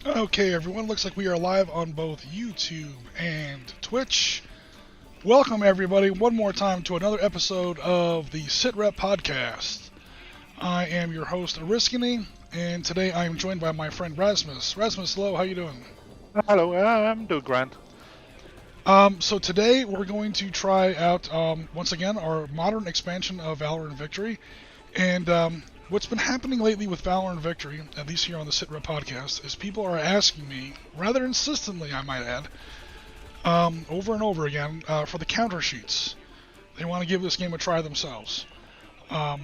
Okay, everyone, looks like we are live on both YouTube and Twitch. Welcome, everybody, one more time to another episode of the Sitrep podcast. I am your host, Ariskany, and today I am joined by my friend Rasmus. Rasmus, hello, how you doing? Hello, I'm doing grand. So today we're going to try out, once again, our modern expansion of Valor and Victory. And what's been happening lately with Valor and Victory, at least here on the Sitrep podcast, is people are asking me, rather insistently I might add, over and over again, for the counter sheets. They want to give this game a try themselves. Well,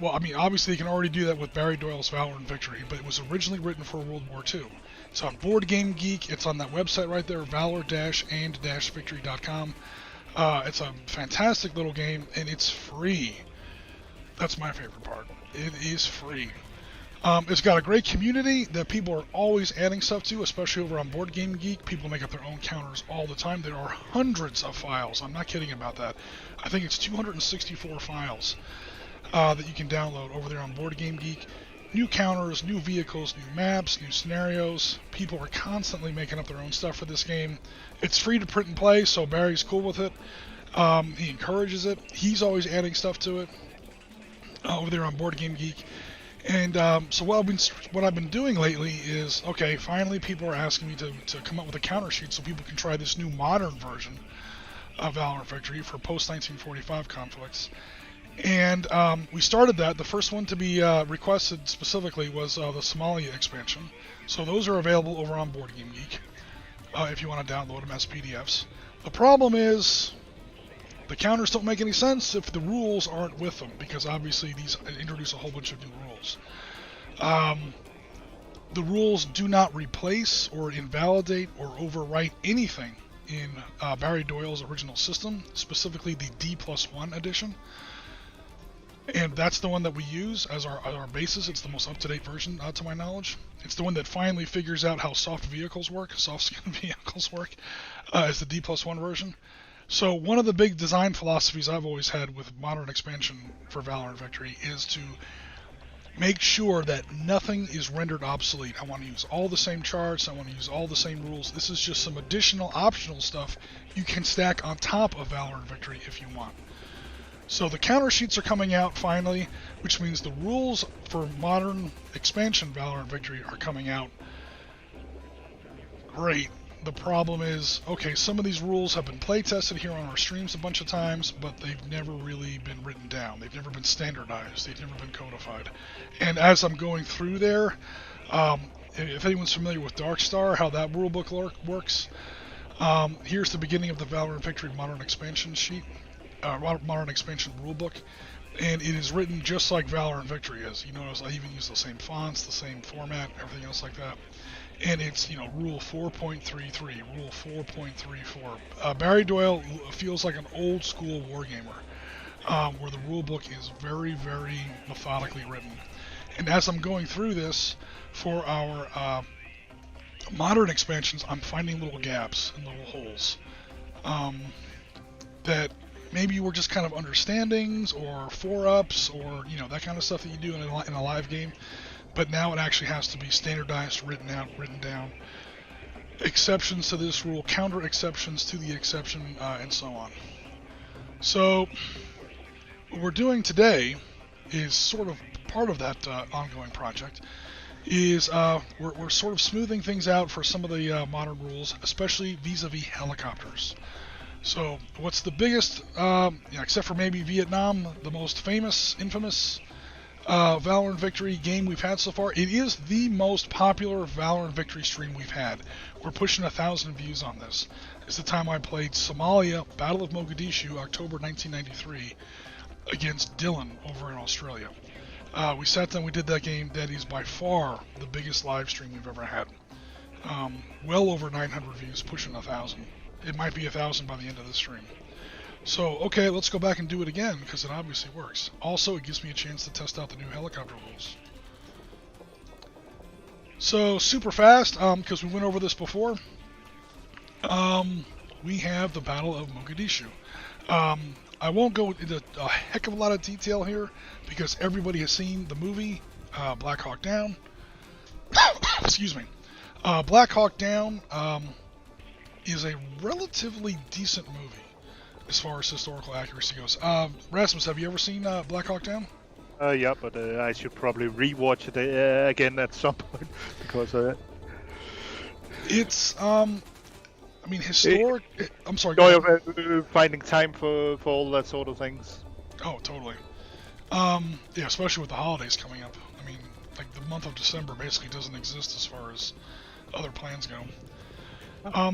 I mean, obviously they can already do that with Barry Doyle's Valor and Victory, but it was originally written for World War II. It's on Board Game Geek. It's on that website right there, valor-and-victory.com. It's a fantastic little game, and it's free. That's my favorite part. It is free. It's got a great community that people are always adding stuff to, especially over on Board Game Geek. People make up their own counters all the time. There are hundreds of files. I'm not kidding about that. I think it's 264 files that you can download over there on Board Game Geek. New counters, new vehicles, new maps, new scenarios. People are constantly making up their own stuff for this game. It's free to print and play, so Barry's cool with it. He encourages it. He's always adding stuff to it over there on Board Game Geek. And so what I've been doing lately is, okay, finally people are asking me to come up with a counter sheet so people can try this new modern version of Valor and Victory for post-1945 conflicts. And we started that. The first one to be requested specifically was the Somalia expansion. So those are available over on Board Game Geek if you want to download them as PDFs. The problem is the counters don't make any sense if the rules aren't with them, because obviously these introduce a whole bunch of new rules. The rules do not replace or invalidate or overwrite anything in Barry Doyle's original system, specifically the D+1 edition. And that's the one that we use as our basis. It's the most up-to-date version, to my knowledge. It's the one that finally figures out how soft vehicles work, soft-skin vehicles work, is the D+1 version. So one of the big design philosophies I've always had with modern expansion for Valor and Victory is to make sure that nothing is rendered obsolete. I want to use all the same charts. I want to use all the same rules. This is just some additional optional stuff you can stack on top of Valor and Victory if you want. So the counter sheets are coming out finally, which means the rules for modern expansion Valor and Victory are coming out. Great. The problem is, okay, some of these rules have been play tested here on our streams a bunch of times, but they've never really been written down. They've never been standardized. They've never been codified. And as I'm going through there, if anyone's familiar with Darkstar, how that rulebook works, here's the beginning of the Valor and Victory modern expansion sheet. Modern expansion rulebook, and it is written just like Valor and Victory is. You notice I even use the same fonts, the same format, everything else like that. And it's, rule 4.33, rule 4.34. Barry Doyle feels like an old school wargamer, where the rulebook is very, very methodically written. And as I'm going through this for our modern expansions, I'm finding little gaps and little holes that maybe were just kind of understandings or 4-ups or that kind of stuff that you do in a live game, but now it actually has to be standardized, written down. Exceptions to this rule, counter exceptions to the exception, and so on. So what we're doing today is sort of part of that ongoing project. Is we're sort of smoothing things out for some of the modern rules, especially vis-a-vis helicopters. So what's the biggest, except for maybe Vietnam, the most famous, infamous Valor and Victory game we've had so far? It is the most popular Valor and Victory stream we've had. We're pushing 1,000 views on this. It's the time I played Somalia, Battle of Mogadishu, October 1993, against Dylan over in Australia. We sat down, we did that game. That is by far the biggest live stream we've ever had. Well over 900 views, pushing 1,000. It might be 1,000 by the end of the stream. So, okay, let's go back and do it again, because it obviously works. Also, it gives me a chance to test out the new helicopter rules. So, super fast, because we went over this before, we have the Battle of Mogadishu. I won't go into a heck of a lot of detail here, because everybody has seen the movie, Blackhawk Down. Excuse me. Blackhawk Down is a relatively decent movie as far as historical accuracy goes. Rasmus, have you ever seen Blackhawk Down? Yeah, but I should probably rewatch it again at some point because It's I mean, historic. I'm sorry. joy Go of ahead. finding time for all that sort of things. Oh, totally. Yeah, especially with the holidays coming up. I mean, like the month of December basically doesn't exist as far as other plans go.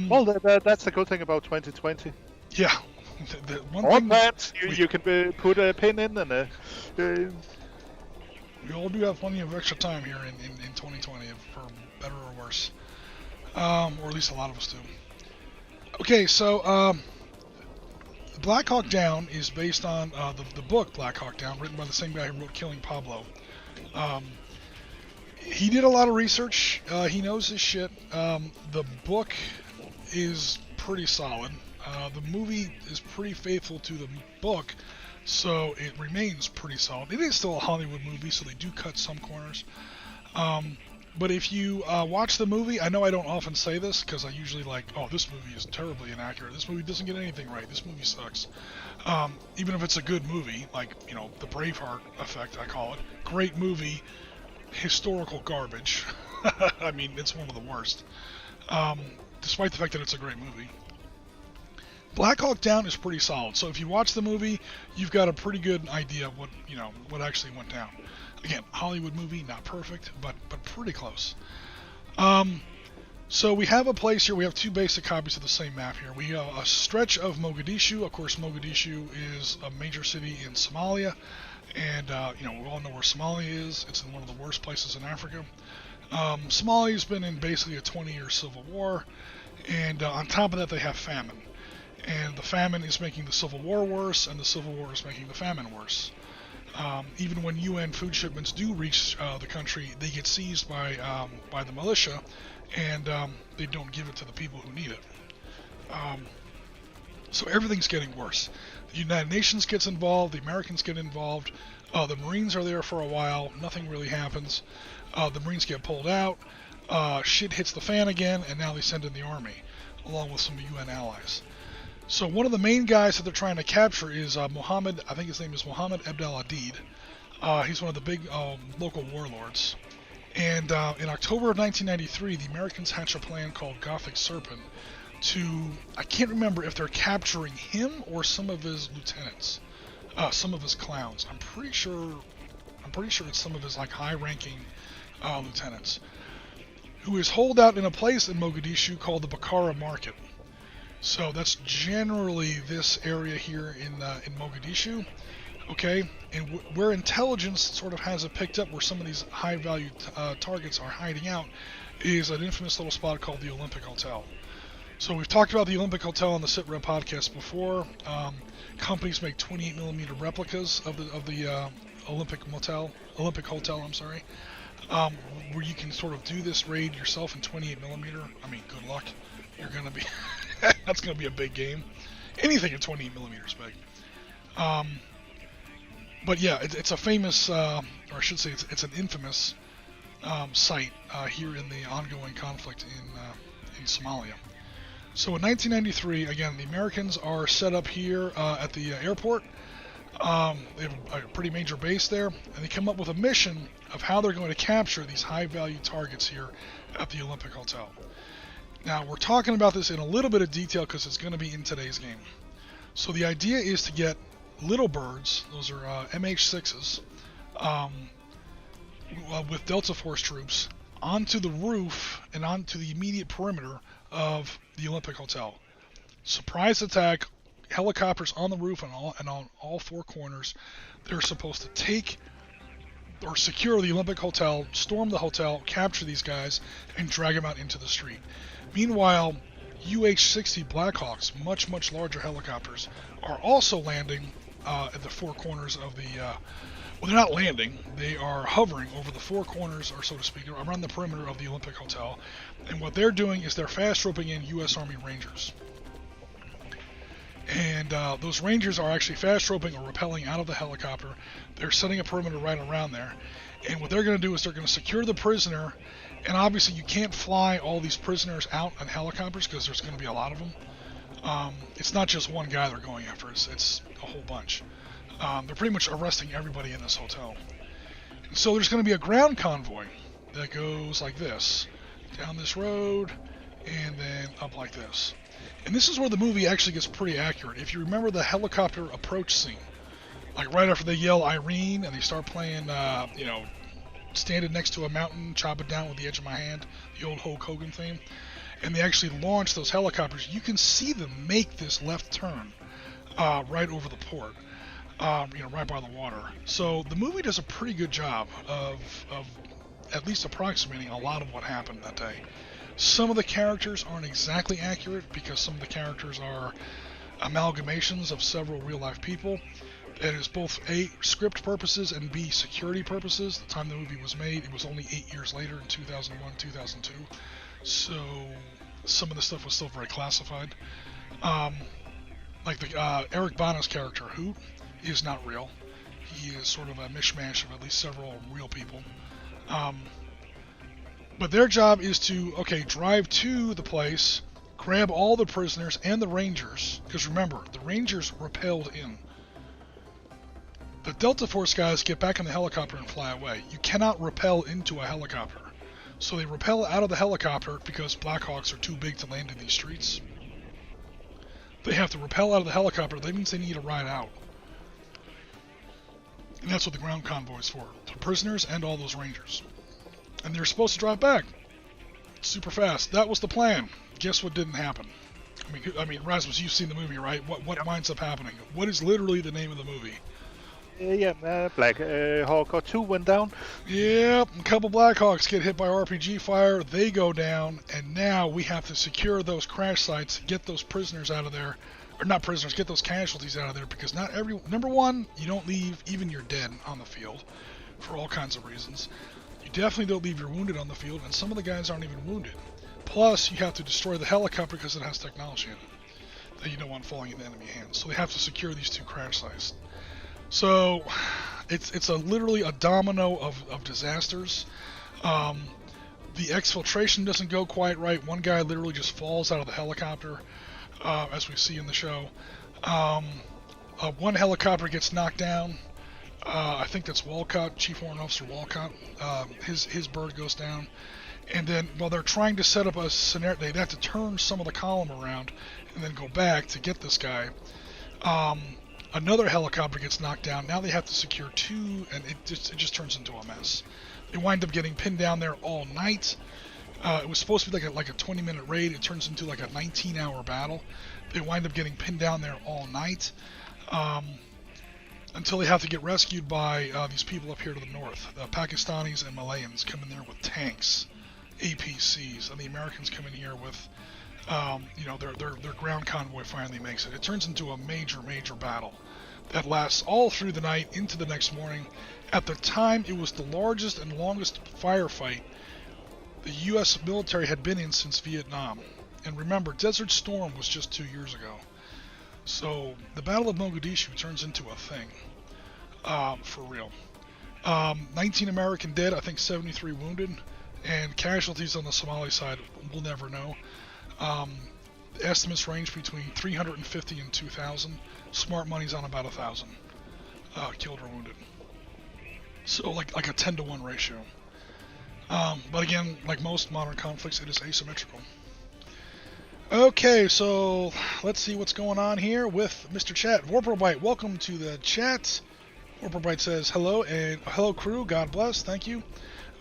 Well, that's the good thing about 2020. Yeah. The one All thing plans you can put a pin in, and we all do have plenty of extra time here in 2020, for better or worse. Or at least a lot of us do. Okay, so Black Hawk Down is based on the book Black Hawk Down, written by the same guy who wrote Killing Pablo. He did a lot of research. He knows his shit. The book is pretty solid. The movie is pretty faithful to the book, so it remains pretty solid. It is still a Hollywood movie, so they do cut some corners. But if you watch the movie, I know I don't often say this because I usually like, oh, this movie is terribly inaccurate. This movie doesn't get anything right. This movie sucks. Even if it's a good movie, like, you know, the Braveheart effect, I call it. Great movie, historical garbage. I mean, it's one of the worst. Despite the fact that it's a great movie. Black Hawk Down is pretty solid. So if you watch the movie, you've got a pretty good idea of what actually went down. Again, Hollywood movie, not perfect, but pretty close. So we have a place here. We have two basic copies of the same map here. We have a stretch of Mogadishu. Of course, Mogadishu is a major city in Somalia, and we all know where Somalia is. It's in one of the worst places in Africa. Somalia's been in basically a 20-year civil war, and on top of that, they have famine. And the famine is making the civil war worse, and the civil war is making the famine worse. Even when UN food shipments do reach the country, they get seized by the militia, and they don't give it to the people who need it. So everything's getting worse. The United Nations gets involved, the Americans get involved, the Marines are there for a while, nothing really happens. The Marines get pulled out, shit hits the fan again, and now they send in the army, along with some UN allies. So one of the main guys that they're trying to capture is Mohammed, I think his name is Mohammed Abdel Aidid. He's one of the big local warlords. And in October of 1993, the Americans hatch a plan called Gothic Serpent I can't remember if they're capturing him or some of his lieutenants, some of his clowns. I'm pretty sure it's some of his like high-ranking lieutenants, who is holed out in a place in Mogadishu called the Bakara Market. So that's generally this area here in Mogadishu, okay? And where intelligence sort of has it picked up, where some of these high-value targets are hiding out, is an infamous little spot called the Olympic Hotel. So we've talked about the Olympic Hotel on the Sitrep podcast before. Companies make 28mm replicas of the Olympic Hotel, where you can sort of do this raid yourself in 28mm. I mean, good luck. You're gonna be that's gonna be a big game. Anything at 28mm is big. But yeah, it's a famous, or I should say, it's an infamous site here in the ongoing conflict in Somalia. So in 1993, again, the Americans are set up here at the airport. They have a pretty major base there, and they come up with a mission of how they're going to capture these high-value targets here at the Olympic Hotel. Now, we're talking about this in a little bit of detail because it's going to be in today's game. So the idea is to get little birds, those are MH6s, with Delta Force troops, onto the roof and onto the immediate perimeter of the Olympic Hotel. Surprise attack, helicopters on the roof and on all four corners. They're supposed to take or secure the Olympic Hotel, storm the hotel, capture these guys, and drag them out into the street. Meanwhile, UH-60 Blackhawks, much, much larger helicopters, are also landing at the four corners of the... well, they're not landing. They are hovering over the four corners, or so to speak, around the perimeter of the Olympic Hotel. And what they're doing is they're fast roping in U.S. Army Rangers. And those Rangers are actually fast roping or rappelling out of the helicopter. They're setting a perimeter right around there. And what they're going to do is they're going to secure the prisoner And obviously you can't fly all these prisoners out on helicopters because there's going to be a lot of them. It's not just one guy they're going after, it's a whole bunch. They're pretty much arresting everybody in this hotel. And so there's going to be a ground convoy that goes like this, down this road, and then up like this. And this is where the movie actually gets pretty accurate. If you remember the helicopter approach scene, like right after they yell Irene and they start playing, standing next to a mountain, chop it down with the edge of my hand, the old Hulk Hogan theme, and they actually launch those helicopters, you can see them make this left turn right over the port, right by the water. So the movie does a pretty good job of at least approximating a lot of what happened that day. Some of the characters aren't exactly accurate because some of the characters are amalgamations of several real-life people. It is both A, script purposes, and B, security purposes. The time the movie was made, it was only 8 years later in 2001, 2002. So some of the stuff was still very classified. Like the Eric Bana's character, who is not real. He is sort of a mishmash of at least several real people. But their job is to, drive to the place, grab all the prisoners and the Rangers, because remember, the Rangers rappelled in. The Delta Force guys get back in the helicopter and fly away. You cannot rappel into a helicopter. So they rappel out of the helicopter because Blackhawks are too big to land in these streets. They have to rappel out of the helicopter. That means they need a ride out. And that's what the ground convoy is for. The prisoners and all those Rangers. And they're supposed to drive back super fast. That was the plan. Guess what didn't happen? I mean, Rasmus, you've seen the movie, right? What winds up happening? What is literally the name of the movie? Blackhawk 2 went down. Yep, a couple Blackhawks get hit by RPG fire. They go down, and now we have to secure those crash sites, get those prisoners out of there. Or not prisoners, get those casualties out of there, because number one, you don't leave even your dead on the field for all kinds of reasons. You definitely don't leave your wounded on the field, and some of the guys aren't even wounded. Plus, you have to destroy the helicopter because it has technology in it that you don't want falling into enemy hands. So they have to secure these two crash sites. So it's literally a domino of disasters. The exfiltration doesn't go quite right. One guy literally just falls out of the helicopter, as we see in the show. One helicopter gets knocked down. I think that's Walcott, Chief Warrant Officer Walcott. His bird goes down. And then while they're trying to set up a scenario, they have to turn some of the column around and then go back to get this guy. Another helicopter gets knocked down. Now they have to secure two, and it just turns into a mess. They wind up getting pinned down there all night. It was supposed to be like a 20-minute raid. It turns into like a 19-hour battle. They wind up getting pinned down there all night until they have to get rescued by these people up here to the north. The Pakistanis and Malayans come in there with tanks, APCs, and the Americans come in here with their ground convoy finally makes it. It turns into a major battle that lasts all through the night into the next morning. At the time, it was the largest and longest firefight the U.S. military had been in since Vietnam. And remember, Desert Storm was just 2 years ago. So the Battle of Mogadishu turns into a thing, for real. 19 American dead, I think 73 wounded, and casualties on the Somali side, we'll never know. Estimates range between 350 and 2,000. Smart money's on about 1,000 killed or wounded. So like a 10-to-1 ratio. But again, like most modern conflicts, it is asymmetrical. Okay, so let's see what's going on here with Mr. Chat. Warpobite, welcome to the chat. Warpobite says hello, and hello crew, God bless, thank you.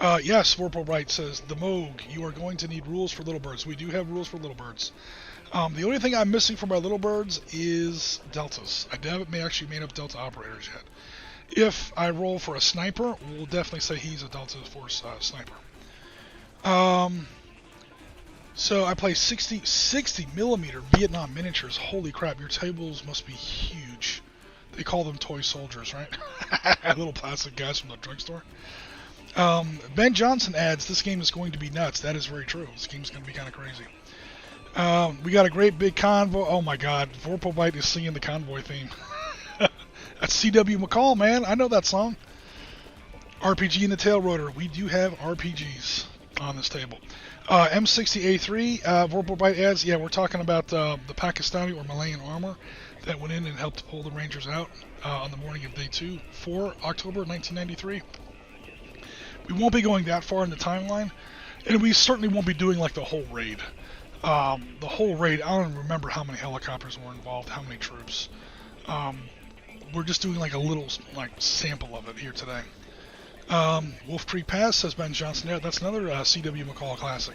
Yes, Warpobite says, the Moog, you are going to need rules for little birds. We do have rules for little birds. The only thing I'm missing for my little birds is deltas. I haven't actually made up delta operators yet. If I roll for a sniper, we'll definitely say he's a Delta Force sniper. So I play 60 millimeter Vietnam miniatures. Holy crap, your tables must be huge. They call them toy soldiers, right? Little plastic guys from the drugstore. Ben Johnson adds, this game is going to be nuts. That is very true. This game is going to be kind of crazy. We got a great big convoy. Oh my god, Vorpobite is singing the convoy theme. That's C.W. McCall, man. I know that song. RPG in the tail rotor. We do have RPGs. on this table. M60A3, Vorpal Bite adds, yeah, we're talking about the Pakistani or Malayan armor that went in and helped pull the Rangers out on the morning of day 2 for October 1993. We won't be going that far in the timeline, and we certainly won't be doing like the whole raid. The whole raid, I don't even remember how many helicopters were involved, how many troops. We're just doing like a little like sample of it here today. Wolf Creek Pass, says Ben Johnson there. That's another C.W. McCall classic.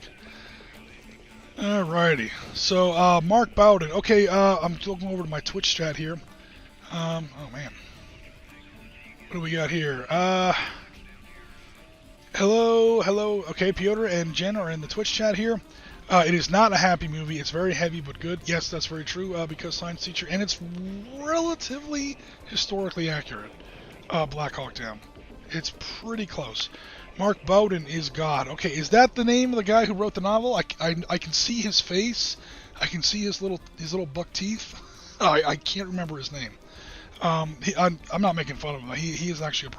Alrighty. So, Mark Bowden. Okay, I'm looking over to my Twitch chat here. Oh man. What do we got here? Hello. Okay, Piotr and Jen are in the Twitch chat here. It is not a happy movie. It's very heavy but good. Yes, that's very true because science teacher, and it's relatively historically accurate. Blackhawk Down. It's pretty close. Mark Bowden is God. Okay, is that the name of the guy who wrote the novel? I can see his face. I can see his little buck teeth. I can't remember his name. I'm not making fun of him. He is actually a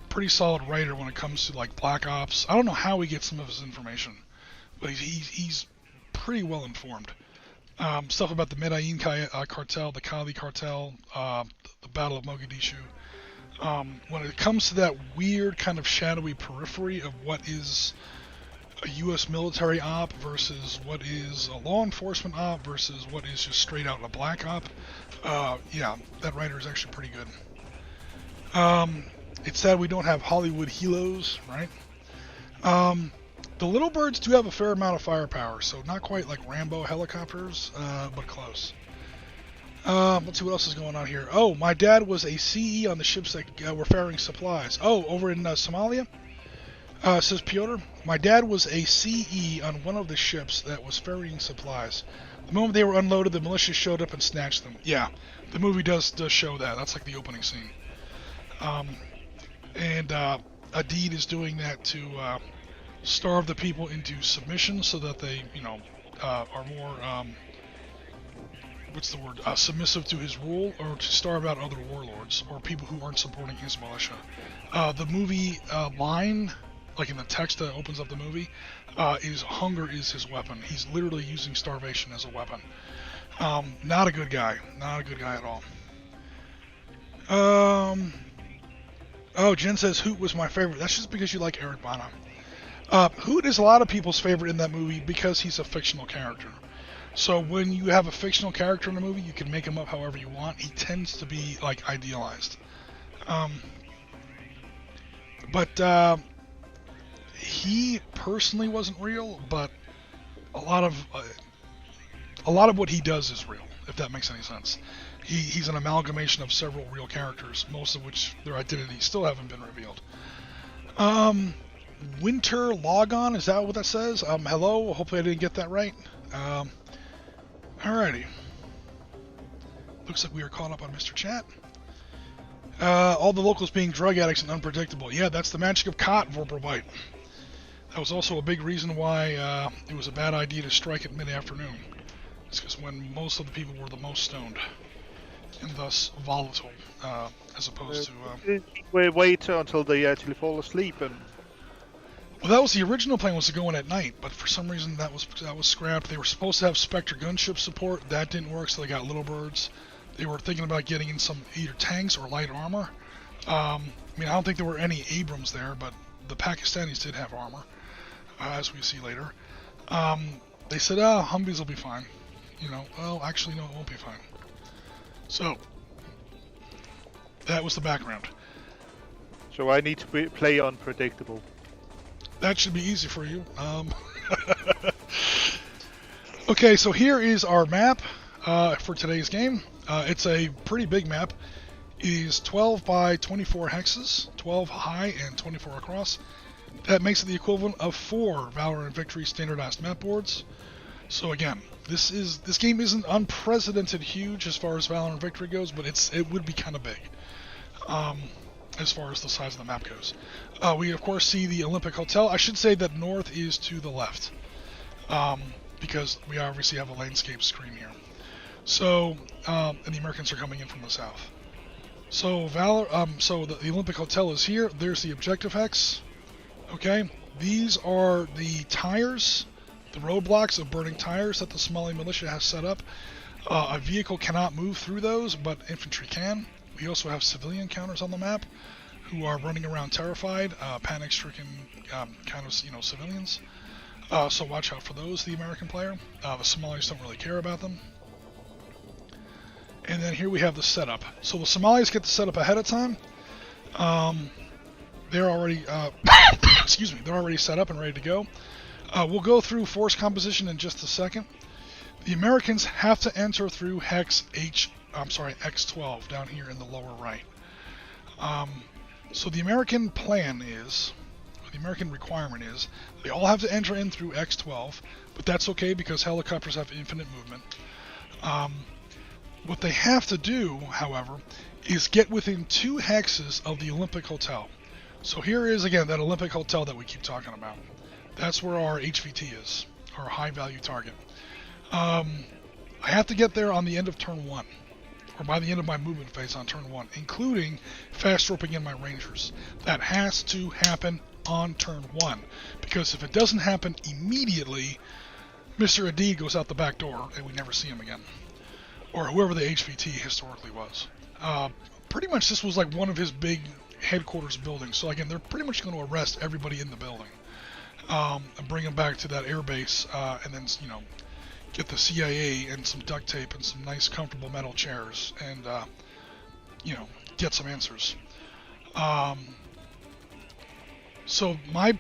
pretty solid writer when it comes to like Black Ops. I don't know how he gets some of his information, but he's pretty well informed. Stuff about the Medellin cartel, the Cali cartel, the Battle of Mogadishu. When it comes to that weird kind of shadowy periphery of what is a U.S. military op versus what is a law enforcement op versus what is just straight out a black op, yeah, that writer is actually pretty good. It's sad we don't have Hollywood helos, right? The Little Birds do have a fair amount of firepower, so not quite like Rambo helicopters, but close. Let's see what else is going on here. Oh, my dad was a CE on the ships that were ferrying supplies. Oh, over in Somalia? Says Piotr. My dad was a CE on one of the ships that was ferrying supplies. The moment they were unloaded, the militia showed up and snatched them. Yeah, the movie does show that. That's like the opening scene. And Aidid is doing that to starve the people into submission so that they, are more... what's the word? Submissive to his rule, or to starve out other warlords or people who aren't supporting his militia. The movie line, like in the text that opens up the movie, is hunger is his weapon. He's literally using starvation as a weapon. Not a good guy. Not a good guy at all. Oh, Jen says Hoot was my favorite. That's just because you like Eric Bana. Hoot is a lot of people's favorite in that movie because he's a fictional character. So when you have a fictional character in a movie, you can make him up however you want. He tends to be like idealized. But he personally wasn't real, but a lot of what he does is real, if that makes any sense. He's an amalgamation of several real characters, most of which their identities still haven't been revealed. Winter Logon, is that what that says? Hello, hopefully I didn't get that right. Alrighty. Looks like we are caught up on Mr. Chat. All the locals being drug addicts and unpredictable. Yeah, that's the magic of COT, Vorpal Bite. That was also a big reason why it was a bad idea to strike at mid-afternoon. It's because when most of the people were the most stoned, and thus volatile, as opposed to... We wait until they actually fall asleep and... Well, that was the original plan, was to go in at night, but for some reason that was scrapped. They were supposed to have Spectre gunship support. That didn't work, so they got Little Birds. They were thinking about getting in some either tanks or light armor. I don't think there were any Abrams there, but the Pakistanis did have armor, as we see later. They said, Humvees will be fine. Well, actually, no, it won't be fine. So, that was the background. So I need to play unpredictable. That should be easy for you. Okay, so here is our map for today's game. It's a pretty big map. It is 12 by 24 hexes, 12 high and 24 across. That makes it the equivalent of 4 Valor and Victory standardized map boards. So again, this game isn't unprecedented huge as far as Valor and Victory goes, but it would be kind of big. As far as the size of the map goes. We of course see the Olympic Hotel. I should say that north is to the left, because we obviously have a landscape screen here. So, and the Americans are coming in from the south. So the Olympic Hotel is here. There's the objective hex. Okay, These are the tires, the roadblocks of burning tires that the Somali militia has set up. A vehicle cannot move through those, but infantry can. We also have civilian counters on the map who are running around terrified, panic-stricken civilians. So watch out for those, the American player. The Somalis don't really care about them. And then here we have the setup. So the Somalis get the setup ahead of time. They're already, excuse me, they're already set up and ready to go. We'll go through force composition in just a second. The Americans have to enter through hex X12 down here in the lower right. So the American plan is, or the American requirement is, they all have to enter in through X12, but that's okay because helicopters have infinite movement. What they have to do, however, is get within 2 hexes of the Olympic Hotel. So here is, again, that Olympic Hotel that we keep talking about. That's where our HVT is, our high value target. I have to get there on the end of turn 1, or by the end of my movement phase on turn 1, including fast roping in my Rangers. That has to happen on turn 1, because if it doesn't happen immediately, Mr. Aidid goes out the back door and we never see him again. Or whoever the HVT historically was. Pretty much this was like one of his big headquarters buildings, so again, they're pretty much going to arrest everybody in the building. And bring them back to that airbase, and then, get the CIA and some duct tape and some nice comfortable metal chairs and, get some answers. So my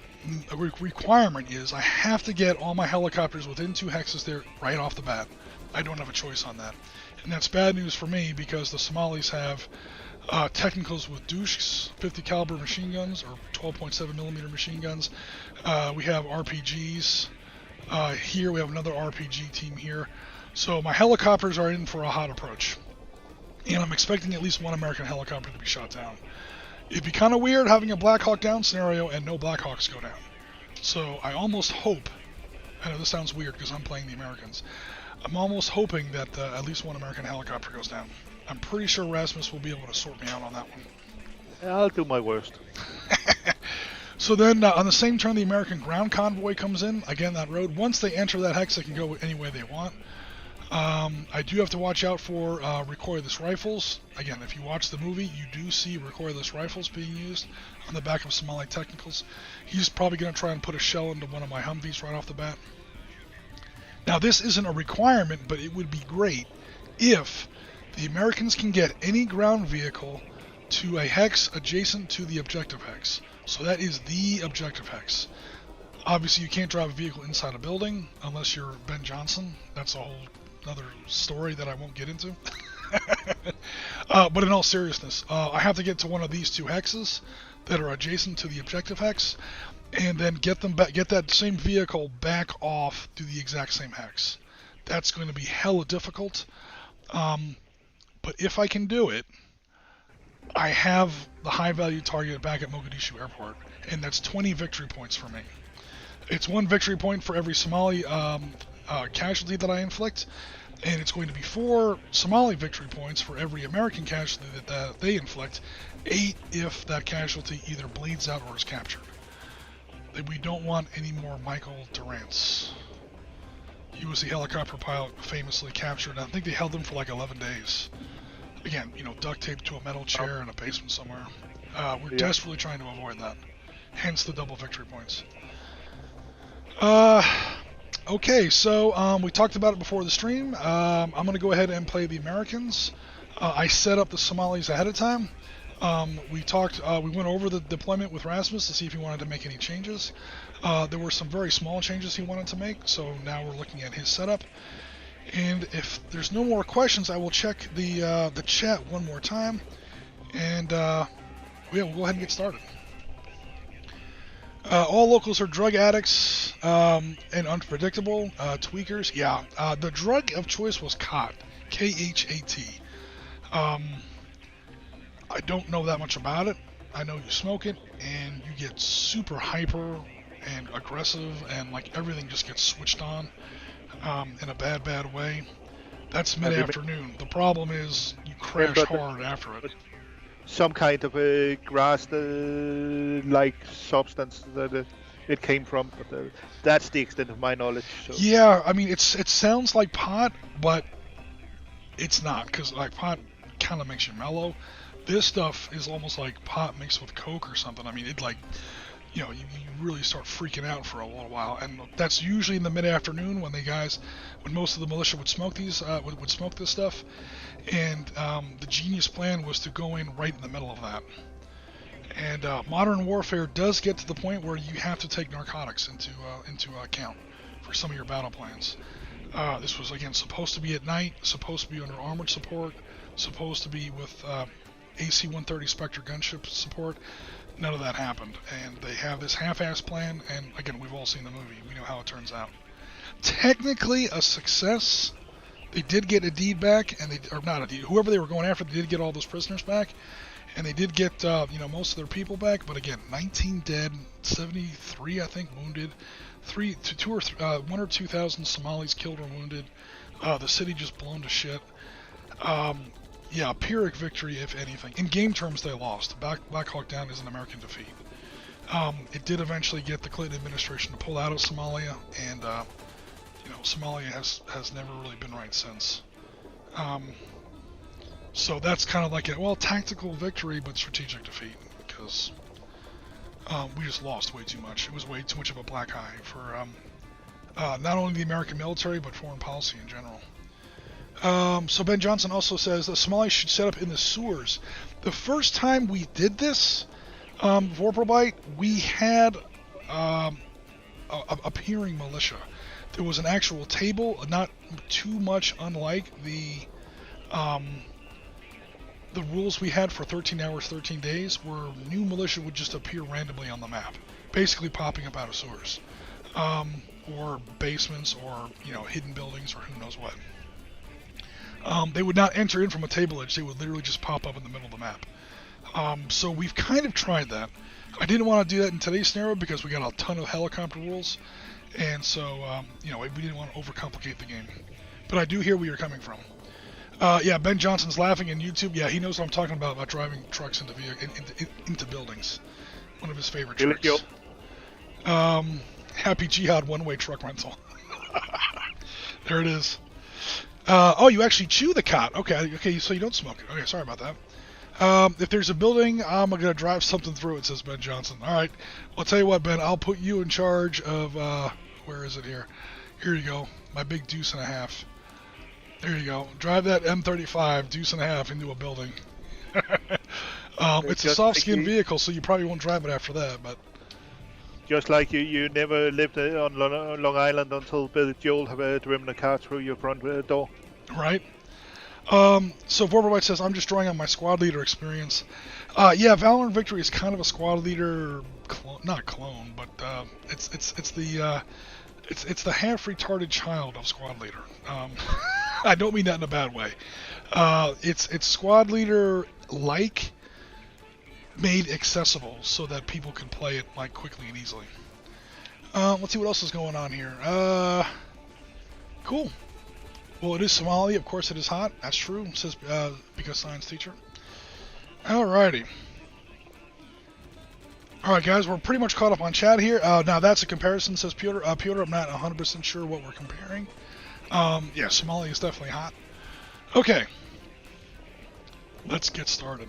requirement is I have to get all my helicopters within 2 hexes there right off the bat. I don't have a choice on that. And that's bad news for me because the Somalis have technicals with Dushks, 50 caliber machine guns, or 12.7 millimeter machine guns. We have RPGs. Here we have another RPG team here. So my helicopters are in for a hot approach. And I'm expecting at least one American helicopter to be shot down. It'd be kind of weird having a Blackhawk Down scenario and no Blackhawks go down. So I almost hope, I know this sounds weird because I'm playing the Americans, I'm almost hoping that at least one American helicopter goes down. I'm pretty sure Rasmus will be able to sort me out on that one. I'll do my worst. So then on the same turn, the American ground convoy comes in. Again, that road. Once they enter that hex, they can go any way they want. I do have to watch out for recoilless rifles. Again, if you watch the movie, you do see recoilless rifles being used on the back of Somali Technicals. He's probably going to try and put a shell into one of my Humvees right off the bat. Now, this isn't a requirement, but it would be great if the Americans can get any ground vehicle to a hex adjacent to the objective hex. So that is the objective hex. Obviously, you can't drive a vehicle inside a building unless you're Ben Johnson. That's a whole other story that I won't get into. But in all seriousness, I have to get to one of these 2 hexes that are adjacent to the objective hex, and then get that same vehicle back off to the exact same hex. That's going to be hella difficult. But if I can do it, I have the high value target back at Mogadishu Airport, and that's 20 victory points for me. It's 1 victory point for every Somali casualty that I inflict, and it's going to be 4 Somali victory points for every American casualty that they inflict, 8 if that casualty either bleeds out or is captured. We don't want any more Michael Durant's. He was the helicopter pilot famously captured. I think they held him for like 11 days. Again, duct taped to a metal chair in a basement somewhere. We're desperately trying to avoid that. Hence the double victory points. Okay, so we talked about it before the stream. I'm going to go ahead and play the Americans. I set up the Somalis ahead of time. We went over the deployment with Rasmus to see if he wanted to make any changes. There were some very small changes he wanted to make, so now we're looking at his setup. And if there's no more questions, I will check the chat one more time, and we'll go ahead and get started. All locals are drug addicts and unpredictable. Tweakers, yeah. The drug of choice was khat, K-H-A-T. I don't know that much about it. I know you smoke it, and you get super hyper and aggressive, and like everything just gets switched on in a bad way. That's mid-afternoon. The problem is you crash hard after it. Some kind of a grass-like substance that it came from, but that's the extent of my knowledge. So. Yeah, I mean, it sounds like pot, but it's not, because like pot kind of makes you mellow. This stuff is almost like pot mixed with Coke or something. I mean, it like, you know, you really start freaking out for a little while, and that's usually in the mid-afternoon when most of the militia would smoke these, would smoke this stuff, and the genius plan was to go in right in the middle of that. And modern warfare does get to the point where you have to take narcotics into account for some of your battle plans. This was again supposed to be at night, supposed to be under armored support, supposed to be with AC-130 Spectre gunship support. None of that happened, and they have this half-ass plan. And again, we've all seen the movie. We know how it turns out. Technically, a success. They did get Aidid back, and not Aidid. Whoever they were going after, they did get all those prisoners back. And they did get, most of their people back, but again, 19 dead, 73, I think, wounded, 1 or 2,000 Somalis killed or wounded. The city just blown to shit. Yeah, Pyrrhic victory, if anything. In game terms, they lost. Blackhawk Down is an American defeat. It did eventually get the Clinton administration to pull out of Somalia, and Somalia has never really been right since. So that's kind of like tactical victory, but strategic defeat, because we just lost way too much. It was way too much of a black eye for not only the American military, but foreign policy in general. So Ben Johnson also says that Somalia should set up in the sewers. The first time we did this, Vorpalbite, we had a peering militia. There was an actual table, not too much unlike the rules we had for 13 hours, 13 days, where new militia would just appear randomly on the map, basically popping up out of sewers, or basements, or hidden buildings, or who knows what. They would not enter in from a table edge. They would literally just pop up in the middle of the map. So we've kind of tried that. I didn't want to do that in today's scenario because we got a ton of helicopter rules, and so we didn't want to overcomplicate the game. But I do hear where you're coming from. Yeah, Ben Johnson's laughing in YouTube. Yeah, he knows what I'm talking about driving trucks into buildings. One of his favorite tricks. Happy Jihad one-way truck rental. There it is. Oh, you actually chew the cot. Okay, so you don't smoke it. Okay, sorry about that. If there's a building, I'm going to drive something through it, says Ben Johnson. All right, well, I'll tell you what, Ben, I'll put you in charge of, where is it here? Here you go, my big deuce and a half. There you go. Drive that M35 deuce and a half into a building. It's a soft-skinned vehicle, so you probably won't drive it after that, but... Just like you never lived on Long Island until Billy Joel have driven a car through your front door. Right. So Vorpalbite says, I'm just drawing on my squad leader experience. Yeah, Valor and Victory is kind of a squad leader not clone, but it's the half-retarded child of squad leader. I don't mean that in a bad way. It's squad leader like made accessible so that people can play it quickly and easily. Let's see what else is going on here. Cool. Well, it is Somalia. Of course, it is hot. That's true. Says because science teacher. Alrighty. Alright, guys, we're pretty much caught up on chat here. Now, that's a comparison, says Piotr. Piotr, I'm not 100% sure what we're comparing. Yeah, Somalia is definitely hot. Okay. Let's get started.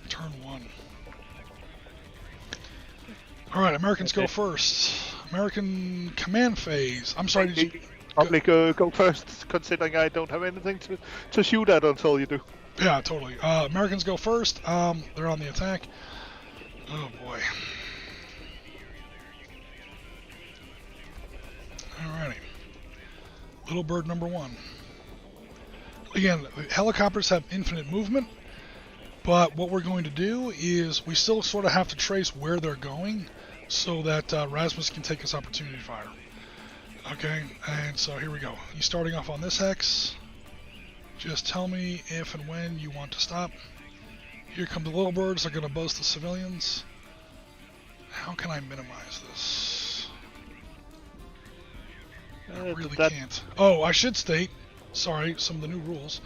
Turn 1. Alright, Americans go first. American command phase. I'm sorry, did you... Probably go first, considering I don't have anything to shoot at until you do. Yeah, totally. Americans go first. They're on the attack. Oh boy. Alrighty. Little bird number 1. Again, helicopters have infinite movement, but what we're going to do is we still sort of have to trace where they're going so that Rasmus can take his opportunity fire. Okay, and so here we go. He's starting off on this hex. Just tell me if and when you want to stop. Here come the little birds. They're going to buzz the civilians. How can I minimize this? I really can't. Oh, I should state, sorry, some of the new rules.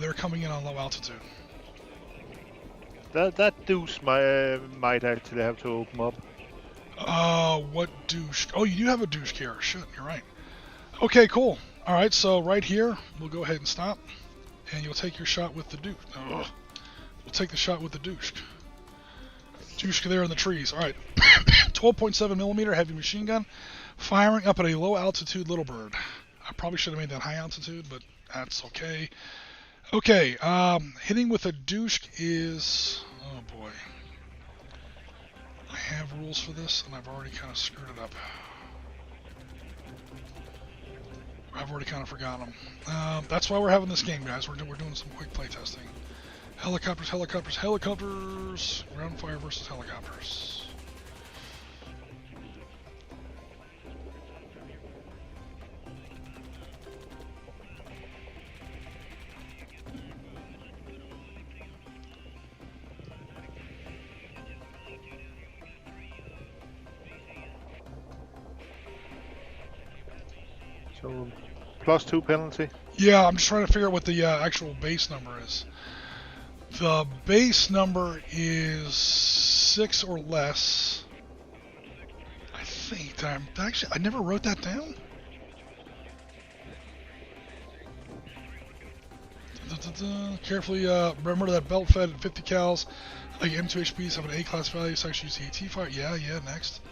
They're coming in on low altitude. That deuce might actually have to open up. What douche? Oh, you do have a douche here. Shit, you're right. Okay, cool. All right, so right here, we'll go ahead and stop, and you'll take your shot with the douche. Ugh. We'll take the shot with the douche. Douche there in the trees. All right, 12.7 millimeter heavy machine gun, firing up at a low altitude little bird. I probably should have made that high altitude, but that's okay. Okay, hitting with a douche is, oh boy. I have rules for this, and I've already kind of screwed it up. I've already kind of forgotten them. That's why we're having this game, guys. We're doing some quick play testing. Helicopters, helicopters, helicopters. Ground fire versus helicopters. So, +2 penalty. Yeah, I'm just trying to figure out what the actual base number is. The base number is 6 or less. I think. Actually, I never wrote that down. Carefully remember that belt fed at 50 cals. Like M2 HPs have an A class value, so actually use the AT fire. Yeah, next.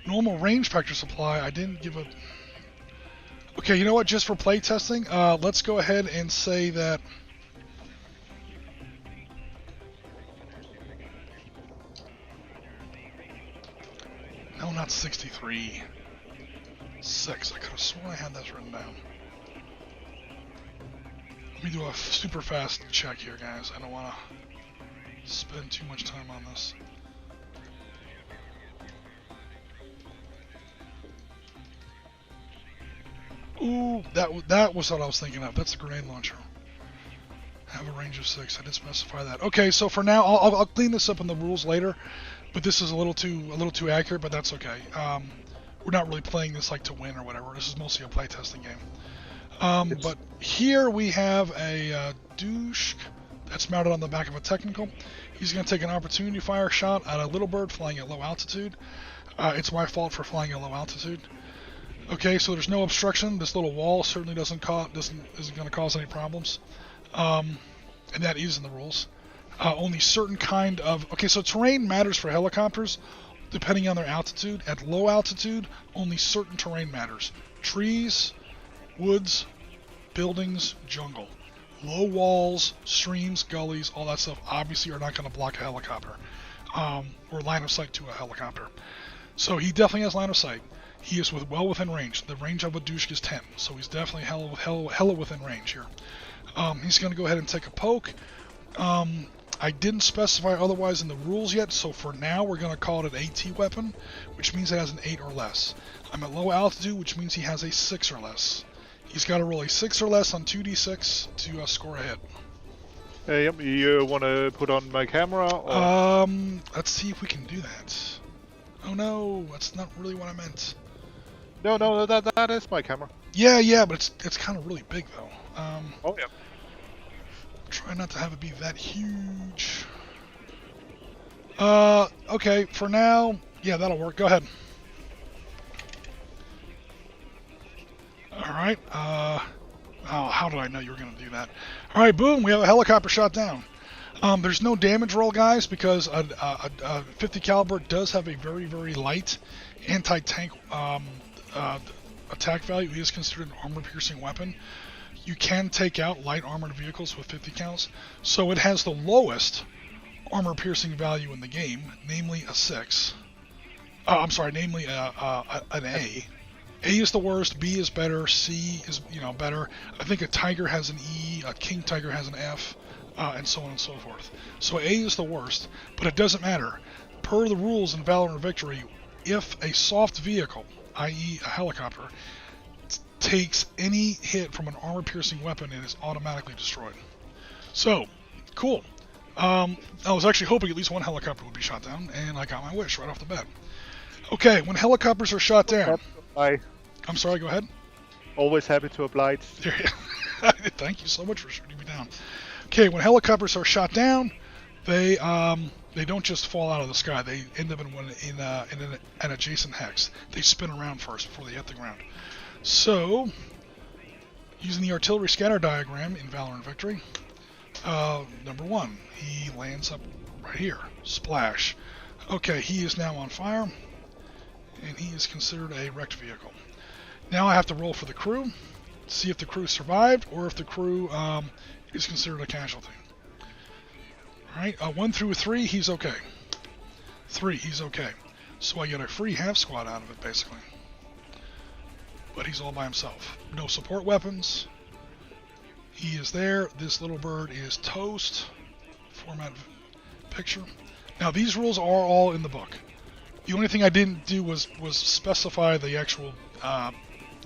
Normal range factor supply. I didn't give a. Okay, you know what? Just for play testing, let's go ahead and say that. No, not 63. 6. I could have sworn I had that written down. Let me do a super fast check here, guys. I don't want to spend too much time on this. Ooh, that was what I was thinking of. That's a grenade launcher. Have a range of 6. I did specify that. Okay, so for now, I'll clean this up in the rules later. But this is a little too accurate. But that's okay. We're not really playing this like to win or whatever. This is mostly a playtesting game. But here we have a douche that's mounted on the back of a technical. He's going to take an opportunity fire shot at a little bird flying at low altitude. It's my fault for flying at low altitude. Okay, so there's no obstruction. This little wall certainly isn't going to cause any problems, and that is in the rules. Only certain kind of so terrain matters for helicopters, depending on their altitude. At low altitude, only certain terrain matters: trees, woods, buildings, jungle. Low walls, streams, gullies, all that stuff obviously are not going to block a helicopter or line of sight to a helicopter. So he definitely has line of sight. He is well within range. The range of a douche is 10, so he's definitely hella within range here. He's going to go ahead and take a poke. I didn't specify otherwise in the rules yet, so for now we're going to call it an AT weapon, which means it has an 8 or less. I'm at low altitude, which means he has a 6 or less. He's got to roll a 6 or less on 2d6 to score a hit. Yep, you want to put on my camera? Or? Let's see if we can do that. Oh no, that's not really what I meant. No, that is my camera. Yeah, but it's kind of really big though. Oh yeah. Try not to have it be that huge. Okay, for now, yeah, that'll work. Go ahead. All right. How did I know you were going to do that? All right, boom. We have a helicopter shot down. There's no damage roll, guys, because a 50 caliber does have a very, very light anti-tank attack value. It is considered an armor-piercing weapon. You can take out light armored vehicles with 50 cals, so it has the lowest armor-piercing value in the game, namely a 6. Namely an A. A is the worst, B is better, C is better. I think a Tiger has an E, a King Tiger has an F, and so on and so forth. So A is the worst, but it doesn't matter. Per the rules in Valor and Victory, if a soft vehicle, i.e. a helicopter, takes any hit from an armor-piercing weapon, it is automatically destroyed. So, cool. I was actually hoping at least one helicopter would be shot down, and I got my wish right off the bat. Okay, when helicopters are shot down... I'm sorry, go ahead. Always happy to oblige. Thank you so much for shooting me down. Okay, when helicopters are shot down, they They don't just fall out of the sky. They end up in an adjacent hex. They spin around first before they hit the ground. So, using the artillery scatter diagram in Valor and Victory, number 1, he lands up right here. Splash. Okay, he is now on fire, and he is considered a wrecked vehicle. Now I have to roll for the crew, see if the crew survived, or if the crew is considered a casualty. Alright, 1 through 3, he's okay. 3, he's okay. So I get a free half squad out of it, basically. But he's all by himself. No support weapons. He is there. This little bird is toast. Format picture. Now, these rules are all in the book. The only thing I didn't do was specify the actual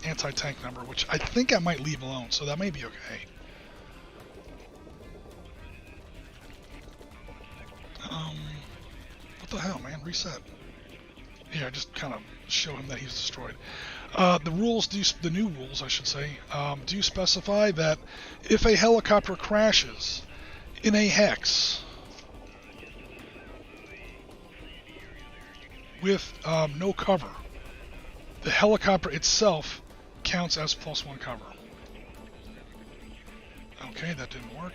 anti-tank number, which I think I might leave alone, so that may be okay. What the hell, man? Reset. Yeah, just kind of show him that he's destroyed. The new rules, I should say, do specify that if a helicopter crashes in a hex with no cover, the helicopter itself counts as +1 cover. Okay, that didn't work.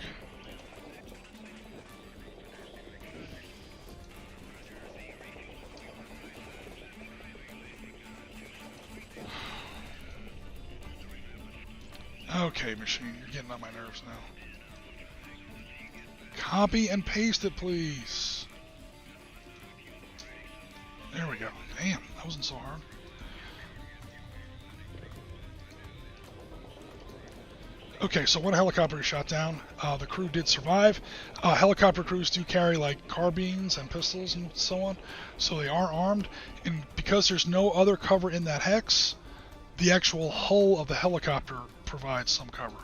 Okay, machine, you're getting on my nerves now. Copy and paste it, please. There we go. Damn, that wasn't so hard. Okay, so one helicopter is shot down. The crew did survive. Helicopter crews do carry like carbines and pistols and so on, so they are armed. And because there's no other cover in that hex, the actual hull of the helicopter provides some cover.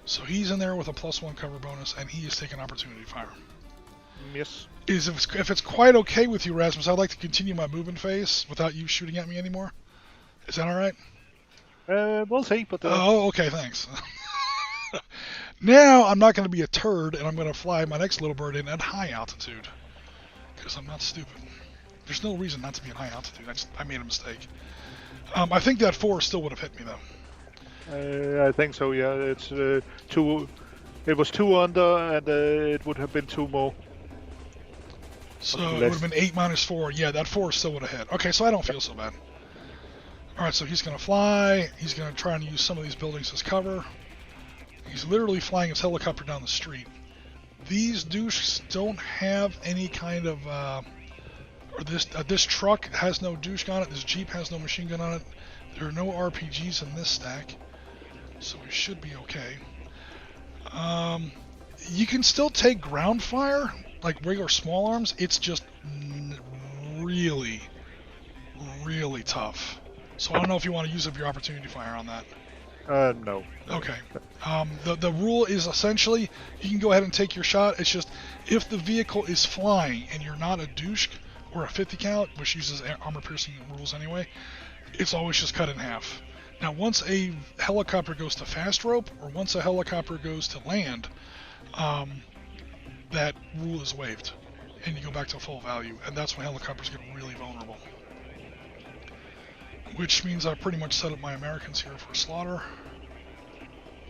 So he's in there with a +1 cover bonus, and he is taking opportunity fire. Yes. If it's quite okay with you, Rasmus, I'd like to continue my movement phase without you shooting at me anymore. Is that all right? We'll see, but... Oh, okay, thanks. Now I'm not going to be a turd, and I'm going to fly my next little bird in at high altitude. Because I'm not stupid. There's no reason not to be at high altitude. I made a mistake. I think that 4 still would have hit me, though. I think so, yeah. It's 2. It was 2 under, and it would have been 2 more. So it would have been 8 minus 4. Yeah, that 4 still would have hit. Okay, so I don't feel so bad. Alright, so he's going to fly. He's going to try and use some of these buildings as cover. He's literally flying his helicopter down the street. These douches don't have any kind of... this truck has no douche on it. This Jeep has no machine gun on it. There are no RPGs in this stack. So we should be okay. You can still take ground fire, like regular small arms. It's just really, really tough. So I don't know if you want to use up your opportunity fire on that. No. Okay. The rule is essentially you can go ahead and take your shot. It's just if the vehicle is flying and you're not a douche or a 50 cal, which uses armor piercing rules anyway, it's always just cut in half. Now, once a helicopter goes to fast rope, or once a helicopter goes to land, that rule is waived, and you go back to full value, and that's when helicopters get really vulnerable. Which means I pretty much set up my Americans here for slaughter.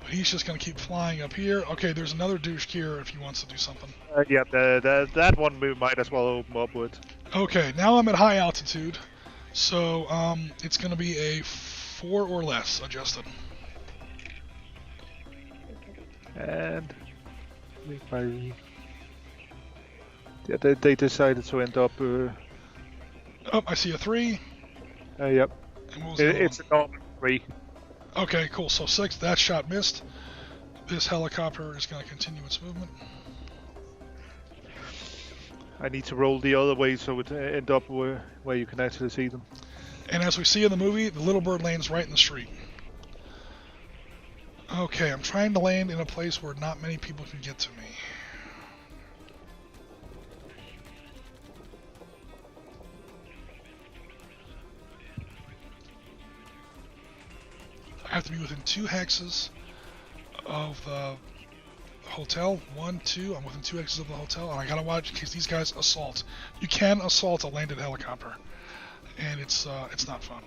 But he's just going to keep flying up here. Okay, there's another douche here if he wants to do something. Yeah, that one we might as well open up with. Okay, now I'm at high altitude, so it's going to be a 4 or less adjusted. And yeah, they decided to end up. Oh, I see a 3. Yep. And what was the other It's a normal 3. Okay, cool. So 6. That shot missed. This helicopter is going to continue its movement. I need to roll the other way so it end up where you can actually see them. And as we see in the movie, the little bird lands right in the street. Okay, I'm trying to land in a place where not many people can get to me. I have to be within 2 hexes of the hotel. 1, 2. I'm within 2 exits of the hotel, and I gotta watch in case these guys assault. You can assault a landed helicopter, and it's not fun.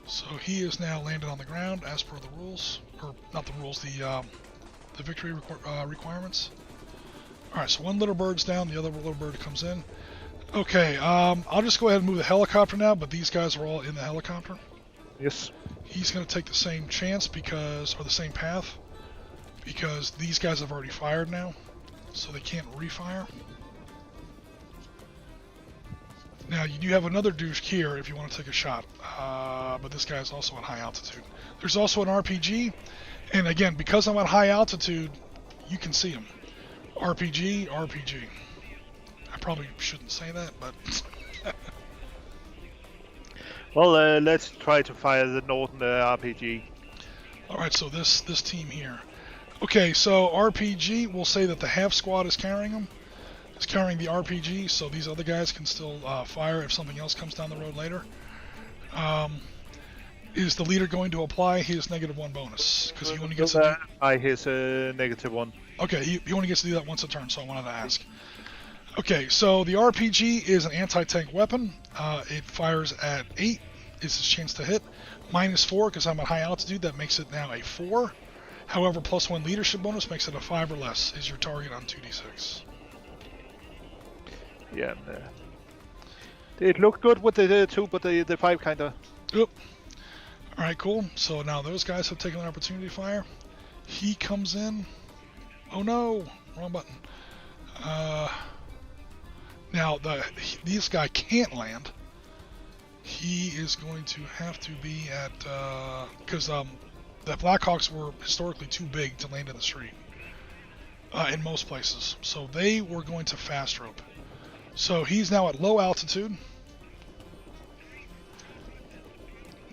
So he is now landed on the ground as per the rules, or not the rules, the victory requirements. All right, so one little bird's down, the other little bird comes in. Okay, I'll just go ahead and move the helicopter now, but these guys are all in the helicopter. Yes. He's going to take the same chance or the same path, because these guys have already fired now, so they can't refire. Now, you do have another douche here if you want to take a shot, but this guy's also at high altitude. There's also an RPG, and again, because I'm at high altitude, you can see him. RPG, RPG. I probably shouldn't say that, but... Well, let's try to fire the northern RPG. Alright, so this team here. Okay, so RPG, we'll say that the half squad is carrying them. Is carrying the RPG, so these other guys can still fire if something else comes down the road later. Is the leader going to apply his -1 bonus? Because he only gets to do... his -1. Okay, he only gets to do that once a turn, so I wanted to ask. Okay, so the RPG is an anti-tank weapon. It fires at 8. It's his chance to hit. -4, because I'm at high altitude, that makes it now a 4. However, +1 leadership bonus makes it a 5 or less, is your target on 2d6. Yeah, it looked good with the 2, but the 5 kind of... Yep. Alright, cool. So now those guys have taken an opportunity fire. He comes in. Oh no! Wrong button. Now, this guy can't land. He is going to have to be at... because the Blackhawks were historically too big to land in the street. In most places. So they were going to fast rope. So he's now at low altitude.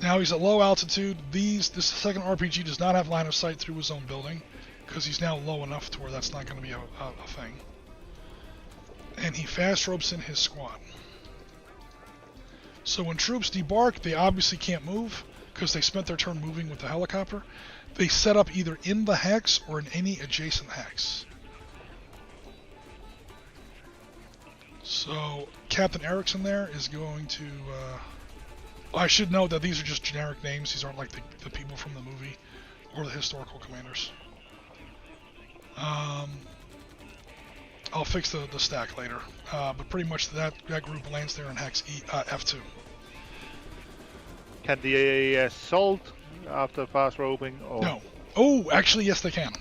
Now he's at low altitude. This second RPG does not have line of sight through his own building, because he's now low enough to where that's not going to be a thing. And he fast ropes in his squad. So when troops debark, they obviously can't move, because they spent their turn moving with the helicopter. They set up either in the hex or in any adjacent hex. So Captain Erickson there is going to... I should note that these are just generic names. These aren't like the people from the movie or the historical commanders. I'll fix the stack later. But pretty much that group lands there in hex F2. Can the assault after fast roping? Or... No. Oh, actually, yes, they can,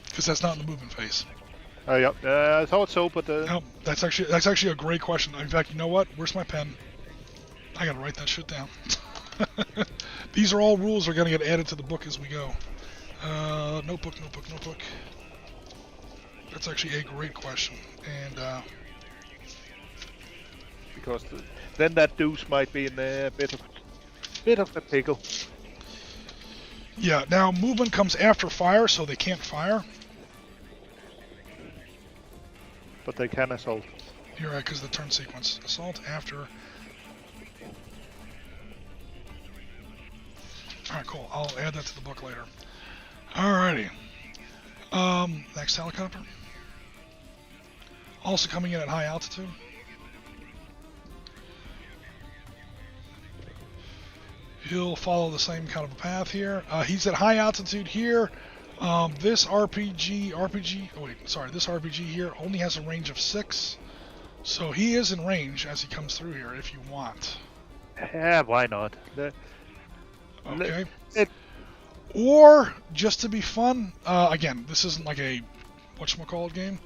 because that's not in the movement phase. Oh, yeah. I thought so, but... No, that's actually a great question. In fact, you know what? Where's my pen? I gotta write that shit down. These are all rules that are gonna get added to the book as we go. Notebook. That's actually a great question, and because then that deuce might be in a bit of a pickle. Yeah. Now movement comes after fire, so they can't fire. But they can assault. You're right, because the turn sequence. Assault after. Alright, cool. I'll add that to the book later. Alrighty. Next helicopter. Also coming in at high altitude. He'll follow the same kind of a path here. He's at high altitude here. This RPG here only has a range of 6. So he is in range as he comes through here if you want. Yeah, why not? Okay. Or, just to be fun, again, this isn't like a whatchamacallit game.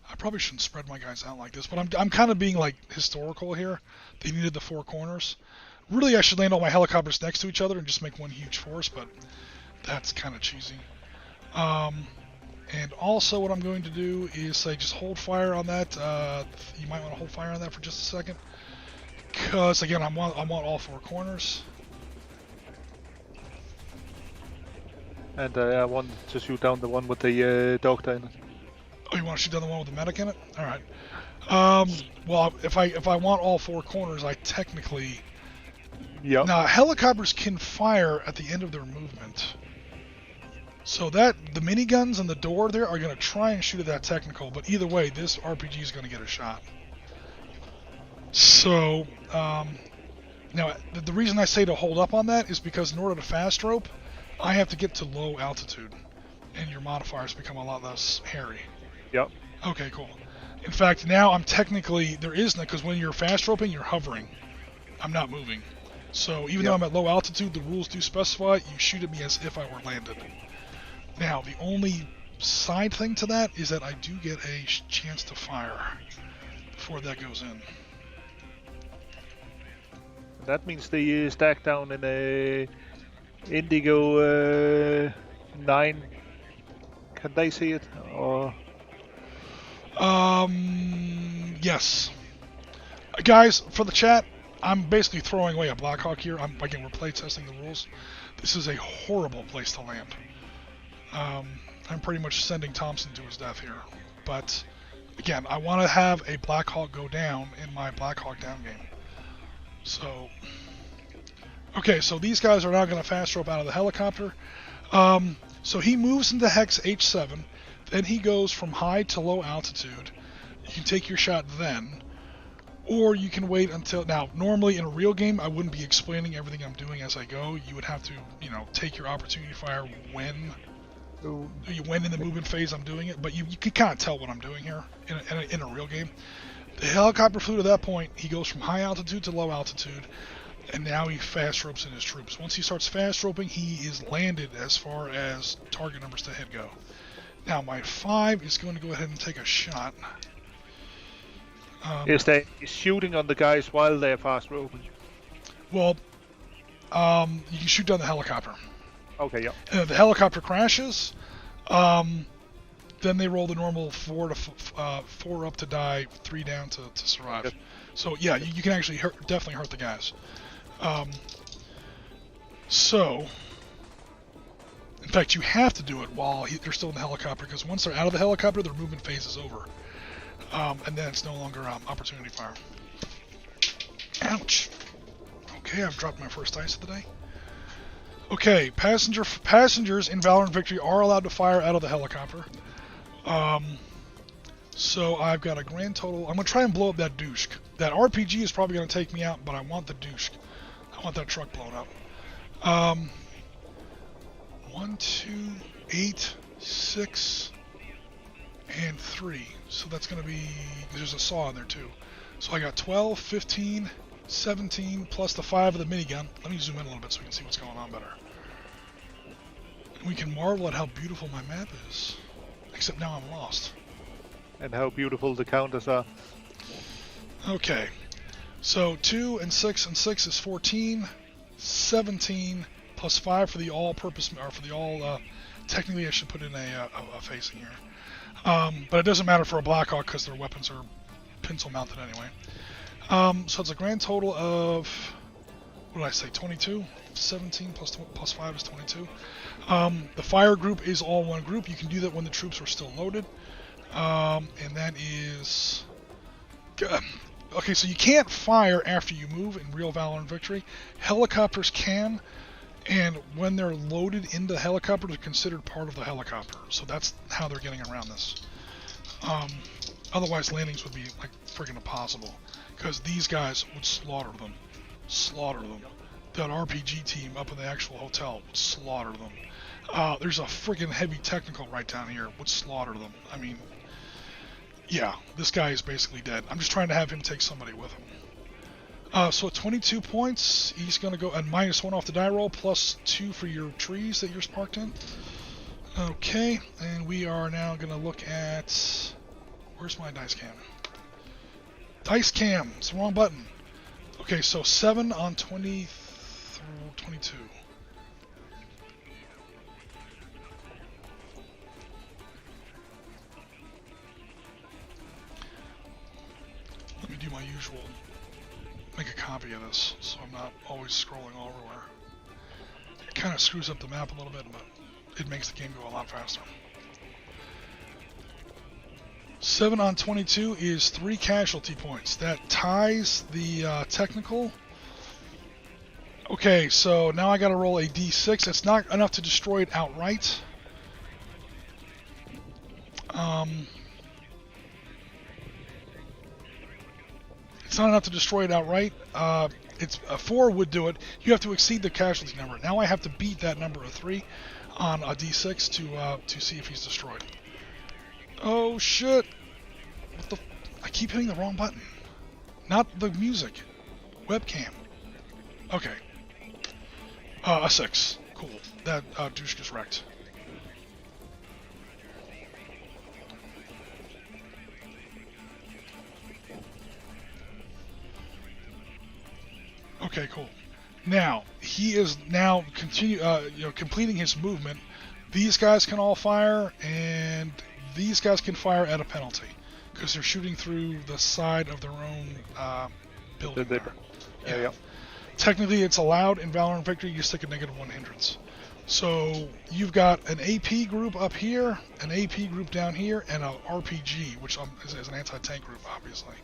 I probably shouldn't spread my guys out like this, but I'm kind of being like historical here. They needed the 4 corners. Really, I should land all my helicopters next to each other and just make one huge force, but that's kind of cheesy. And also what I'm going to do is say just hold fire on that. You might want to hold fire on that for just a second. Because, again, I want all 4 corners. And I want to shoot down the one with the doctor in it. Oh, you want to shoot down the one with the medic in it? Alright. Well, if I want all 4 corners, I technically Yep. Now, helicopters can fire at the end of their movement. So that the miniguns and the door there are going to try and shoot at that technical, but either way, this RPG is going to get a shot. So, now the reason I say to hold up on that is because in order to fast rope, I have to get to low altitude, and your modifiers become a lot less hairy. Yep. Okay, cool. In fact, now I'm technically, there isn't, because when you're fast roping, you're hovering. I'm not moving. So even though I'm at low altitude, the rules do specify you shoot at me as if I were landed. Now, the only side thing to that is that I do get a chance to fire before that goes in. That means the stack down in a Indigo 9. Can they see it? Or Yes. Guys, for the chat, I'm basically throwing away a Blackhawk here. Again, we're playtesting the rules. This is a horrible place to land. I'm pretty much sending Thompson to his death here. But, again, I want to have a Blackhawk go down in my Blackhawk Down game. So, okay, so these guys are now going to fast rope out of the helicopter. So he moves into Hex H7, then he goes from high to low altitude. You can take your shot then, or you can wait until, now normally in a real game I wouldn't be explaining everything I'm doing as I go. You would have to, take your opportunity fire when in the movement phase I'm doing it, but you can kind of tell what I'm doing here in a real game. The helicopter flew to that point, he goes from high altitude to low altitude, and now he fast ropes in his troops. Once he starts fast roping, he is landed as far as target numbers to hit go. Now my 5 is going to go ahead and take a shot. is they shooting on the guys while they're fast roping? Well, you can shoot down the helicopter. Okay, yeah. And if the helicopter crashes, then they roll the normal 4 up to die, 3 down to survive. Yep. So yeah, you can actually definitely hurt the guys. So, in fact, you have to do it while they're still in the helicopter, because once they're out of the helicopter, their movement phase is over. And then it's no longer opportunity fire. Ouch. Okay, I've dropped my first dice of the day. Okay, passengers in Valor and Victory are allowed to fire out of the helicopter. So I've got a grand total. I'm going to try and blow up that douche. That RPG is probably going to take me out, but I want the douche. I want that truck blown up. 1, 2, 8, 6, and 3. So that's going to be, there's a saw in there too. So I got 12, 15, 17, plus the 5 of the minigun. Let me zoom in a little bit so we can see what's going on better. And we can marvel at how beautiful my map is. Except now I'm lost. And how beautiful the counters are. Okay. So 2 and 6 and 6 is 14, 17, plus 5 for the all-purpose, or for the all, technically I should put in a facing here. But it doesn't matter for a Blackhawk because their weapons are pencil mounted anyway. So it's a grand total of, what did I say, 22? 17 plus 5 is 22. The fire group is all one group. You can do that when the troops are still loaded. And that is... Okay, so you can't fire after you move in real Valor and Victory. Helicopters can, and when they're loaded into the helicopter, they're considered part of the helicopter. So that's how they're getting around this. Otherwise, landings would be like friggin' impossible, because these guys would slaughter them. Slaughter them. That RPG team up in the actual hotel would slaughter them. There's a friggin' heavy technical right down here, would slaughter them. I mean, yeah, this guy is basically dead. I'm just trying to have him take somebody with him. So at 22 points, he's going to go, and -1 off the die roll, +2 for your trees that you're parked in. Okay, and we are now going to look at... Where's my dice cam? Dice cam! It's the wrong button. Okay, so 7 on 22. Let me do my usual, make a copy of this, so I'm not always scrolling all everywhere. It kind of screws up the map a little bit, but it makes the game go a lot faster. 7 on 22 is 3 casualty points. That ties the technical Okay, so now I gotta roll a d6. It's not enough to destroy it outright. It's not enough to destroy it outright. It's a 4 would do it. You have to exceed the casualty number. Now I have to beat that number of 3 on a d6 to see if he's destroyed. Oh shit! What the? I keep hitting the wrong button. Not the music. Webcam. Okay. A 6. Cool. That douche gets wrecked. Okay, cool. Now he is completing his movement. These guys can all fire, and these guys can fire at a penalty because they're shooting through the side of their own building. Yeah. Technically, it's allowed in Valor and Victory. You stick a -1 hindrance. So you've got an AP group up here, an AP group down here, and an RPG, which is an anti-tank group, obviously.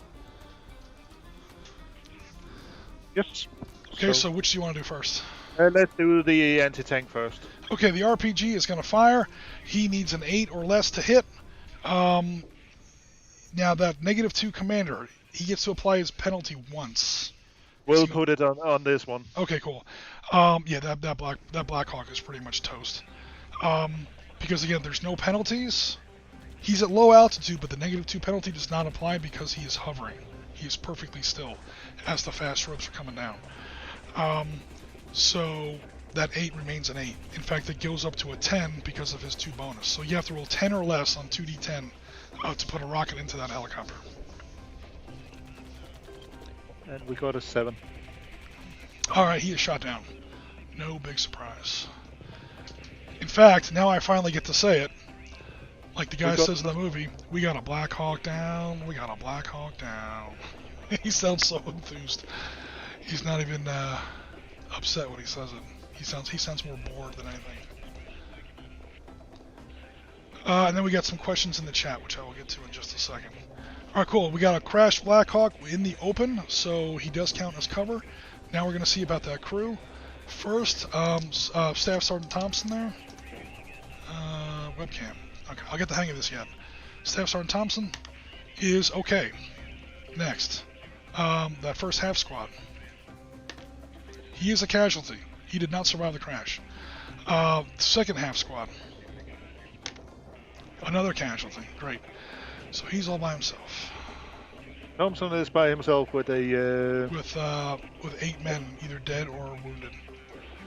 Yes. Okay, so which do you want to do first? Let's do the anti-tank first. Okay, the RPG is going to fire. He needs an 8 or less to hit. Now that -2 commander, he gets to apply his penalty once. We'll put it on this one. Okay, cool. Yeah, that Blackhawk is pretty much toast. Because again, there's no penalties. He's at low altitude, but the -2 penalty does not apply because he is hovering. He is perfectly still as the fast ropes are coming down. So that 8 remains an 8. In fact, it goes up to a 10 because of his 2 bonus. So you have to roll 10 or less on 2d10 to put a rocket into that helicopter. And we got a 7. Alright, he is shot down. No big surprise. In fact, now I finally get to say it. Like the guy says in the movie, we got a Blackhawk down, we got a Blackhawk down. He sounds so enthused. He's not even upset when he says it. He sounds more bored than anything. And then we got some questions in the chat, which I will get to in just a second. Alright, cool. We got a crashed Blackhawk in the open, so he does count as cover. Now we're going to see about that crew. First, Staff Sergeant Thompson there. Webcam. Okay, I'll get the hang of this yet. Staff Sergeant Thompson is okay. Next, that first half squad. He is a casualty. He did not survive the crash. Second half squad. Another casualty. Great. So he's all by himself. Thompson is by himself with a... with 8 men, either dead or wounded.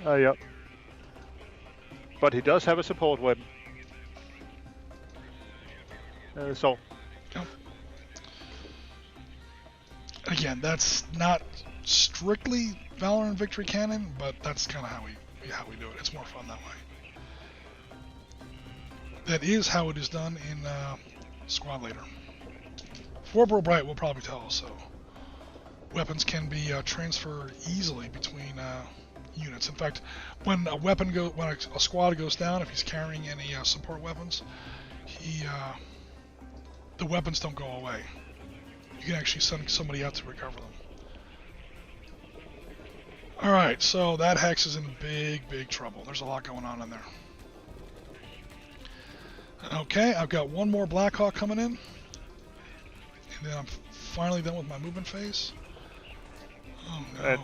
Yeah. But he does have a support weapon. So. Yep. Again, that's not strictly Valor and Victory canon, but that's kind of how we do it. It's more fun that way. That is how it is done in Squad Leader. Forbro Bright will probably tell us so. Weapons can be transferred easily between units. In fact, when a squad goes down, if he's carrying any support weapons, the weapons don't go away. You can actually send somebody out to recover them. Alright, so that Hex is in big trouble. There's a lot going on in there. Okay, I've got one more Blackhawk coming in. And then I'm finally done with my movement phase. Oh no.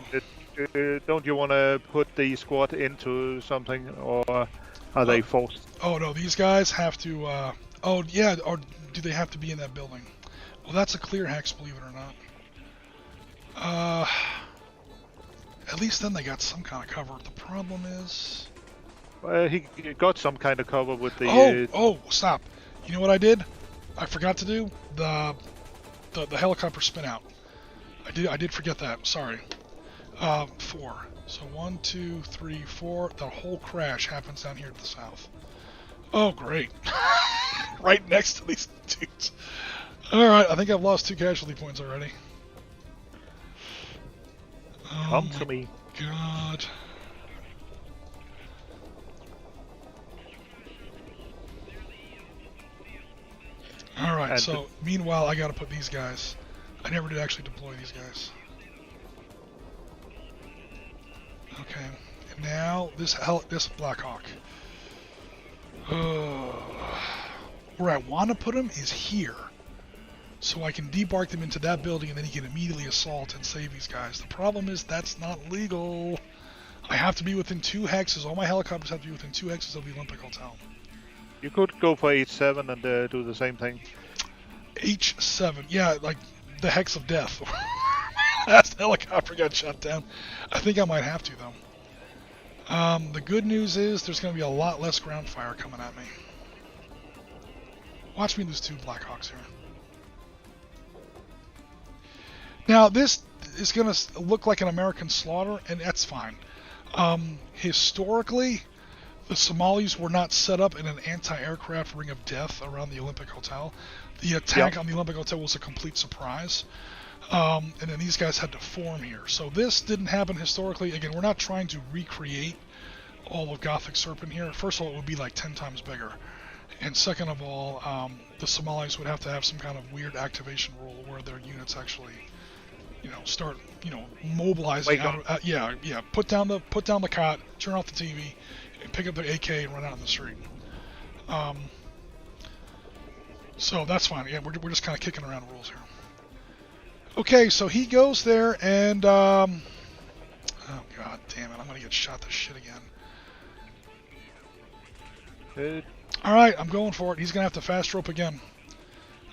And don't you want to put the squad into something, or are they forced? Oh no, these guys have to... oh yeah, or do they have to be in that building? Well, that's a clear Hex, believe it or not. At least then they got some kind of cover. The problem is... He got some kind of cover with the... Oh, stop. You know what I did? I forgot to do the helicopter spin out. I did forget that. Sorry. 4. So 1, 2, 3, 4. The whole crash happens down here to the south. Oh, great. Right next to these dudes. Alright, I think I've lost 2 casualty points already. Come to me. God. Alright, so meanwhile I gotta put these guys. I never did actually deploy these guys. Okay, and now this Blackhawk. Where I want to put him is here. So I can debark them into that building and then he can immediately assault and save these guys. The problem is that's not legal. I have to be within 2 hexes. All my helicopters have to be within 2 hexes of the Olympic Hotel. You could go for H7 and do the same thing. H7, yeah, like the hex of death. Last helicopter got shot down. I think I might have to, though. The good news is there's going to be a lot less ground fire coming at me. Watch me lose 2 Blackhawks here. Now, this is going to look like an American slaughter, and that's fine. Historically, the Somalis were not set up in an anti-aircraft ring of death around the Olympic Hotel. The attack on the Olympic Hotel was a complete surprise. And then these guys had to form here. So this didn't happen historically. Again, we're not trying to recreate all of Gothic Serpent here. First of all, it would be like 10 times bigger. And second of all, the Somalis would have to have some kind of weird activation rule where their units actually, start, mobilizing. Yeah. Put down the cot, turn off the TV, and pick up the AK and run out in the street. So that's fine. Yeah, we're just kind of kicking around rules here. Okay, so he goes there and oh god damn it, I'm gonna get shot to shit again. Alright, I'm going for it. He's gonna have to fast rope again.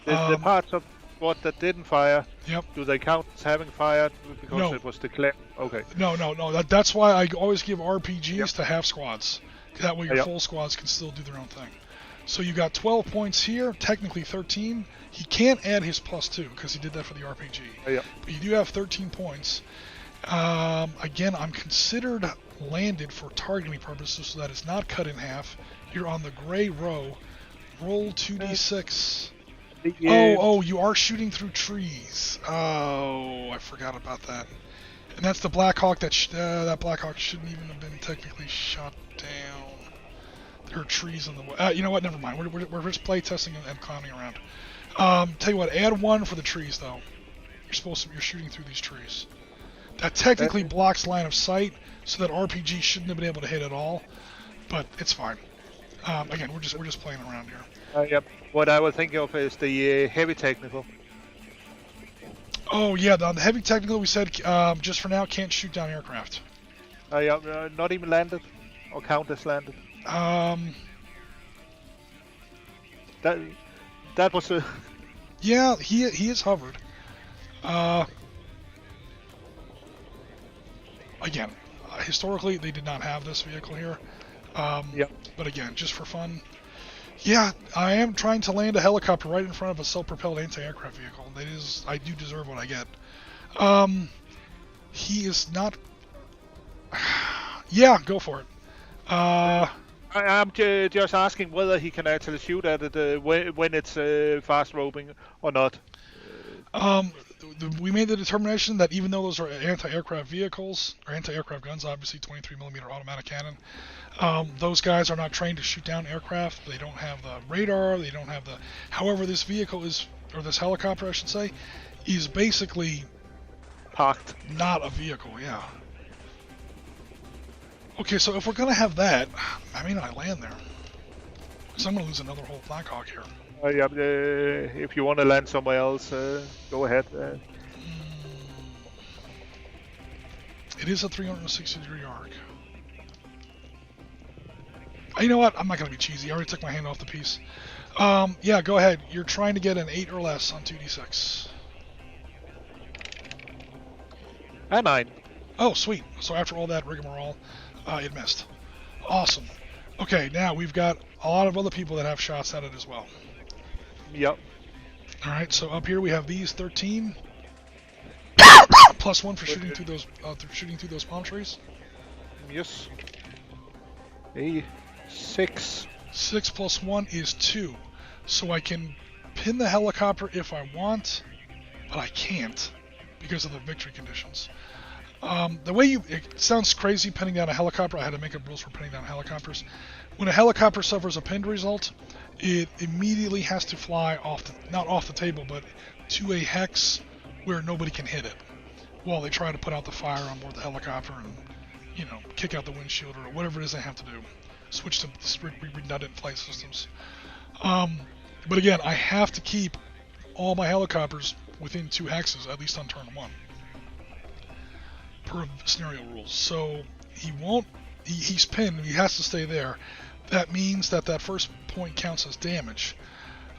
The parts of what that didn't fire, yep. Do they count as having fired because it was declared? Okay. No. That's why I always give RPGs to half squads. That way your full squads can still do their own thing. So you got 12 points here, technically 13. He can't add his +2 because he did that for the RPG. But you do have 13 points. Again, I'm considered landed for targeting purposes, so that it's not cut in half. You're on the gray row. Roll 2d6. Oh, you are shooting through trees. Oh, I forgot about that. And that's the Blackhawk that Blackhawk shouldn't even have been technically shot down. There are trees in the way. You know what? Never mind. We're just play testing and clowning around. Tell you what, add 1 for the trees though. You're shooting through these trees. That technically blocks line of sight, so that RPG shouldn't have been able to hit at all. But it's fine. Again, we're just playing around here. Yep. What I was thinking of is the heavy technical. Oh yeah, the heavy technical we said just for now can't shoot down aircraft. Not even landed, or count as landed. That was a. Yeah, he is hovered. Again, historically they did not have this vehicle here. But again, just for fun. Yeah, I am trying to land a helicopter right in front of a self-propelled anti-aircraft vehicle. I do deserve what I get. He is not. Yeah, go for it. I'm just asking whether he can actually shoot at it when it's fast roping or not. We made the determination that even though those are anti-aircraft vehicles, or anti-aircraft guns, obviously 23mm automatic cannon, those guys are not trained to shoot down aircraft. They don't have the radar, they don't have the... However, this vehicle is, or this helicopter I should say, is basically... Parked. Not a vehicle, yeah. Okay, so if we're going to have that, I mean, I land there. Because I'm going to lose another whole Blackhawk here. If you want to land somewhere else, go ahead. It is a 360-degree arc. You know what? I'm not going to be cheesy. I already took my hand off the piece. Yeah, go ahead. You're trying to get an 8 or less on 2d6. And 9. Oh, sweet. So after all that rigmarole, it missed. Awesome. Okay, now we've got a lot of other people that have shots at it as well. Yep. Alright, so up here we have these 13. +1 for shooting through those palm trees. Yes. 6. 6 + 1 is 2. So I can pin the helicopter if I want, but I can't because of the victory conditions. The way it sounds crazy pinning down a helicopter. I had to make up rules for pinning down helicopters. When a helicopter suffers a pinned result, it immediately has to fly not off the table, but to a hex where nobody can hit it, while they try to put out the fire on board the helicopter and you know, kick out the windshield or whatever it is they have to do. Switch to redundant flight systems. But again, I have to keep all my helicopters within 2 hexes, at least on turn 1, per scenario rules. So he won't, he's pinned, he has to stay there. That means that that first point counts as damage.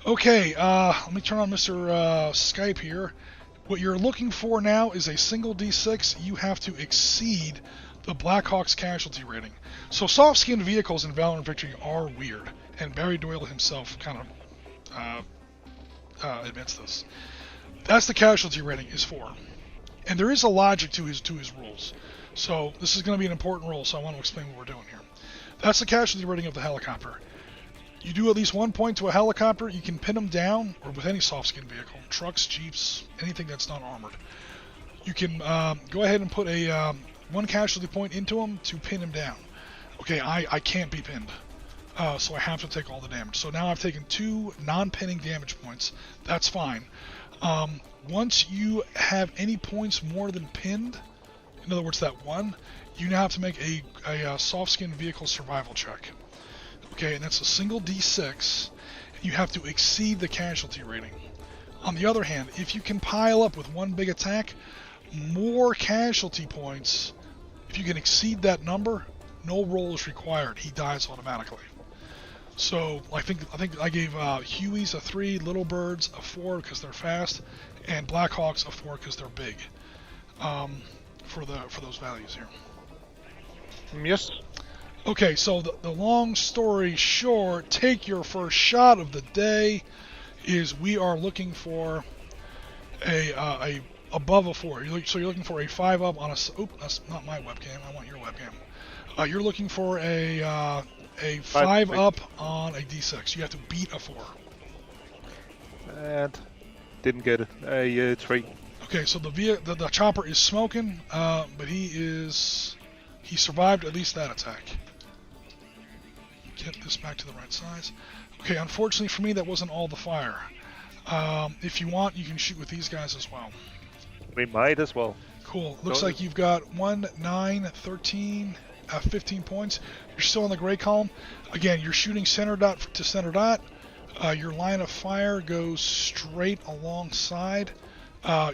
Okay, let me turn on Mr. Skype here. What you're looking for now is a single D6. You have to exceed the Blackhawk's casualty rating. So soft-skinned vehicles in Valor and Victory are weird, and Barry Doyle himself kind of admits this. That's the casualty rating is 4, and there is a logic to his rules. So this is going to be an important rule, so I want to explain what we're doing here. That's the casualty rating of the helicopter. You do at least 1 point to a helicopter, you can pin them down, or with any soft-skinned vehicle, trucks, jeeps, anything that's not armored. You can go ahead and put a 1 casualty point into them to pin him down. Okay, I can't be pinned, so I have to take all the damage. So now I've taken 2 non-pinning damage points. That's fine. Once you have any points more than pinned, in other words that 1, you now have to make a soft-skinned vehicle survival check. Okay, and that's a single D6. You have to exceed the casualty rating. On the other hand, if you can pile up with 1 big attack, more casualty points, if you can exceed that number, no roll is required. He dies automatically. So I think I gave Hueys a 3, Little Birds a 4 because they're fast, and Blackhawks a 4 because they're big. For those values here. Yes. Okay, so the long story short, take your first shot of the day. Is we are looking for a above a 4. So you're looking for a 5 up on a. Oop, that's not my webcam. I want your webcam. You're looking for a 5 up on a D6. You have to beat a 4. And didn't get it. A 3. Okay, so the chopper is smoking, but he survived at least that attack. Get this back to the right size. Okay, unfortunately for me, that wasn't all the fire. If you want, you can shoot with these guys as well. We might as well. Cool. Looks like you've got 1, 9, 13, 15 points. You're still in the gray column. Again, you're shooting center dot to center dot. Your line of fire goes straight alongside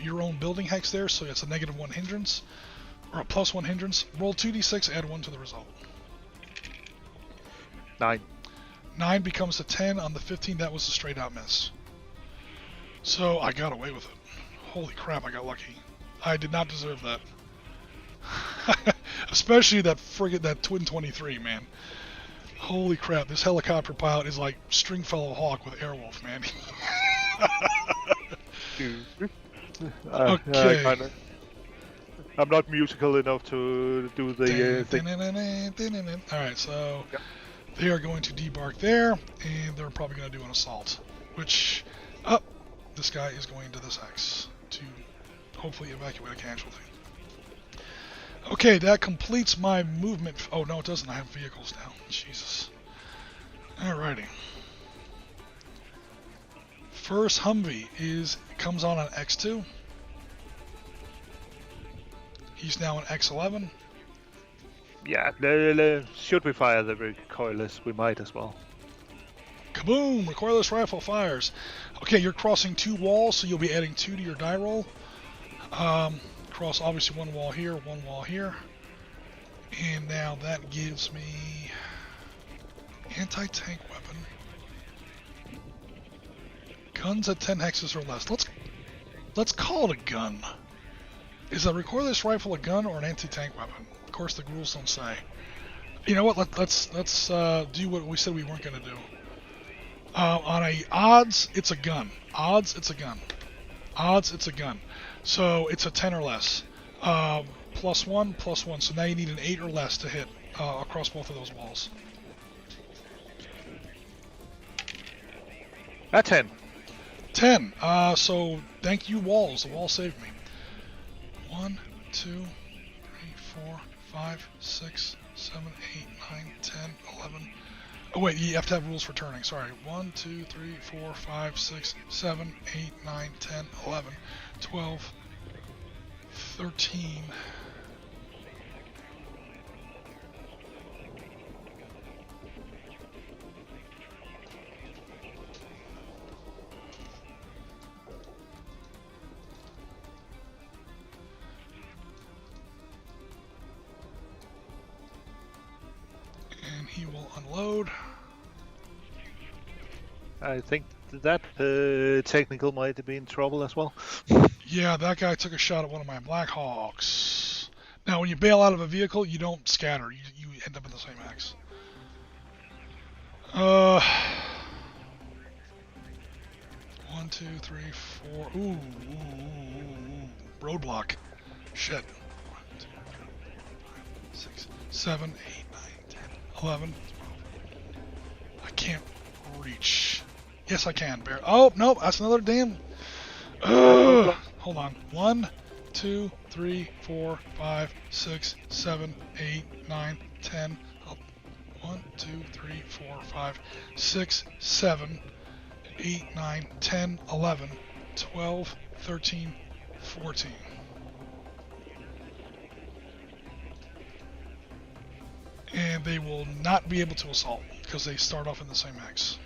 your own building hex there, so it's a -1 hindrance, or a +1 hindrance. Roll 2d6, add 1 to the result. 9. 9 becomes a 10 on the 15. That was a straight out miss. So I got away with it. Holy crap, I got lucky. I did not deserve that. Especially that Twin 23, man. Holy crap, this helicopter pilot is like Stringfellow Hawk with Airwolf, man. Okay. I'm not musical enough to do the thing. Alright, so they are going to debark there, and they're probably going to do an assault. Which, this guy is going to this X to hopefully evacuate a casualty. Okay, that completes my movement. Oh, no, it doesn't. I have vehicles now. Jesus. Alrighty. First Humvee comes on X2. He's now in X11. Yeah, should we fire the recoilless? We might as well. Kaboom! Recoilless rifle fires. Okay, you're crossing 2 walls, so you'll be adding 2 to your die roll. Cross obviously 1 wall here, 1 wall here. And now that gives me anti-tank weapon. Guns at 10 hexes or less. Let's call it a gun. Is a recoilless rifle a gun or an anti-tank weapon? Of course, the rules don't say. You know what? Let's do what we said we weren't going to do. On a odds, it's a gun. Odds, it's a gun. Odds, it's a gun. So it's a 10 or less. +1, +1. So now you need an 8 or less to hit across both of those walls. A 10. 10. So thank you, walls. The wall saved me. 1, 2, 3, 4, 5, 6, 7, 8, 9, 10, 11. Oh wait, you have to have rules for turning. Sorry. 1, 2, 3, 4, 5, 6, 7, 8, 9, 10, 11, 12, 13, he will unload. I think that technical might be in trouble as well. Yeah, that guy took a shot at one of my Blackhawks. Now, when you bail out of a vehicle, you don't scatter. You end up in the same axe. 1, 2, 3, 4. Ooh. Roadblock. Shit. 1, 2, 3, 4, 5, 6, 7, 8, 9, 10, 11, 12. I can't reach. Yes, I can. Bear. Oh, no, that's another damn. Hold on. 1, 2, 3, 4, 5, 6, 7, 8, 9, 10. 1, 2, 3, 4, 5, 6, 7, 8, 9, 10, 11, 12, 13, 14. And they will not be able to assault because they start off in the same axe.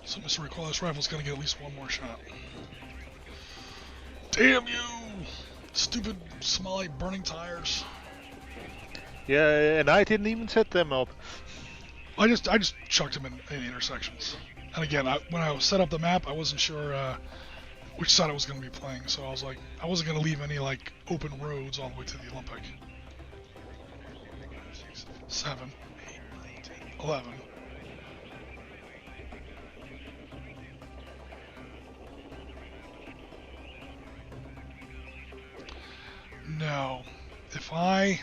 So Mr. Recoilless Rifle's gonna get at least one more shot. Damn you! Stupid Somali burning tires. Yeah, and I didn't even set them up. I just chucked them in intersections. And again, when I set up the map, I wasn't sure which side I was going to be playing, so I was like, I wasn't going to leave any like open roads all the way to the Olympic. 6, 7, 8, 9, 10, 11. No. If I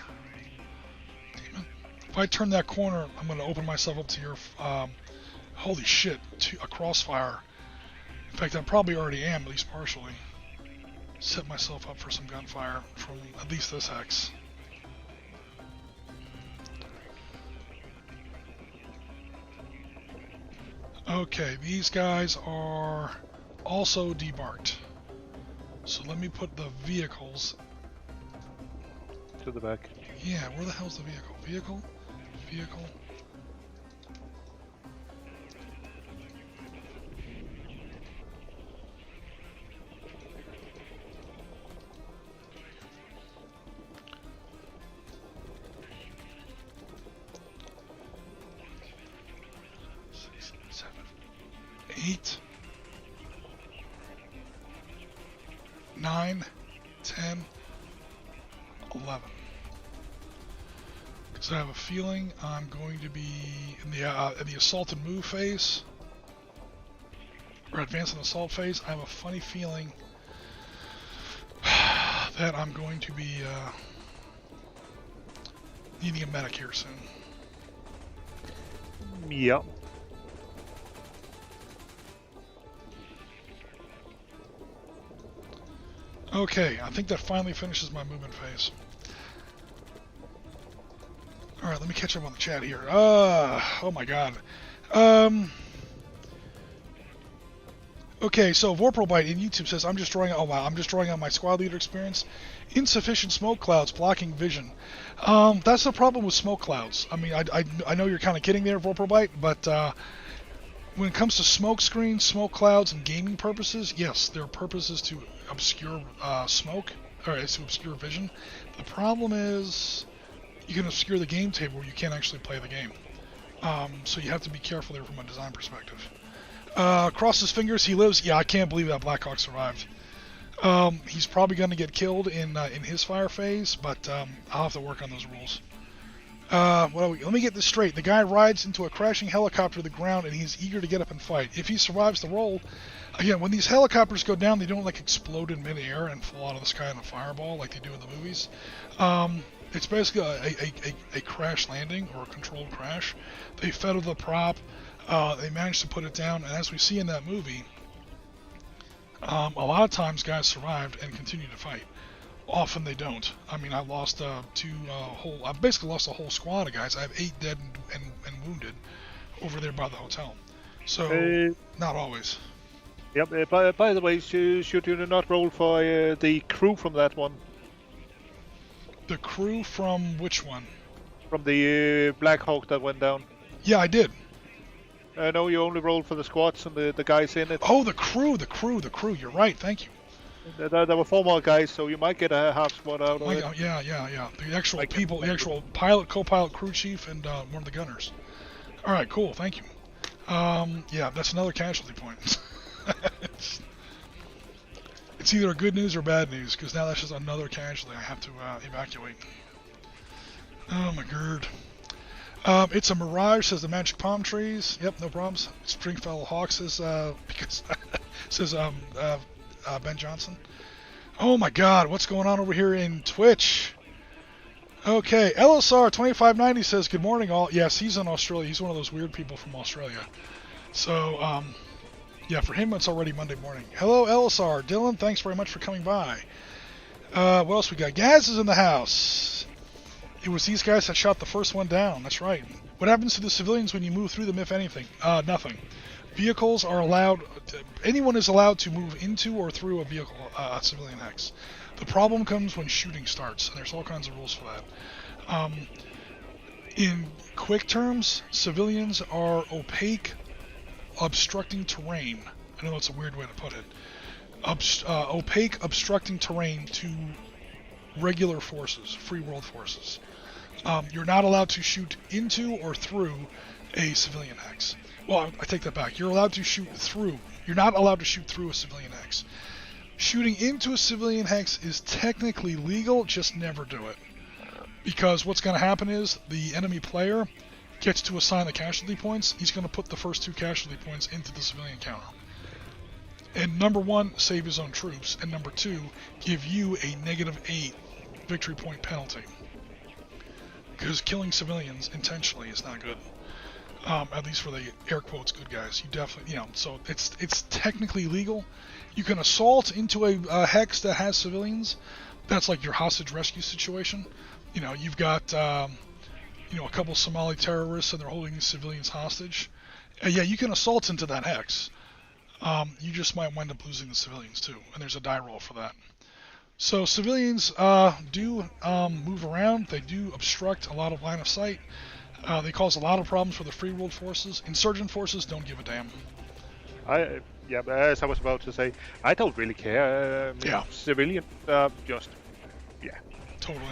turn that corner, I'm going to open myself up to your, holy shit, to a crossfire. In fact, I probably already am, at least partially. Set myself up for some gunfire from at least this hex. Okay, these guys are also debarked. So let me put the vehicles to the back. Yeah, where the hell's the vehicle? Vehicle? Six, 7, 8, 9, 10, 11. Because I have a feeling I'm going to be in the assault and move phase, or advance and assault phase. I have a funny feeling that I'm going to be needing a medic here soon. Yep. Okay, I think that finally finishes my movement phase. Alright, let me catch up on the chat here. Oh my god. Okay, so Vorpalbite in YouTube says, I'm just drawing on my squad leader experience. Insufficient smoke clouds blocking vision. That's the problem with smoke clouds. I mean, I know you're kind of kidding there, Vorpalbite, but when it comes to smoke screens, smoke clouds, and gaming purposes, yes, their purpose is to obscure smoke, or is to obscure vision. The problem is you can obscure the game table where you can't actually play the game. So you have to be careful there from a design perspective. Cross his fingers, he lives. Yeah, I can't believe that Blackhawk survived. He's probably going to get killed in his fire phase, but I'll have to work on those rules. Let me get this straight. The guy rides into a crashing helicopter to the ground, and he's eager to get up and fight. If he survives the roll, again, when these helicopters go down, they don't like explode in midair and fall out of the sky in a fireball like they do in the movies. It's basically a crash landing or a controlled crash. They feather the prop. They managed to put it down, and as we see in that movie, a lot of times guys survived and continue to fight. Often they don't. I mean, I lost I basically lost a whole squad of guys. I have 8 dead and wounded over there by the hotel. So, not always. Yep. By the way, should you not roll for the crew from that one? The crew from which one? From the Blackhawk that went down. Yeah, I did. No, you only rolled for the squads and the guys in it. Oh, the crew. You're right. Thank you. There were 4 more guys, so you might get a half squad out of it. Yeah. The actual Like people, the actual pilot, co-pilot, crew chief, and one of the gunners. All right, cool. Thank you. Yeah, that's another casualty point. It's either good news or bad news, because now that's just another casualty I have to evacuate. Oh my god. It's a mirage, says the magic palm trees. Yep, no problems. Stringfellow Hawk says because says Ben Johnson. Oh my god, what's going on over here in Twitch? Okay, LSR 2590 says good morning all. Yes, he's in Australia. He's one of those weird people from Australia. So yeah, for him it's already Monday morning. Hello LSR, Dylan, thanks very much for coming by. What else we got? Gaz is in the house. It was these guys that shot the first one down. That's right. What happens to the civilians when you move through them, if anything? Nothing. Vehicles are allowed. Anyone is allowed to move into or through a vehicle, a civilian hex. The problem comes when shooting starts, and there's all kinds of rules for that. In quick terms, civilians are opaque, obstructing terrain. I know it's a weird way to put it. Opaque, obstructing terrain to regular forces, free world forces. You're not allowed to shoot into or through a civilian hex. Well, I take that back. You're allowed to shoot through. You're not allowed to shoot through a civilian hex. Shooting into a civilian hex is technically legal, just never do it. Because what's going to happen is the enemy player gets to assign the casualty points. He's going to put the first 2 casualty points into the civilian counter. And number 1, save his own troops. And number 2, give you a -8 victory point penalty. Because killing civilians intentionally is not good. At least for the air quotes good guys. You definitely, so it's technically legal. You can assault into a hex that has civilians. That's like your hostage rescue situation. You've got a couple Somali terrorists and they're holding these civilians hostage. Yeah, you can assault into that hex. You just might wind up losing the civilians too, and there's a die roll for that. So civilians do move around. They do obstruct a lot of line of sight. They cause a lot of problems for the free world forces. Insurgent forces don't give a damn. As I was about to say, I don't really care. Civilian, just. Totally.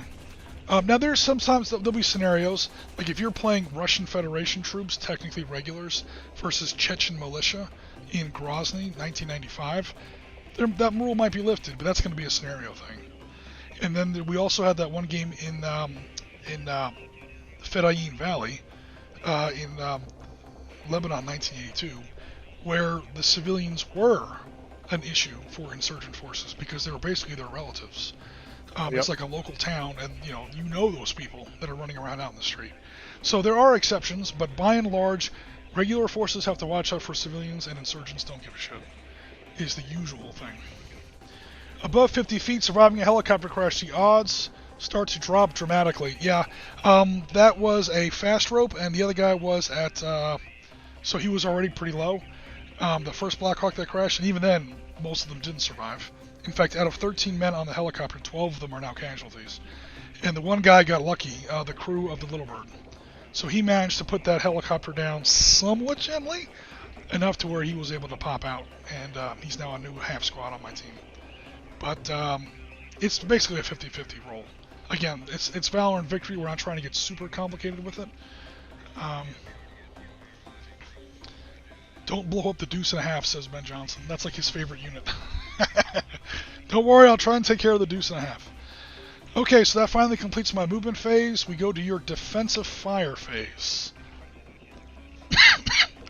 Now there's sometimes there'll be scenarios like if you're playing Russian Federation troops, technically regulars, versus Chechen militia in Grozny, 1995. That rule might be lifted, but that's going to be a scenario thing. And then we also had that one game in Fedayeen Valley in Lebanon, 1982, where the civilians were an issue for insurgent forces because they were basically their relatives. It's like a local town, and you know those people that are running around out in the street. So there are exceptions, but by and large, regular forces have to watch out for civilians, and insurgents don't give a shit. Is the usual thing. Above 50 feet, surviving a helicopter crash, the odds start to drop dramatically. Yeah, that was a fast rope, and the other guy was at, so he was already pretty low. The first Blackhawk that crashed, and even then, most of them didn't survive. In fact, out of 13 men on the helicopter, 12 of them are now casualties. And the one guy got lucky, the crew of the Little Bird. So he managed to put that helicopter down somewhat gently, enough to where he was able to pop out, and he's now a new half squad on my team. But it's basically a 50-50 roll. Again, it's Valor and Victory. We're not trying to get super complicated with it. Don't blow up the deuce and a half, says Ben Johnson. That's like his favorite unit. Don't worry, I'll try and take care of the deuce and a half. Okay, so that finally completes my movement phase. We go to your defensive fire phase.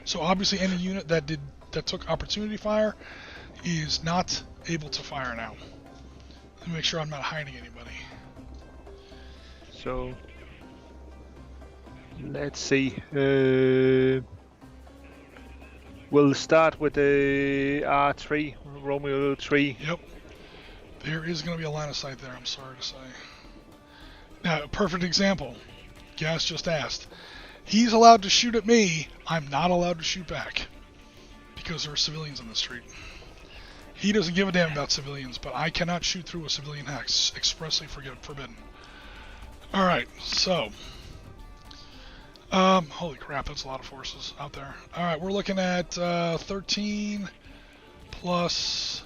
So obviously any unit that took opportunity fire is not able to fire now. Let me make sure I'm not hiding anybody. So let's see. We'll start with the R3, Romeo 3. Yep. There is going to be a line of sight there, I'm sorry to say. Now, a perfect example. Gas just asked. He's allowed to shoot at me. I'm not allowed to shoot back. Because there are civilians in the street. He doesn't give a damn about civilians, but I cannot shoot through a civilian hex. Expressly forbidden. Alright, so... holy crap, that's a lot of forces out there. Alright, we're looking at 13 plus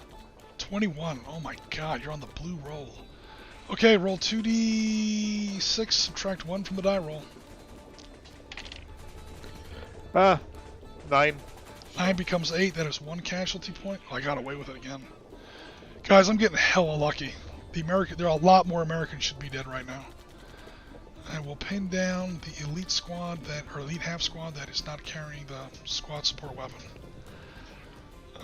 21. Oh my god, you're on the blue roll. Okay, roll 2d6, subtract 1 from the die roll. 9. 9 becomes 8, that is 1 casualty point. Oh, I got away with it again. Guys, I'm getting hella lucky. There are a lot more Americans should be dead right now. I will pin down the elite squad or elite half squad that is not carrying the squad support weapon.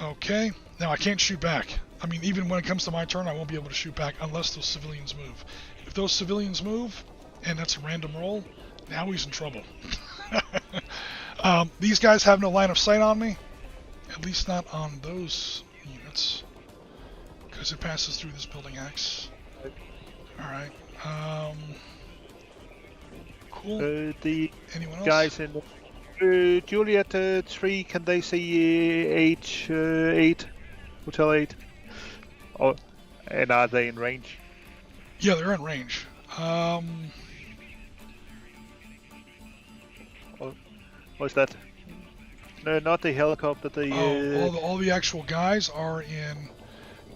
Okay, now I can't shoot back. I mean, even when it comes to my turn, I won't be able to shoot back unless those civilians move. If those civilians move, and that's a random roll, now he's in trouble. These guys have no line of sight on me, at least not on those units, because it passes through this building X. Alright, cool. The Anyone else? guys in Juliet 3, can they see H8, Hotel 8? Oh, and are they in range? Yeah, they're in range. What's that? No, not the helicopter. All the actual guys are in.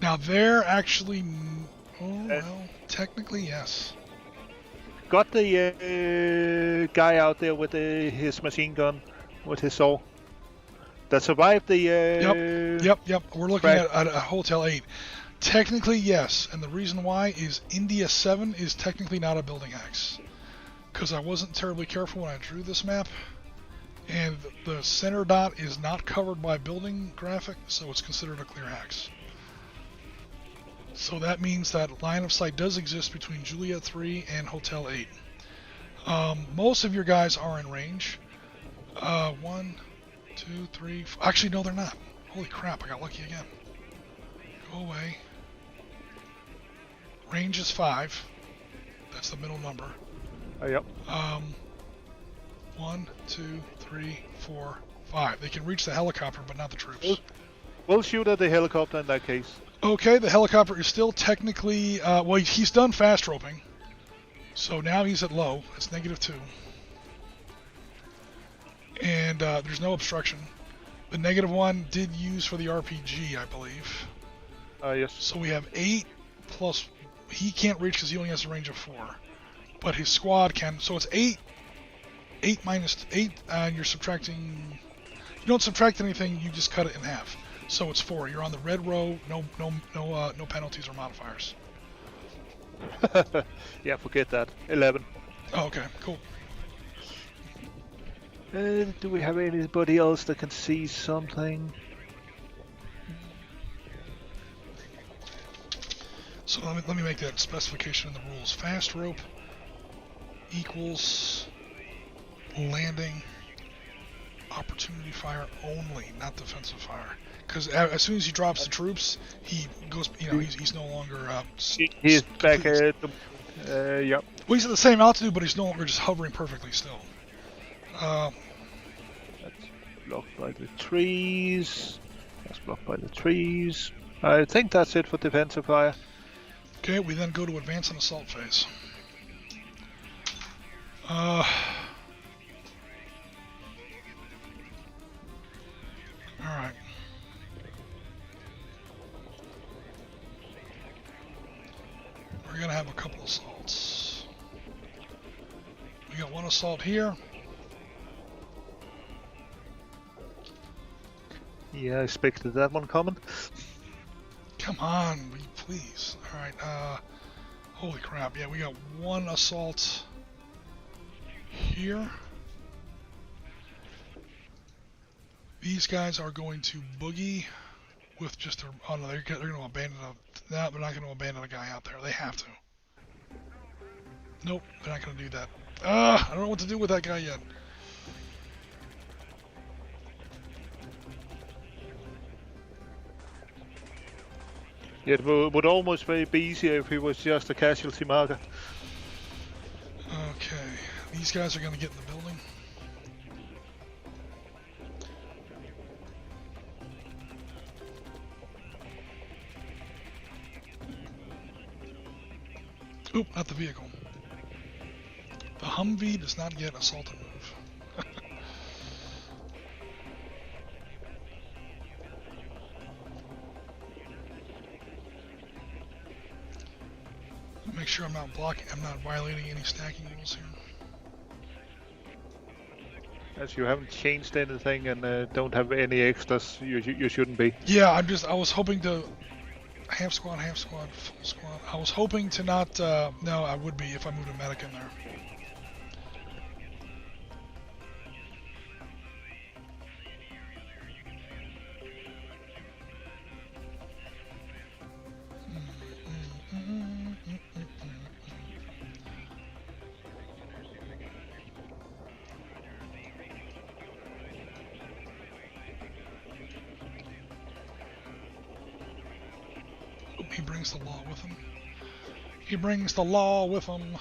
Now they're actually. Well, technically yes. Got the guy out there with his machine gun, with his saw. That survived the. Yep. We're looking at a Hotel 8. Technically yes, and the reason why is India 7 is technically not a building X, because I wasn't terribly careful when I drew this map. And the center dot is not covered by building graphic, so it's considered a clear hex. So that means that line of sight does exist between Juliet 3 and Hotel 8. Most of your guys are in range. 1, 2, 3, 4. Actually, no, they're not. Holy crap, I got lucky again. Go away. Range is 5. That's the middle number. Yep. 1, 2, 3, 4, 5. They can reach the helicopter, but not the troops. We'll shoot at the helicopter in that case. Okay, the helicopter is still technically... well, he's done fast roping. So now he's at low. It's -2. And there's no obstruction. The -1 did use for the RPG, I believe. Yes. So we have 8 plus... He can't reach because he only has a range of 4. But his squad can... So it's 8... 8 minus 8, and you're subtracting. You don't subtract anything. You just cut it in half. So it's 4. You're on the red row. No penalties or modifiers. Yeah, forget that. 11. Oh, okay, cool. Do we have anybody else that can see something? So let me make that specification in the rules. Fast rope equals landing opportunity fire only, not defensive fire. Because as soon as he drops the troops, he goes. He's no longer. He's back at the. Yep. Well, he's at the same altitude, but he's no longer just hovering perfectly still. That's blocked by the trees. That's blocked by the trees. I think that's it for defensive fire. Okay, we then go to advance and assault phase. Alright. We're going to have a couple assaults. We got one assault here. Yeah, I expected that one coming. Come on, please. Alright, holy crap. Yeah, we got one assault here. These guys are going to boogie with just a... Oh no, they're going to abandon a... No, they're not going to abandon a guy out there. They have to. Nope, they're not going to do that. I don't know what to do with that guy yet. It would almost be easier if he was just a casualty marker. Okay, these guys are going to get in the building. Oop, not the vehicle. The Humvee does not get assault and move. Make sure I'm not violating any stacking rules here. As you haven't changed anything and don't have any extras, you shouldn't be. Yeah, I was hoping to half squad, full squad. I was hoping to not. No, I would be if I moved a medic in there. He brings the law with him. He brings the law with him.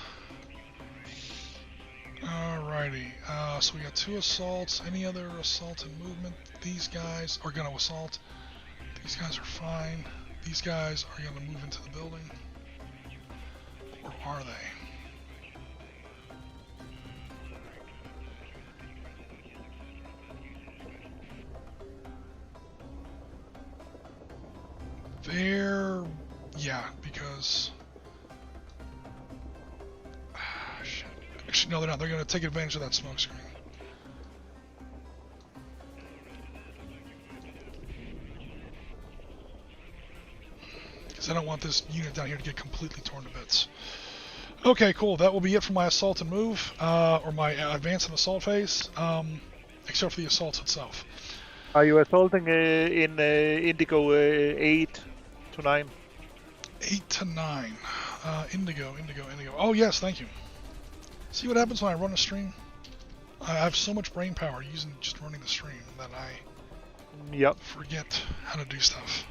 Alrighty. So we got 2 assaults. Any other assault and movement? These guys are going to assault. These guys are fine. These guys are going to move into the building. Or are they? They're... yeah, because... shit. Actually, no, they're not. They're going to take advantage of that smoke screen. Because I don't want this unit down here to get completely torn to bits. Okay, cool. That will be it for my assault and move, or my advance and assault phase, except for the assault itself. Are you assaulting in Indigo 8 to 9? 8 to 9. Indigo. Oh yes, thank you. See what happens when I run a stream? I have so much brain power using just running the stream that I forget how to do stuff.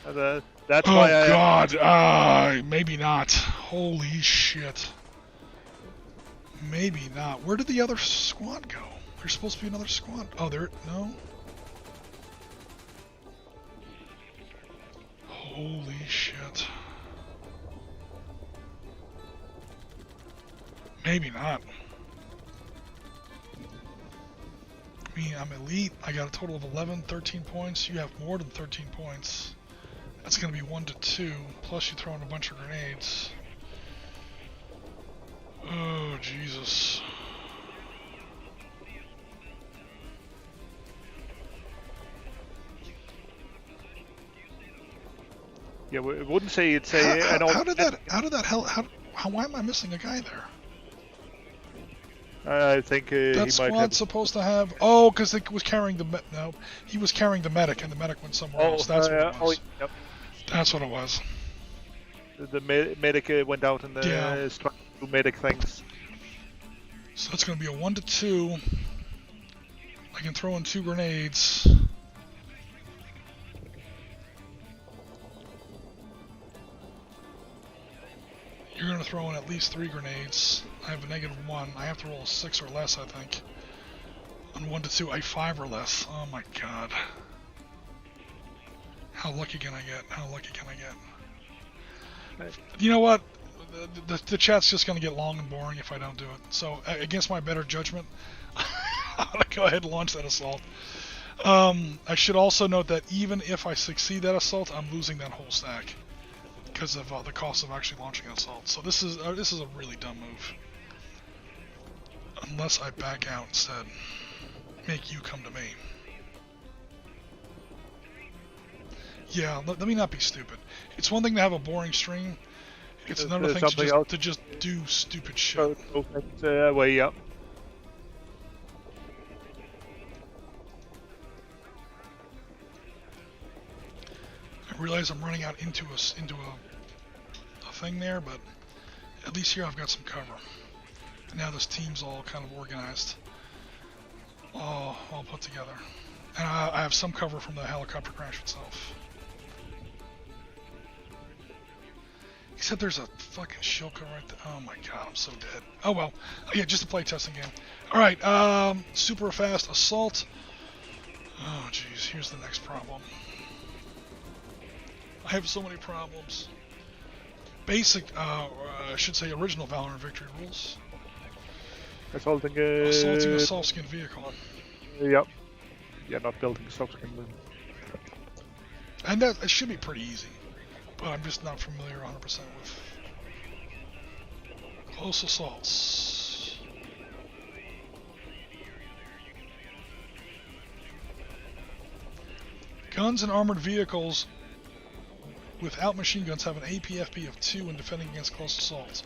That's oh why God! Maybe not. Holy shit. Maybe not. Where did the other squad go? There's supposed to be another squad. Oh, there. No. Holy shit. Maybe not. I mean, I'm elite. I got a total of 11, 13 points. You have more than 13 points. That's going to be 1 to 2. Plus you throw in a bunch of grenades. Oh, Jesus. Yeah, we wouldn't say it's a... How did that... why am I missing a guy there? I think that he might squad's have... supposed to have... Oh, because it was carrying the... No, he was carrying the medic, and the medic went somewhere else. That's what it was. Yep. That's what it was. The medic went out and struck 2 medic things. So it's going to be a 1 to 2. I can throw in 2 grenades. You're going to throw in at least 3 grenades. I have a -1. I have to roll a 6 or less, I think. On 1 to 2, I 5 or less. Oh my God. How lucky can I get? How lucky can I get? You know what? The chat's just going to get long and boring if I don't do it. So, against my better judgment, I'm going to go ahead and launch that assault. I should also note that even if I succeed that assault, I'm losing that whole stack because of the cost of actually launching an assault. So this is a really dumb move. Unless I back out instead. Make you come to me. Yeah, let me not be stupid. It's one thing to have a boring stream. It's another thing to just do stupid shit. Way up. I realize I'm running out into a thing there, but at least here I've got some cover. And now this team's all kind of organized, all put together, and I have some cover from the helicopter crash itself. Except there's a fucking Shilka right there. Oh my God, I'm so dead. Oh well. Oh, yeah, just a play testing game. Alright, super fast assault. Oh jeez, here's the next problem. I have so many problems. Basic, I should say original Valor and Victory rules. Assaulting a soft-skin vehicle. Yep. Yeah, not building a soft-skin. And that it should be pretty easy. But I'm just not familiar 100% with Close assaults. Guns and armored vehicles without machine guns have an APFP of 2 when defending against close assaults.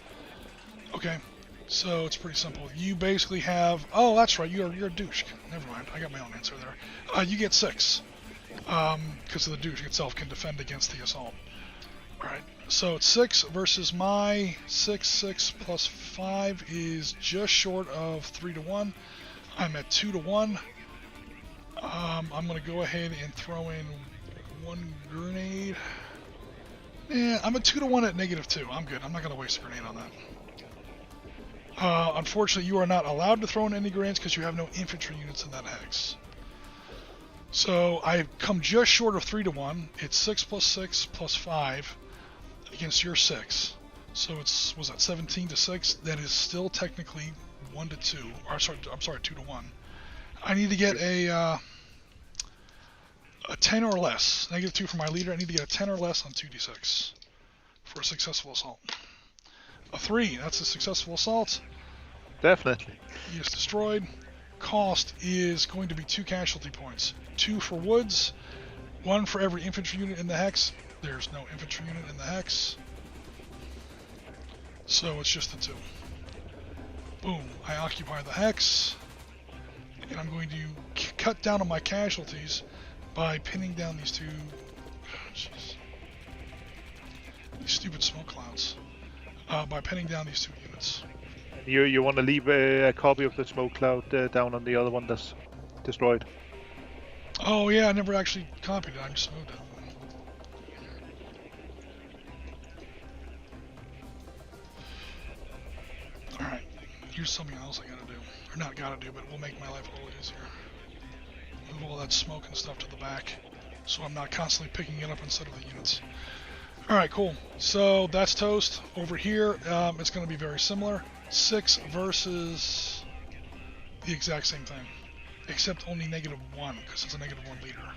Okay, so it's pretty simple. You basically have... Oh, that's right, you're a douche. Never mind, I got my own answer there. You get 6. Because the douche itself can defend against the assault. Alright, so it's 6 versus my 6 plus 5 is just short of 3 to 1. I'm at 2 to 1. I'm going to go ahead and throw in 1 grenade. Yeah, I'm at 2 to 1 at -2. I'm good. I'm not going to waste a grenade on that. Unfortunately, you are not allowed to throw in any grenades because you have no infantry units in that hex. So I come just short of 3 to 1. It's 6 plus 6 plus 5 against your 6. So it's, was that 17 to 6? That is still technically 1 to 2. Or sorry, I'm sorry, 2 to 1. I need to get a 10 or less. -2 for my leader. I need to get a 10 or less on 2d6 for a successful assault. A 3, that's a successful assault. Definitely. He is destroyed. Cost is going to be 2 casualty points. 2 for woods, 1 for every infantry unit in the hex. There's no infantry unit in the hex. So it's just the 2. Boom, I occupy the hex. And I'm going to cut down on my casualties by pinning down these 2... Jeez. These stupid smoke clouds. By pinning down these 2 units. You want to leave a copy of the smoke cloud down on the other one that's destroyed. Oh yeah, I never actually copied it, I just moved it. Alright, here's something else I gotta do. Or not gotta do, but it will make my life a little easier. Move all that smoke and stuff to the back, so I'm not constantly picking it up instead of the units. Alright, cool. So that's toast. Over here, it's going to be very similar. 6 versus the exact same thing, except only -1, because it's a -1 leader.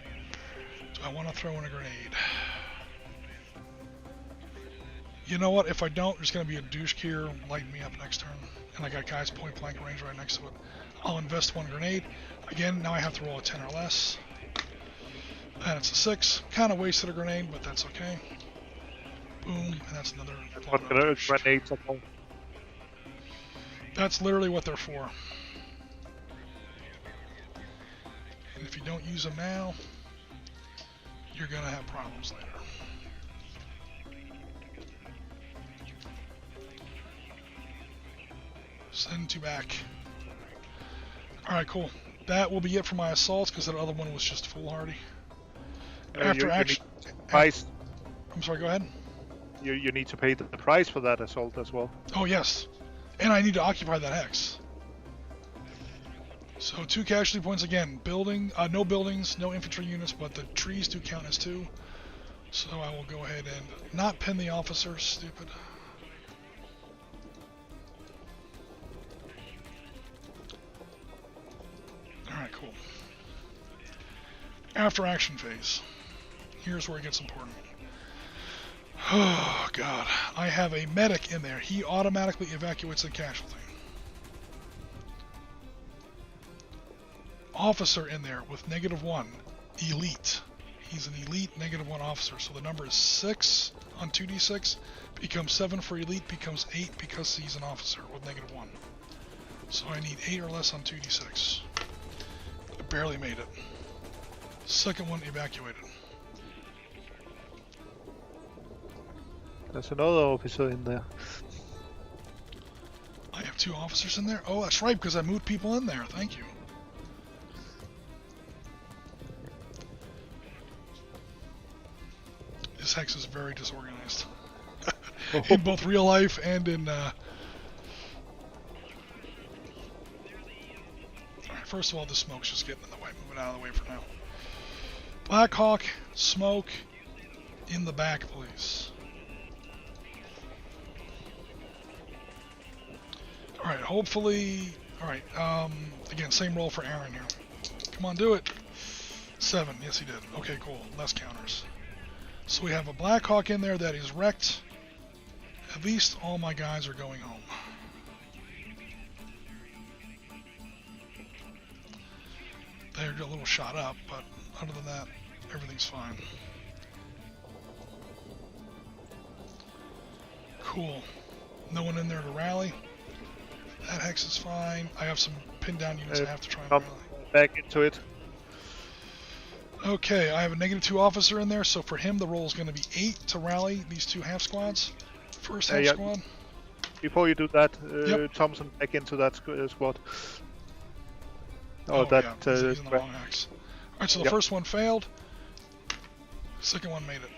So I want to throw in a grenade. You know what? If I don't, there's going to be a douche here lighting me up next turn, and I got guys point blank range right next to it. I'll invest 1 grenade. Again, now I have to roll a 10 or less. And it's a 6. Kind of wasted a grenade, but that's okay. Boom, and that's another. Grenades. That's literally what they're for. And if you don't use them now, you're gonna have problems later. Send 2 back. Alright, cool. That will be it for my assaults, because that other one was just foolhardy. After action... Price. I'm sorry, go ahead. You need to pay the price for that assault as well. Oh, yes. And I need to occupy that hex. So 2 casualty points again. Building, no buildings, no infantry units, but the trees do count as 2. So I will go ahead and not pin the officer, stupid. Alright, cool. After action phase. Here's where it gets important. Oh, God. I have a medic in there. He automatically evacuates a casualty. Officer in there with -1. Elite. He's an elite -1 officer. So the number is 6 on 2d6. Becomes 7 for elite. Becomes 8 because he's an officer with -1. So I need 8 or less on 2d6. I barely made it. Second one evacuated. There's another officer in there. I have 2 officers in there? Oh, that's right, because I moved people in there. Thank you. This hex is very disorganized. In both real life and in... Alright, first of all, the smoke's just getting in the way. Move it out of the way for now. Blackhawk, smoke, in the back, please. Alright, hopefully... Alright, again, same roll for Aaron here. Come on, do it. 7, yes he did. Okay, cool. Less counters. So we have a Blackhawk in there that is wrecked. At least all my guys are going home. They're a little shot up, but other than that, everything's fine. Cool. No one in there to rally. That hex is fine. I have some pinned down units I have to try and rally. Back into it. Okay, I have a -2 officer in there, so for him the roll is going to be 8 to rally these 2 half squads. First half squad. Before you do that, Yep. Thompson back into that squad. Oh, that. yeah, he's in the wrong hex. Alright, so the first one failed. Second one made it.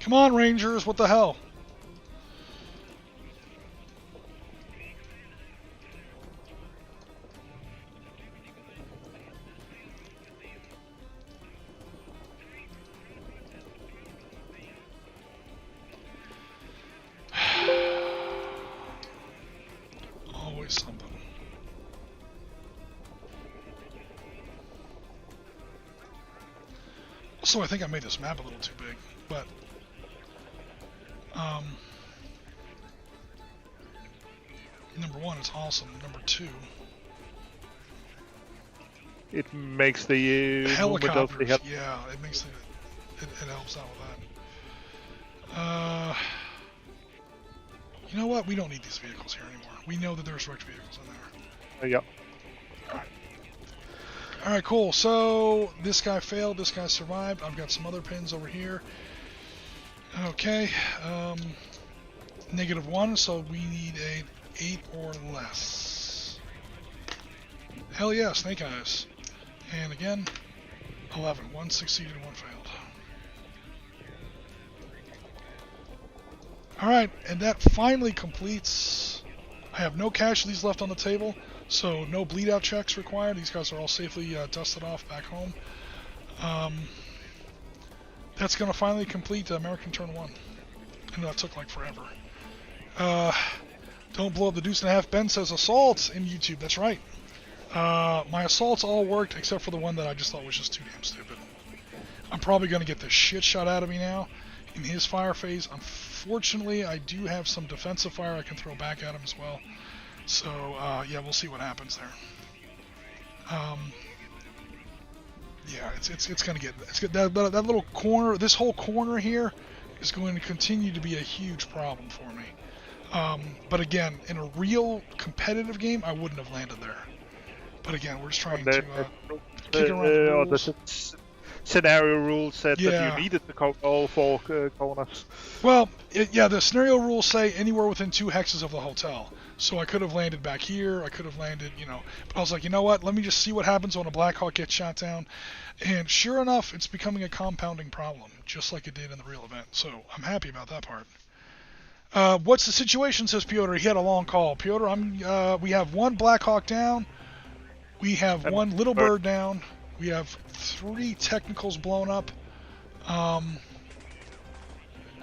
Come on, Rangers, what the hell? Always something. Also, I think I made this map a little too big, but number 1, it's awesome. Number 2, It makes the movement of the helicopters. Yeah, it makes it helps out with that. You know what? We don't need these vehicles here anymore. We know that there's wrecked vehicles in there. Yeah. Alright, cool. So, this guy failed, this guy survived. I've got some other pins over here. Okay. -1, so we need a 8 or less. Hell yeah, Snake Eyes. And again, 11. 1 succeeded, 1 failed. Alright, and that finally completes. I have no casualties left on the table, so no bleed out checks required. These guys are all safely dusted off back home. That's going to finally complete American Turn 1. I know that took like forever. Don't blow up the deuce and a half. Ben says assaults in YouTube. That's right. My assaults all worked except for the one that I just thought was just too damn stupid. I'm probably going to get the shit shot out of me now in his fire phase. Unfortunately, I do have some defensive fire I can throw back at him as well. So, yeah, we'll see what happens there. Yeah, it's going to get... That little corner, this whole corner here is going to continue to be a huge problem for me. But again, in a real competitive game, I wouldn't have landed there. But again, we're just trying to kick around the rules. The scenario rules said that you needed to cover all 4 corners. Well, yeah, the scenario rules say anywhere within 2 hexes of the hotel. So I could have landed back here, I could have landed, but I was like, you know what, let me just see what happens when a Blackhawk gets shot down. And sure enough, it's becoming a compounding problem, just like it did in the real event. So I'm happy about that part. What's the situation, says Piotr. He had a long call. Piotr, we have 1 Blackhawk down. We have 1 Little Bird down. We have 3 technicals blown up.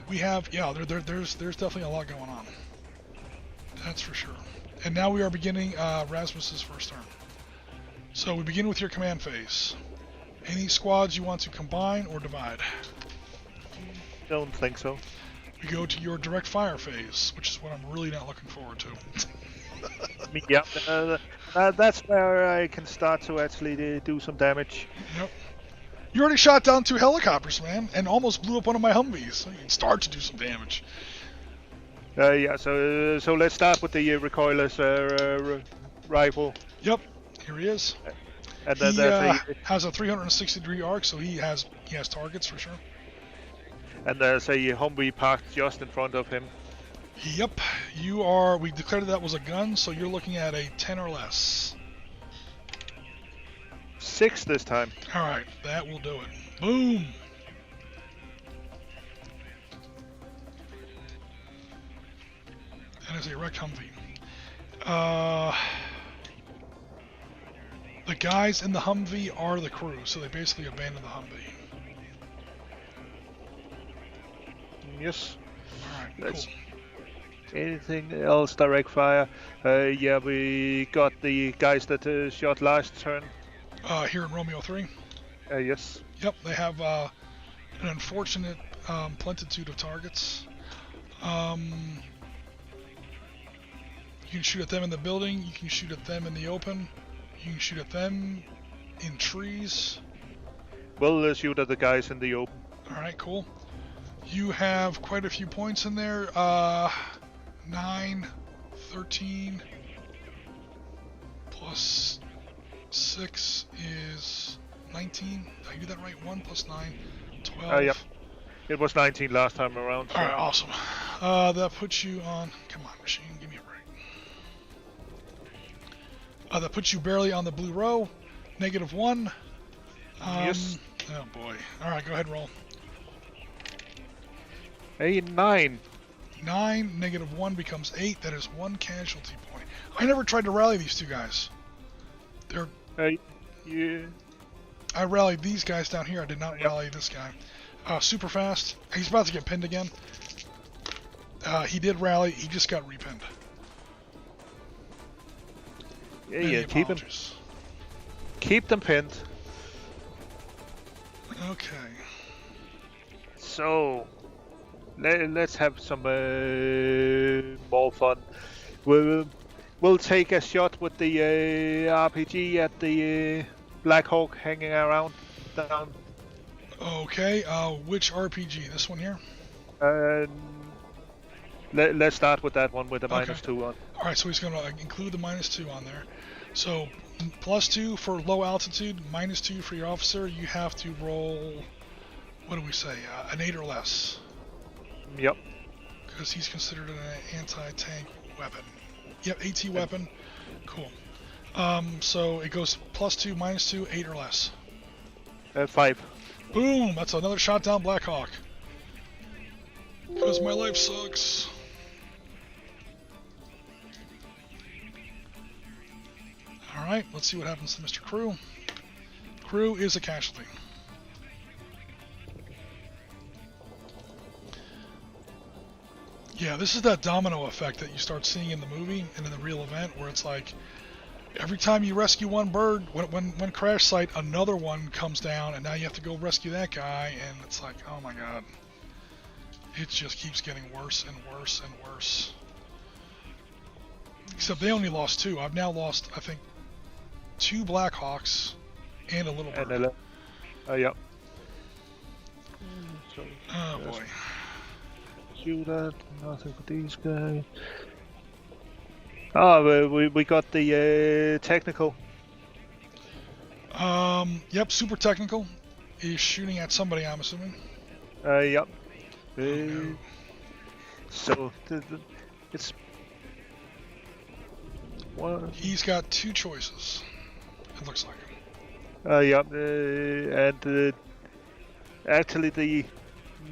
We have, there's definitely a lot going on. That's for sure. And now we are beginning Rasmus's first turn. So we begin with your command phase. Any squads you want to combine or divide? Don't think so. We go to your direct fire phase, which is what I'm really not looking forward to. Yeah, that's where I can start to actually do some damage. Yep. You already shot down 2 helicopters, man, and almost blew up one of my Humvees. So you can start to do some damage. Yeah, so let's start with the recoilless rifle. Yep, here he is. And then he has a 360-degree arc, so he has targets for sure. And there's a Humvee parked just in front of him. Yep, we declared that was a gun, so you're looking at a 10 or less. 6 this time. Alright, that will do it. Boom! That is a wrecked Humvee. The guys in the Humvee are the crew, so they basically abandoned the Humvee. Yes. Alright, cool. Anything else direct fire? Yeah, we got the guys that shot last turn. Here in Romeo 3? Yes. Yep, they have an unfortunate plentitude of targets. You can shoot at them in the building, you can shoot at them in the open, you can shoot at them in trees. We'll shoot at the guys in the open. Alright, cool. You have quite a few points in there. 9, 13, plus 6 is 19. Did I do that right? 1 plus 9, 12. Yep. It was 19 last time around. So. Alright, awesome. That puts you on... Come on, machine, give me a break. That puts you barely on the blue row. -1. Yes. Oh boy. Alright, go ahead and roll. A 9. 9, -1 becomes 8. That is 1 casualty point. I never tried to rally these two guys. They're... Yeah. I rallied these guys down here. I did not rally this guy. Super fast. He's about to get pinned again. He did rally. He just got repinned. Yeah, keep them pinned. Okay. So, let's have some more fun. We'll take a shot with the RPG at the Blackhawk hanging around down. Okay, which RPG? This one here? Let's start with that one with the Okay. -2 on. Alright, so he's going to include the -2 on there. So, +2 for low altitude, -2 for your officer. You have to roll, what do we say, an 8 or less. Yep. Because he's considered an anti-tank weapon. Yep, AT weapon. Cool. So it goes +2, -2, 8 or less. 5. Boom! That's another shot down Blackhawk. Because my life sucks. Alright, let's see what happens to Mr. Crew. Crew is a casualty. Yeah, this is that domino effect that you start seeing in the movie and in the real event, where it's like every time you rescue one bird, when crash site, another one comes down, and now you have to go rescue that guy, and it's like, oh my god. It just keeps getting worse and worse and worse. Except they only lost 2. I've now lost, I think, 2 Blackhawks and a little bird. Yep. Oh boy. Shoot at nothing for these guys. Oh, we got the technical. Yep, super technical. Is shooting at somebody, I'm assuming. Yep. No. So it's one. He's got 2 choices. It looks like. Yep. And actually, the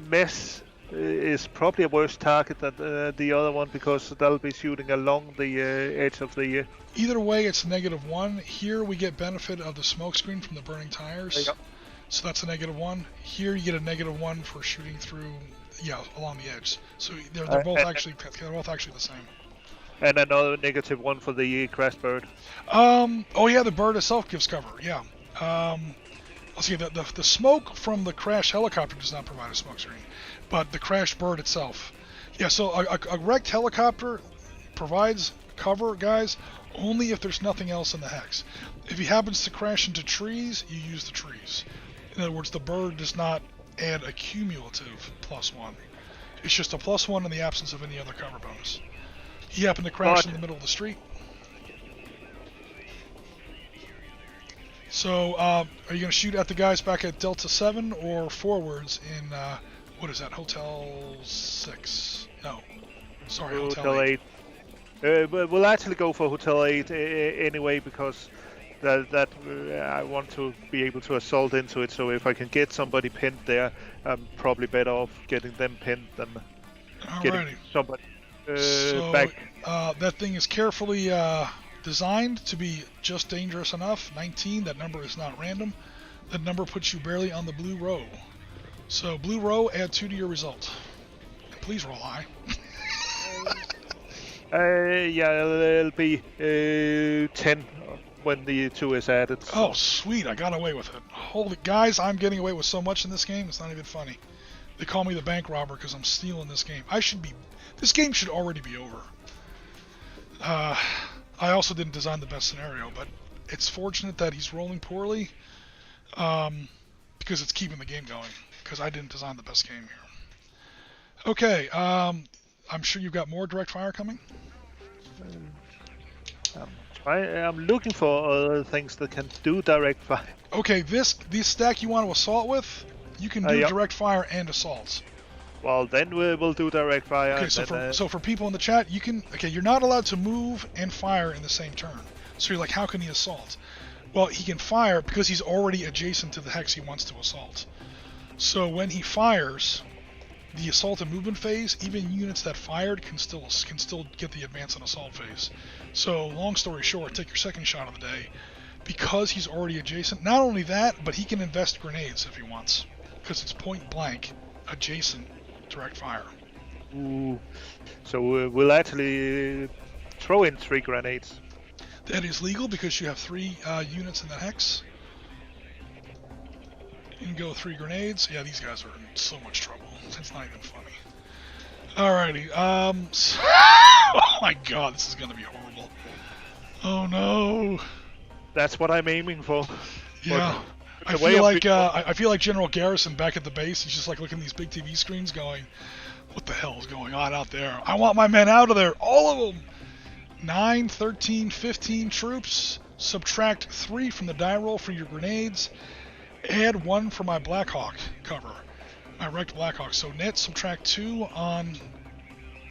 mess is probably a worse target than the other one, because they'll be shooting along the edge of the. Either way, it's -1. Here we get benefit of the smoke screen from the burning tires. Yep. So that's a -1. Here you get a -1 for shooting through, along the edge. So they're both actually the same. And another -1 for the crash bird. Oh yeah, the bird itself gives cover. Yeah. Let's see. The smoke from the crashed helicopter does not provide a smoke screen, but the crashed bird itself. Yeah. So a wrecked helicopter provides cover, guys, only if there's nothing else in the hex. If he happens to crash into trees, you use the trees. In other words, the bird does not add a cumulative +1. It's just a +1 in the absence of any other cover bonus. He happened to crash in the middle of the street. So, are you going to shoot at the guys back at Delta 7 or forwards in, what is that, Hotel 6? No. Sorry, Hotel 8. We'll actually go for Hotel 8 anyway, because that I want to be able to assault into it. So if I can get somebody pinned there, I'm probably better off getting them pinned than getting somebody back. That thing is carefully designed to be just dangerous enough. 19, that number is not random. That number puts you barely on the blue row. So blue row, add 2 to your result. And please roll high. Yeah, it'll be 10 when the 2 is added. So. Oh, sweet, I got away with it. Holy, guys, I'm getting away with so much in this game, it's not even funny. They call me the bank robber because I'm stealing this game. This game should already be over. I also didn't design the best scenario, but It's fortunate that he's rolling poorly, because it's keeping the game going, because I didn't design the best game here. Okay, I'm sure you've got more direct fire coming. I'm looking for other things that can do direct fire. Okay, this stack you want to assault with, you can do Yep. direct fire and assaults. Well, then we'll do direct fire. Okay, and so for people in the chat, you can. Okay, you're not allowed to move and fire in the same turn. So you're like, how can he assault? Well, he can fire because he's already adjacent to the hex he wants to assault. So when he fires, the assault and movement phase, even units that fired can still get the advance and assault phase. So long story short, take your second shot of the day. Because he's already adjacent, not only that, but he can invest grenades if he wants. Because it's point blank, adjacent, direct fire. Ooh. So we'll actually throw in 3 grenades. That is legal because you have 3 units in that hex. You can go 3 grenades. Yeah, these guys are in so much trouble. It's not even funny. Alrighty. Oh my god, this is gonna be horrible. Oh no. That's what I'm aiming for. Yeah. But I feel like General Garrison back at the base. He's just like looking at these big TV screens going, what the hell is going on out there? I want my men out of there. All of them. 9, 13, 15 troops. Subtract 3 from the die roll for your grenades. Add 1 for my Blackhawk cover. My wrecked Blackhawk. So net subtract 2 on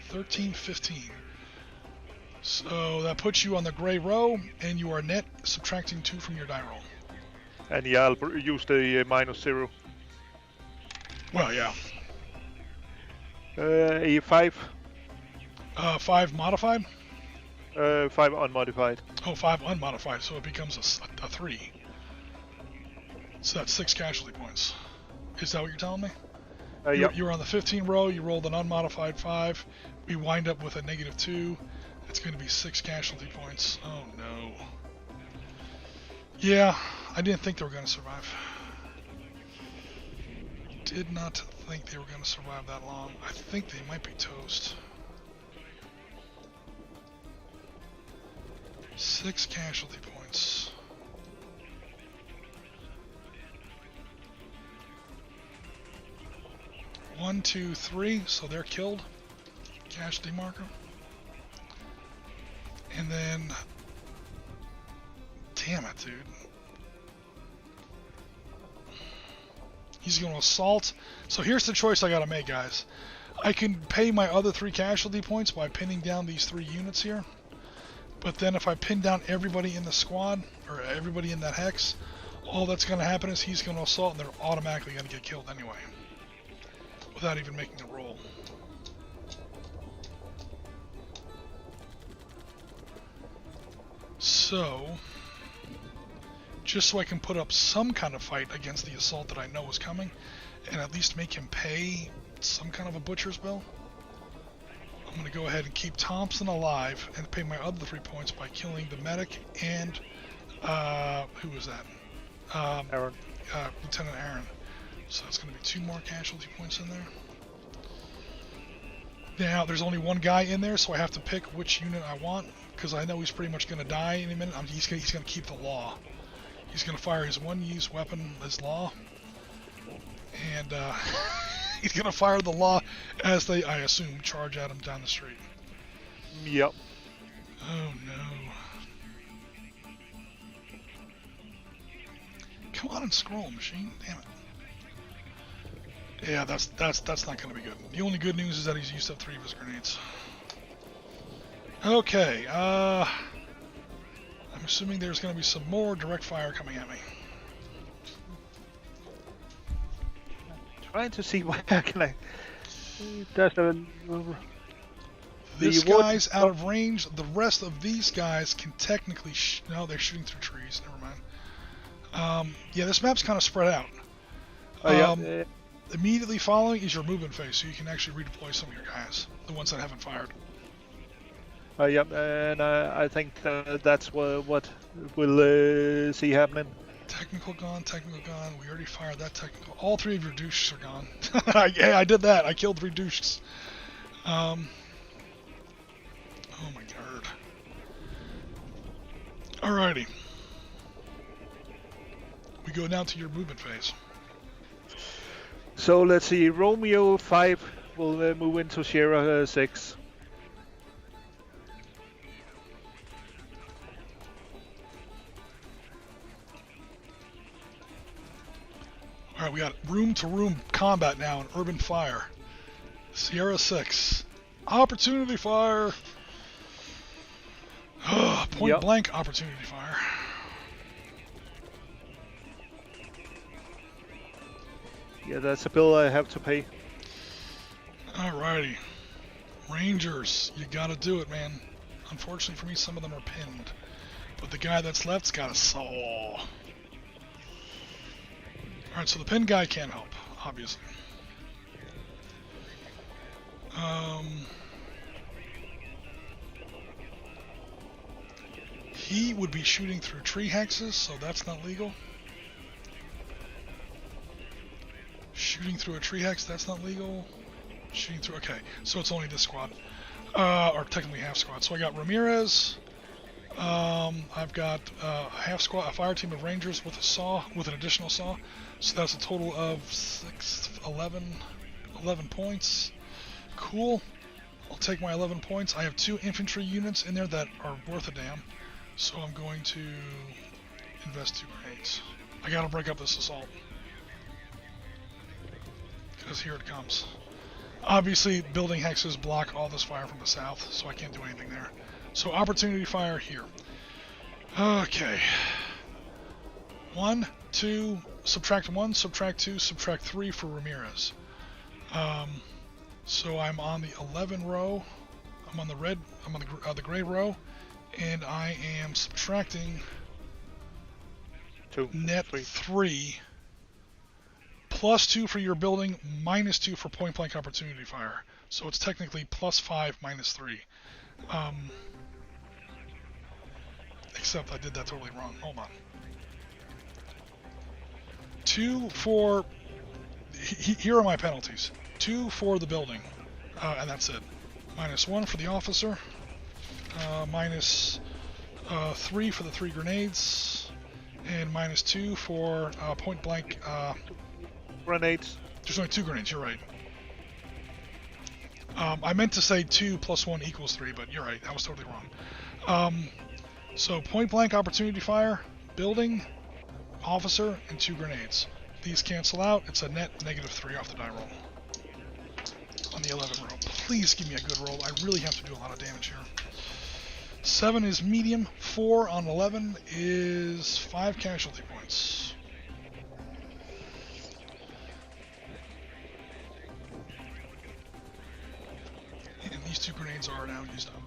13, 15. So that puts you on the gray row, and you are net subtracting 2 from your die roll. And yeah, I'll use the -0. Well, yeah. E5. 5 modified? 5 unmodified. Oh, 5 unmodified, so it becomes a 3. So that's 6 casualty points. Is that what you're telling me? Yep. You're on the 15 row, you rolled an unmodified 5. We wind up with a -2. It's going to be 6 casualty points. Oh no. Yeah, I didn't think they were going to survive. Did not think they were going to survive that long. I think they might be toast. 6 casualty points. One, 2, 3, so they're killed. Casualty marker. And then, damn it, dude. He's going to assault. So here's the choice I got to make, guys. I can pay my other 3 casualty points by pinning down these 3 units here. But then if I pin down everybody in the squad, or everybody in that hex, all that's going to happen is he's going to assault and they're automatically going to get killed anyway. Without even making a roll. So, just so I can put up some kind of fight against the assault that I know is coming, and at least make him pay some kind of a butcher's bill, I'm going to go ahead and keep Thompson alive and pay my other 3 points by killing the medic and, who was that? Aaron. Lieutenant Aaron. So that's going to be 2 more casualty points in there. Now, there's only 1 guy in there, so I have to pick which unit I want, because I know he's pretty much going to die in a minute. He's going to keep the law. He's going to fire his 1-use weapon, his law, and he's going to fire the law as they, I assume, charge at him down the street. Yep. Oh no. Come on and scroll, machine. Damn it. Yeah, that's not going to be good. The only good news is that he's used up 3 of his grenades. Okay, I'm assuming there's going to be some more direct fire coming at me. Trying to see where can I. There's This guy's out of range. The rest of these guys can technically. No, they're shooting through trees. Never mind. Yeah, this map's kind of spread out. yeah. Immediately following is your movement phase, so you can actually redeploy some of your guys, the ones that haven't fired. Yep, and I think that's what we'll see happening. Technical gone, technical gone. We already fired that technical. All 3 of your douches are gone. Yeah, I did that. I killed 3 douches. Oh my god. Alrighty. We go now to your movement phase. So let's see, Romeo 5 will move into Sierra 6. Alright, we got room-to-room combat now in Urban Fire. Sierra 6. Opportunity fire! Point blank opportunity fire. Yeah, that's a bill I have to pay. Alrighty. Rangers, you gotta do it, man. Unfortunately for me, some of them are pinned. But the guy that's left's got a saw. Alright, so the pinned guy can't help, obviously. He would be shooting through tree hexes, so that's not legal. Shooting through a tree hex, that's not legal. Shooting through, okay, so it's only this squad. Or technically half squad. So I got Ramirez. I've got half squad, a fire team of Rangers with a saw, with an additional saw. So that's a total of 11 points. Cool. I'll take my 11 points. I have 2 infantry units in there that are worth a damn. So I'm going to invest 2 grenades. I gotta break up this assault. Because here it comes. Obviously, building hexes block all this fire from the south, so I can't do anything there. So opportunity fire here. Okay. 1, 2, subtract 1, subtract 2, subtract 3 for Ramirez. So I'm on the 11 row. I'm on the red. I'm on the gray row, and I am subtracting 2, net 3. Plus 2 for your building, minus 2 for point blank opportunity fire. So it's technically plus 5 minus 3. Except I did that totally wrong. Hold on. 2 for... Here are my penalties. 2 for the building. And that's it. Minus 1 for the officer. Minus 3 for the 3 grenades. And minus 2 for point blank... Grenades. There's only 2 grenades, you're right. I meant to say 2 plus 1 equals 3, but you're right, I was totally wrong. So point blank opportunity fire, building, officer, and 2 grenades. These cancel out, it's a net negative 3 off the die roll. On the 11 roll. Please give me a good roll, I really have to do a lot of damage here. 7 is medium, 4 on 11 is 5 casualty points. And these 2 grenades are now used up.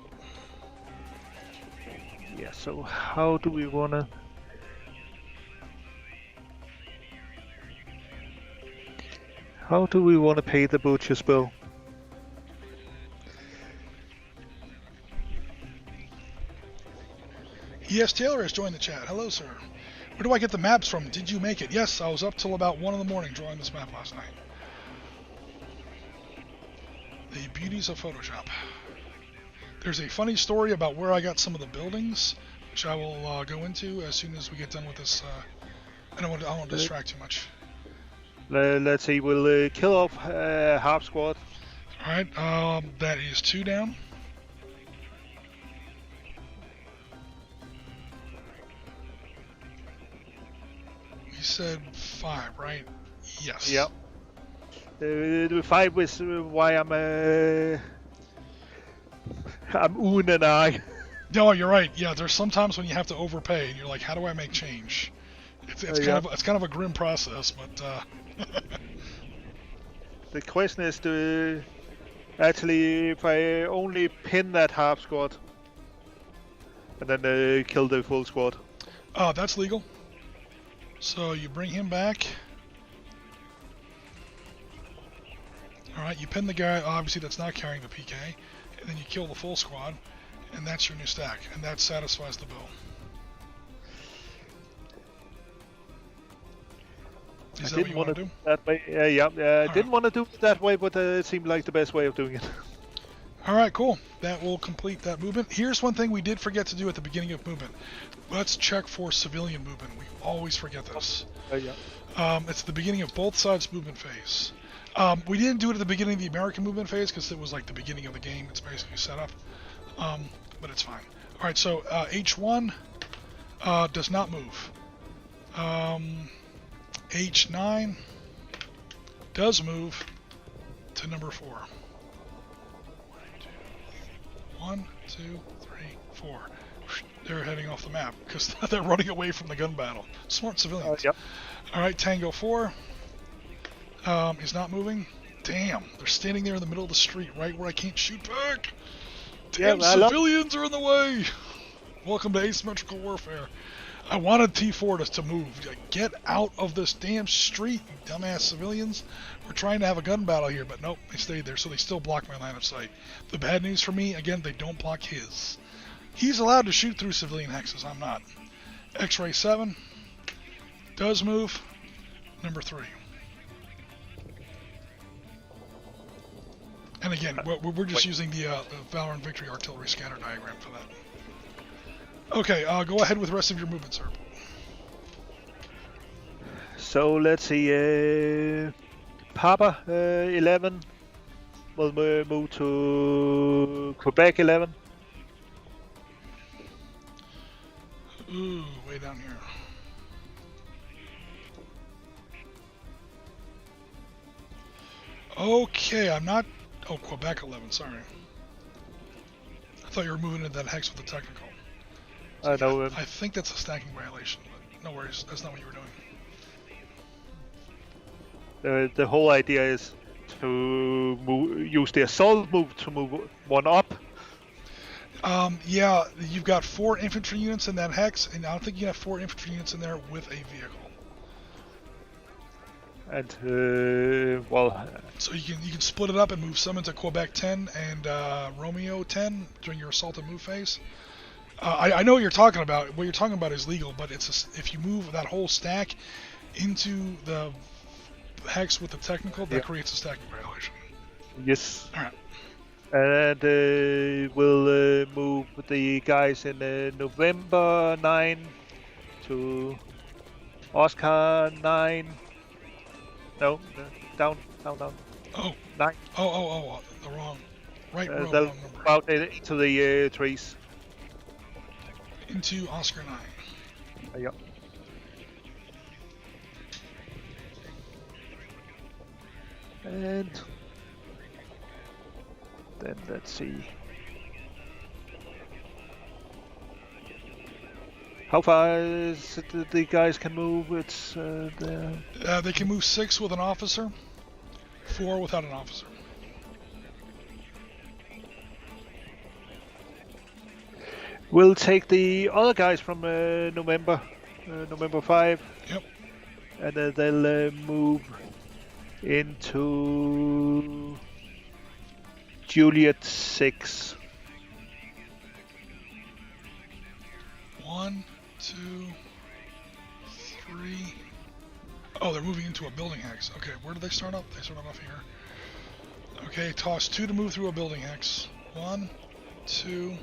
Yeah, so how do we wanna... How do we wanna pay the butcher's bill? Yes, Taylor has joined the chat. Hello, sir. Where do I get the maps from? Did you make it? Yes, I was up till about 1 in the morning drawing this map last night. The beauties of Photoshop. There's a funny story about where I got some of the buildings, which I will go into as soon as we get done with this. I don't want to distract too much. Let's see, we'll kill off half squad. Alright, that is 2 down. You said 5, right? Yes. Yep. The 5 is why I'm and I. No, you're right. Yeah, there's sometimes when you have to overpay, and you're like, how do I make change? It's kind of a grim process, but. The question is to actually if I only pin that half squad and then kill the full squad. Oh, that's legal. So you bring him back. Alright, you pin the guy, obviously that's not carrying the PK, and then you kill the full squad, and that's your new stack, and that satisfies the bill. Is that what you want to do? That way. I didn't want to do it that way, but it seemed like the best way of doing it. All right, cool. That will complete that movement. Here's one thing we did forget to do at the beginning of movement. Let's check for civilian movement. We always forget this. Yeah. It's the beginning of both sides movement phase. We didn't do it at the beginning of the American movement phase because it was like the beginning of the game. It's basically set up, but it's fine. All right, so H1 does not move. H9 does move to number 4. 1, 2, 3, 4. They're heading off the map because they're running away from the gun battle. Smart civilians. Yep. All right, Tango 4. He's not moving. Damn, they're standing there in the middle of the street, right where I can't shoot back. Damn, Yeah, civilians are in the way. Welcome to asymmetrical warfare. I wanted T4 to move. Like, get out of this damn street, you dumbass civilians. We're trying to have a gun battle here, but nope, they stayed there, so they still block my line of sight. The bad news for me, again, they don't block his. He's allowed to shoot through civilian hexes, I'm not. X-ray 7 does move. Number 3. And again, we're just using the Valor and Victory artillery scatter diagram for that. Okay, go ahead with the rest of your movement, sir. So let's see. Papa 11 will move to Quebec 11. Ooh, way down here. Okay, I'm not... Oh, Quebec 11, sorry. I thought you were moving into that hex with the technical. I know. I think that's a stacking violation, but no worries, that's not what you were doing. The whole idea is to use the assault move to move one up. Yeah, you've got 4 infantry units in that hex, and I don't think you have 4 infantry units in there with a vehicle. And well, so you can split it up and move some into Quebec 10 and Romeo 10 during your assault and move phase. I know what you're talking about. What you're talking about is legal, but if you move that whole stack into the hex with the technical, that creates a stacking violation. Yes. All right. And we'll move the guys in November 9 to Oscar 9. No, down. Oh. 9. Oh, the wrong. Right row, They'll wrong number. out into the trees. Into Oscar 9. Yep. And then let's see. How far is it the guys can move? It's they can move 6 with an officer, 4 without an officer. We'll take the other guys from November 5. Yep. And they'll move into Juliet 6. 1, 2, 3. Oh, they're moving into a building hex. Okay, where do they start up? They start off here. Okay, toss 2 to move through a building hex. 1, 2,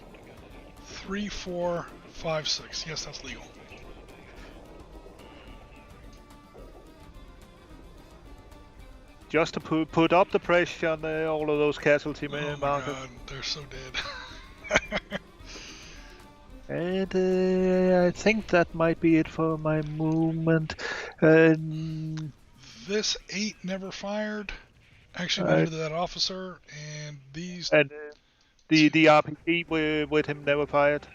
3, 4, 5, 6. Yes, that's legal. Just to put up the pressure on all of those casualty markers. God, they're so dead. And I think that might be it for my movement. This 8 never fired. Actually went into that officer, and these... And the RPG with him never fired.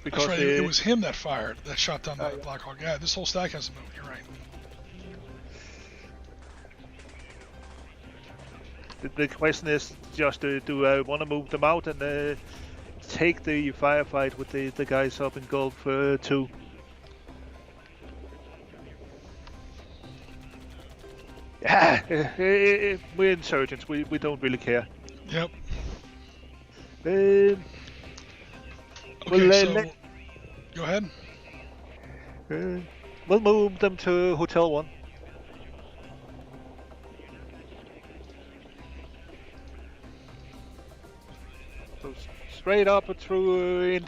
Because that's right, it was him that fired, that shot down the Blackhawk. Yeah, this whole stack hasn't moved, you're right. The question is just, do I want to move them out and take the firefight with the guys up in Gulf 2? Yeah, we're insurgents. We don't really care. Yep. Okay, so go ahead. We'll move them to Hotel 1. So straight up and through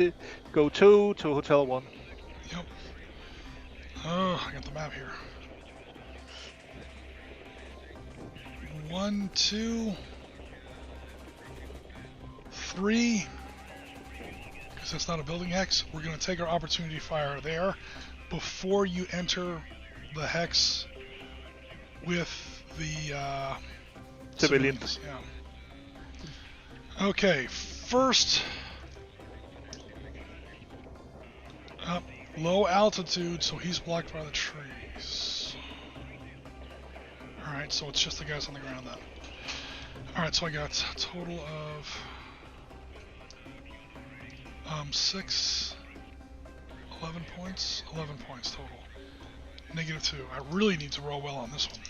go 2 to Hotel 1. Yep. Oh, I got the map here. 1, 2, 3. Because that's not a building hex. We're going to take our opportunity fire there before you enter the hex with the civilians. Yeah. Okay, first, up low altitude, so he's blocked by the trees. Alright, so it's just the guys on the ground then. Alright, so I got a total of 6, 11 points, 11 points total. -2. I really need to roll well on this one.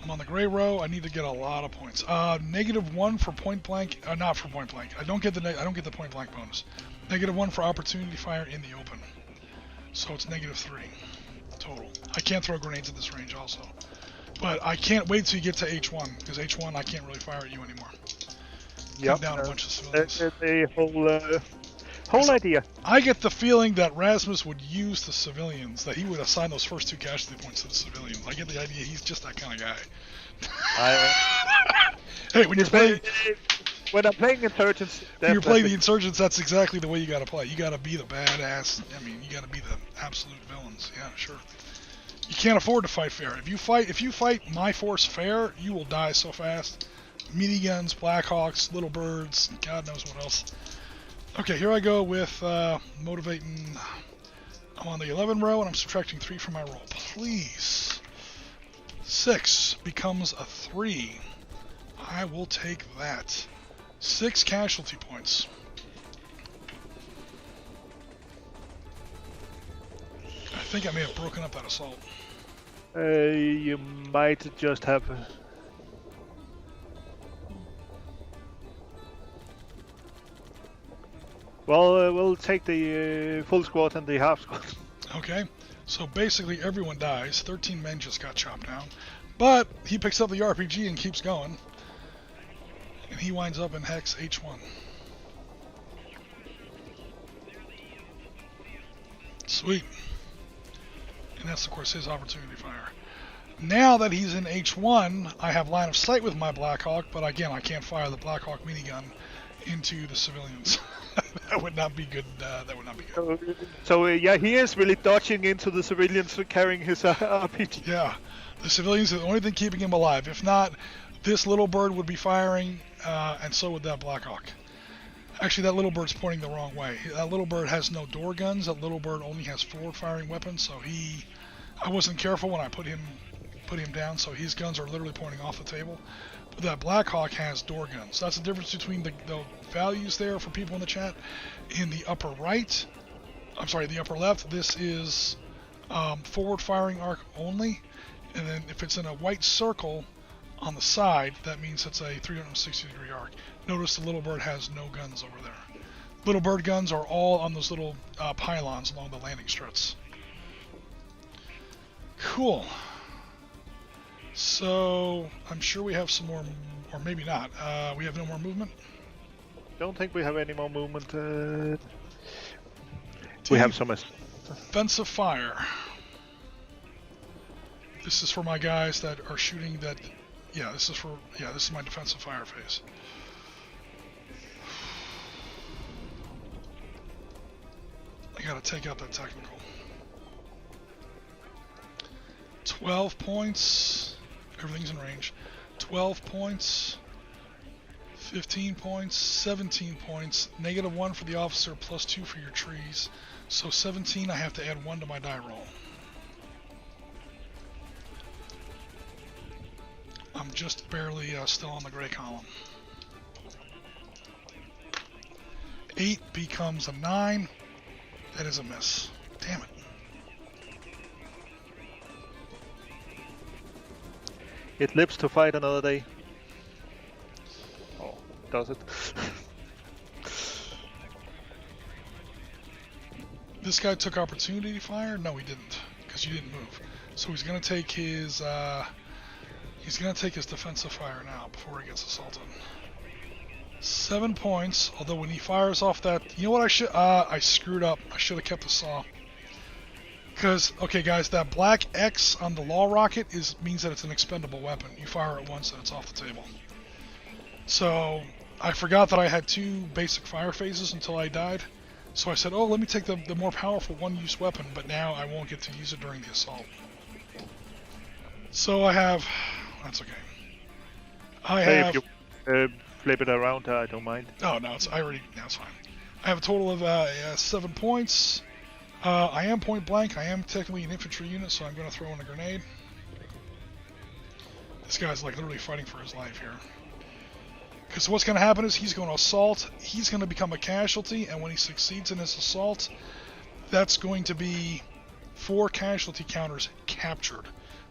I'm on the gray row. I need to get a lot of points. -1 for point blank. Not for point blank. I don't get the point blank bonus. -1 for opportunity fire in the open. So it's -3 total. I can't throw grenades at this range also. But I can't wait till you get to H1 because H1 I can't really fire at you anymore. Yep. Down a bunch of civilians. The whole idea. I get the feeling that Rasmus would use the civilians, that he would assign those first 2 casualty points to the civilians. I get the idea he's just that kind of guy. Hey, when I'm playing Insurgents, when you're playing the Insurgents, that's exactly the way you got to play. You got to be the badass. I mean, you got to be the absolute villains. Yeah, sure. You can't afford to fight fair. If you fight my force fair, you will die so fast. Miniguns, Blackhawks, Little Birds, God knows what else. Okay, here I go with motivating. I'm on the 11 row and I'm subtracting 3 from my roll. Please. 6 becomes a 3. I will take that. 6 casualty points. I think I may have broken up that assault. You might just have. Well, we'll take the full squad and the half squad. Okay, so basically everyone dies. 13 men just got chopped down. But he picks up the RPG and keeps going. And he winds up in Hex H1. Sweet. And that's, of course, his opportunity fire. Now that he's in H1, I have line of sight with my Blackhawk, but again, I can't fire the Blackhawk minigun into the civilians. That would not be good. That would not be good. So yeah, he is really dodging into the civilians carrying his RPG. Yeah, the civilians are the only thing keeping him alive. If not, this little bird would be firing, and so would that Blackhawk. Actually, that little bird's pointing the wrong way. That little bird has no door guns. That little bird only has forward-firing weapons. So I wasn't careful when I put him down. So his guns are literally pointing off the table. But that Blackhawk has door guns. That's the difference between the values there for people in the chat. In the upper right, I'm sorry, the upper left, this is forward-firing arc only. And then if it's in a white circle on the side, that means it's a 360-degree arc. Notice the little bird has no guns over there. Little bird guns are all on those little pylons along the landing struts. Cool. So I'm sure we have some more, or maybe not. We have no more movement. Don't think we have any more movement. We have some offensive fire. This is for my guys that are shooting that. Yeah, this is my defensive fire phase. I gotta take out that technical. 12 points. Everything's in range. 12 points. 15 points. 17 points. -1 for the officer, +2 for your trees. So 17, I have to add 1 to my die roll. I'm just barely still on the gray column. 8 becomes a 9. That is a miss. Damn it. It lives to fight another day. Oh, does it? This guy took opportunity fire? No, he didn't, because you didn't move. So he's gonna take his defensive fire now before he gets assaulted. 7 points. Although when he fires off that, you know what I screwed up. I should have kept the saw. Because, okay guys, that black X on the law rocket means that it's an expendable weapon. You fire it once and it's off the table. So, I forgot that I had 2 basic fire phases until I died. So I said, oh, let me take the more powerful one-use weapon, but now I won't get to use it during the assault. So I have... That's okay. If you flip it around, I don't mind. Oh, no, it's fine. I have a total of 7 points. I am point blank. I am technically an infantry unit, so I'm going to throw in a grenade. This guy's like literally fighting for his life here. Because what's going to happen is he's going to assault. He's going to become a casualty, and when he succeeds in his assault, that's going to be 4 casualty counters captured.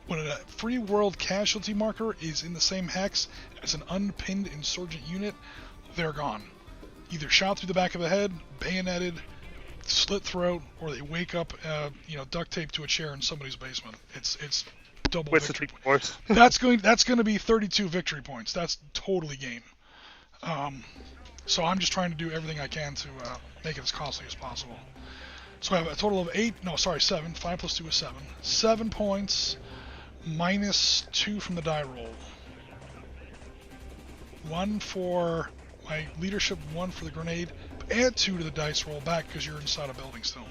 When a free world casualty marker is in the same hex as an unpinned insurgent unit, they're gone. Either shot through the back of the head, bayoneted, slit throat, or they wake up, duct taped to a chair in somebody's basement. It's double victory points. That's going to be 32 victory points. That's totally game. So I'm just trying to do everything I can to make it as costly as possible. So I have a total of 7. 5 plus 2 is 7. 7 points minus 2 from the die roll. 1 for my leadership, 1 for the grenade. Add 2 to the dice roll back because you're inside a building still.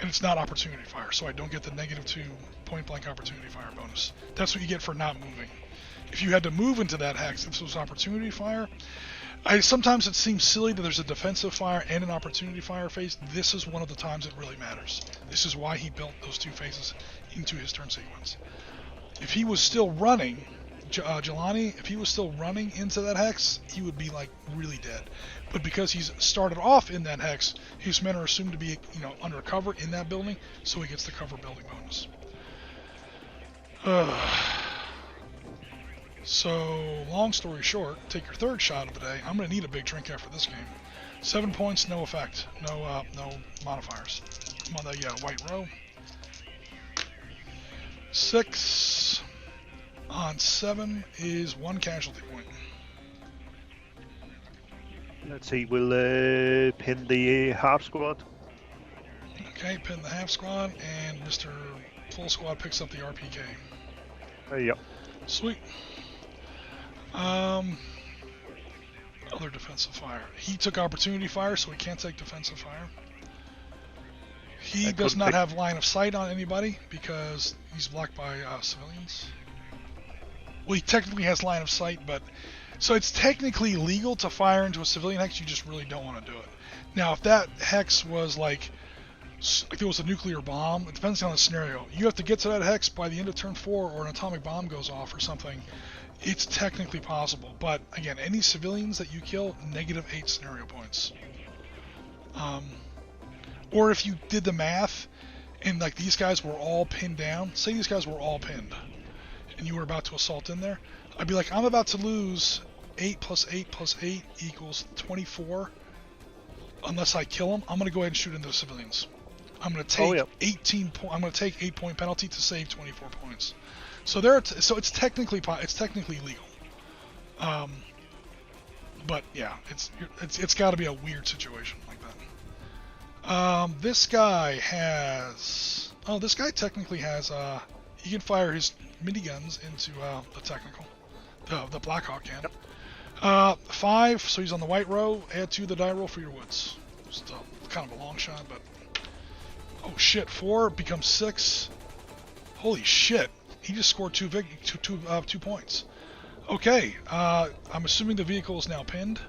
And it's not opportunity fire, so I don't get the -2 point blank opportunity fire bonus. That's what you get for not moving. If you had to move into that hex, this was opportunity fire. Sometimes it seems silly that there's a defensive fire and an opportunity fire phase. This is one of the times it really matters. This is why he built those 2 phases into his turn sequence. If he was still running, Jelani, if he was still running into that hex, he would be like really dead. But because he's started off in that hex, his men are assumed to be, under cover in that building, so he gets the cover building bonus. So, long story short, take your 3rd shot of the day. I'm going to need a big drink after this game. 7 points, no effect. No modifiers. I'm on the white row. 6 on 7 is 1 casualty point. Let's see, we'll pin the half squad. Okay, pin the half squad, and Mr. Full Squad picks up the RPK. Yep. Sweet. Other defensive fire. He took opportunity fire, so he can't take defensive fire. He does not have line of sight on anybody because he's blocked by civilians. Well, he technically has line of sight, but... So it's technically legal to fire into a civilian hex, you just really don't want to do it. Now, if that hex was like there was a nuclear bomb, it depends on the scenario. You have to get to that hex by the end of turn 4 or an atomic bomb goes off or something. It's technically possible, but again, any civilians that you kill, -8 scenario points. Or if you did the math and like these guys were all pinned down, say these guys were all pinned and you were about to assault in there, I'd be like, I'm about to lose 8 plus 8 plus 8 equals 24. Unless I kill them, I'm going to go ahead and shoot into the civilians. I'm going to take 18. I'm going to take 8-point penalty to save 24 points. So so it's technically legal. But yeah, it's got to be a weird situation like that. This guy has. Oh, this guy technically has. He can fire his miniguns into the technical. The Blackhawk can. Yep. 5, so he's on the white row. Add 2 to the die roll for your woods. Just kind of a long shot, but... Oh shit, 4 becomes 6. Holy shit. He just scored 2 points. Okay, I'm assuming the vehicle is now pinned.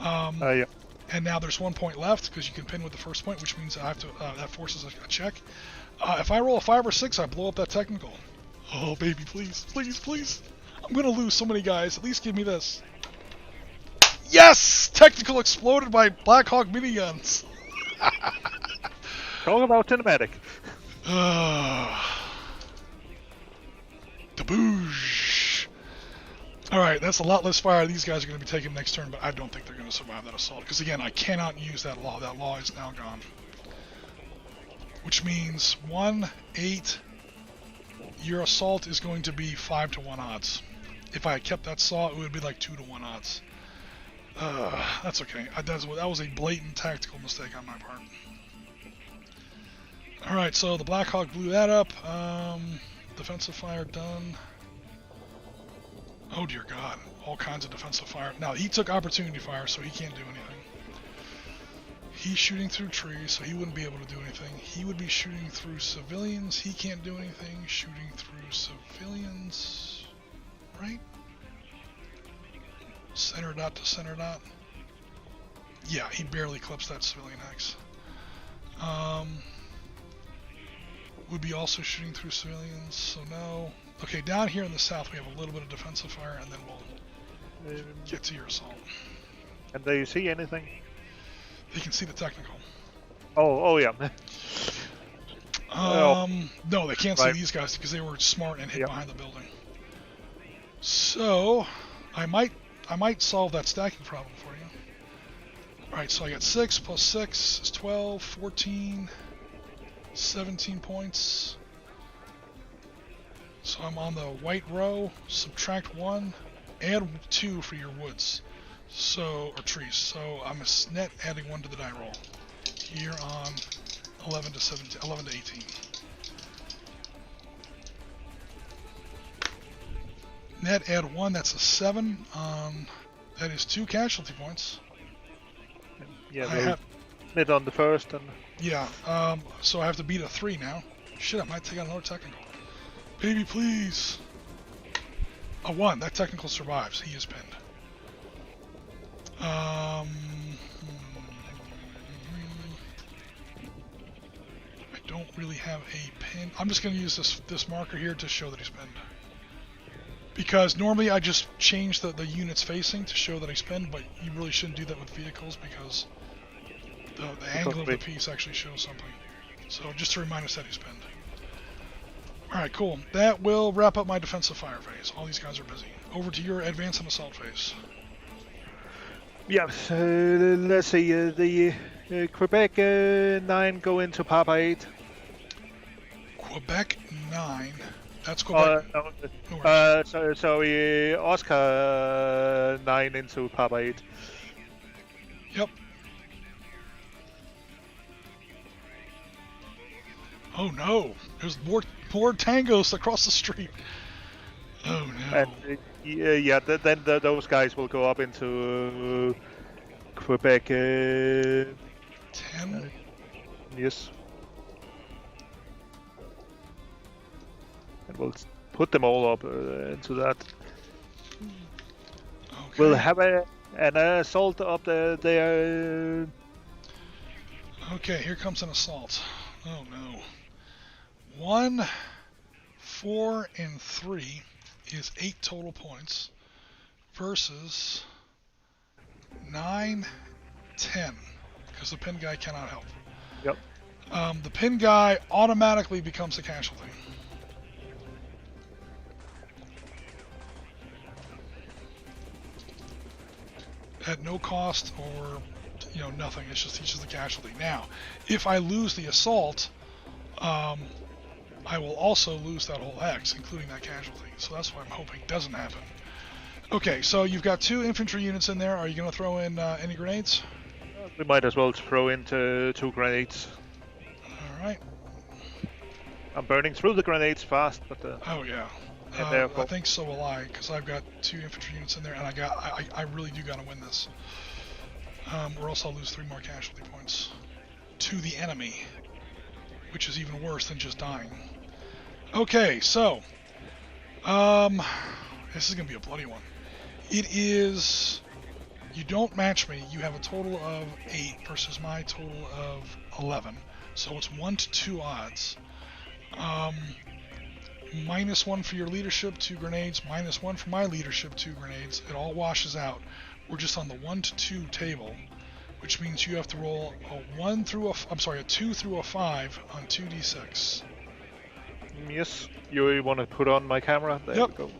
Yeah. And now there's 1 point left, because you can pin with the first point, which means I have to, that forces a check. If I roll a 5 or 6, I blow up that technical. Oh baby, please, please, please. I'm gonna lose so many guys, at least give me this. Yes! Technical exploded by Blackhawk miniguns. Talk about cinematic. Daboosh. Alright, that's a lot less fire these guys are going to be taking next turn, but I don't think they're going to survive that assault. Because again, I cannot use that law. That law is now gone. Which means 1-8. Your assault is going to be 5-1 odds. If I had kept that saw, it would be like 2-1 odds. That's okay. That was a blatant tactical mistake on my part. Alright, so the Blackhawk blew that up. Defensive fire done. Oh dear God. All kinds of defensive fire. Now, he took opportunity fire, so he can't do anything. He's shooting through trees, so he wouldn't be able to do anything. He would be shooting through civilians. He can't do anything. Shooting through civilians. Right? Center dot to center dot. Yeah, he barely clips that civilian hex. Would be also shooting through civilians, so no. Okay, down here in the south we have a little bit of defensive fire, and then we'll get to your assault. And do you see anything? They can see the technical. Oh yeah. No, they can't see these guys because they were smart and hid behind the building. So, I might solve that stacking problem for you. Alright, so I got 6 plus 6 is 12, 14, 17 points. So I'm on the white row, subtract 1, add 2 for your woods. So, or trees. So I'm a net adding 1 to the die roll. Here on 11 to 17, 11 to 18. Net add 1, that's a 7. That is 2 casualty points. Yeah, net on the first and... Yeah, so I have to beat a 3 now. Shit, I might take out another technical. Baby, please! A 1, that technical survives. He is pinned. I don't really have a pin. I'm just going to use this marker here to show that he's pinned. Because normally I just change the units facing to show that he's pinned, but you really shouldn't do that with vehicles because the angle of the piece actually shows something. So just to remind us that he's pinned. Alright, cool. That will wrap up my defensive fire phase. All these guys are busy. Over to your advance and assault phase. Yeah, so let's see, the Quebec 9 go into Papa 8. Quebec 9? That's Quebec. So Oscar 9 into Papa 8. Yep. Oh no, there's more tangos across the street. Oh no. And then those guys will go up into Quebec 10? Yes. And we'll put them all up into that. Okay. We'll have an assault up there. Okay, here comes an assault. Oh no. 1, 4, and 3 is 8 total points versus 9, 10, because the pin guy cannot help. Yep. The pin guy automatically becomes a casualty. At no cost or nothing. It's just he's just a casualty. Now, if I lose the assault, I will also lose that whole hex, including that casualty. So that's what I'm hoping doesn't happen. Okay, so you've got 2 infantry units in there. Are you going to throw in any grenades? We might as well throw into 2 grenades. Alright. I'm burning through the grenades fast, but... oh yeah. I think so will I, because I've got 2 infantry units in there, and I really do got to win this. Or else I'll lose 3 more casualty points to the enemy, which is even worse than just dying. Okay, so this is gonna be a bloody one. It is, you don't match me. You have a total of 8 versus my total of 11, so it's 1 to 2 odds. -1 for your leadership, 2 grenades. -1 for my leadership, 2 grenades. It all washes out. We're just on the 1 to 2 table, which means you have to roll a 2 through a 5 on 2d6. Yes, you want to put on my camera? There Yep. we go.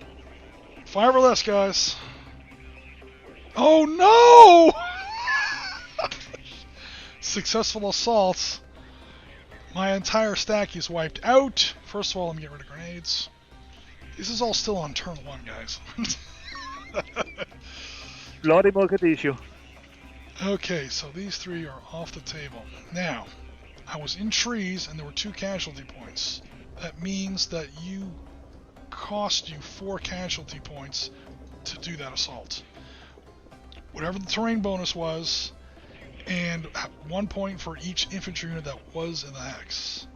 5 or less, guys. Oh no! Successful assaults. My entire stack is wiped out. First of all, let me get rid of grenades. This is all still on turn 1, guys. Bloody Mogadishu. Okay, so these three are off the table. Now, I was in trees and there were 2 casualty points. That means that cost you 4 casualty points to do that assault. Whatever the terrain bonus was, and 1 point for each infantry unit that was in the hex.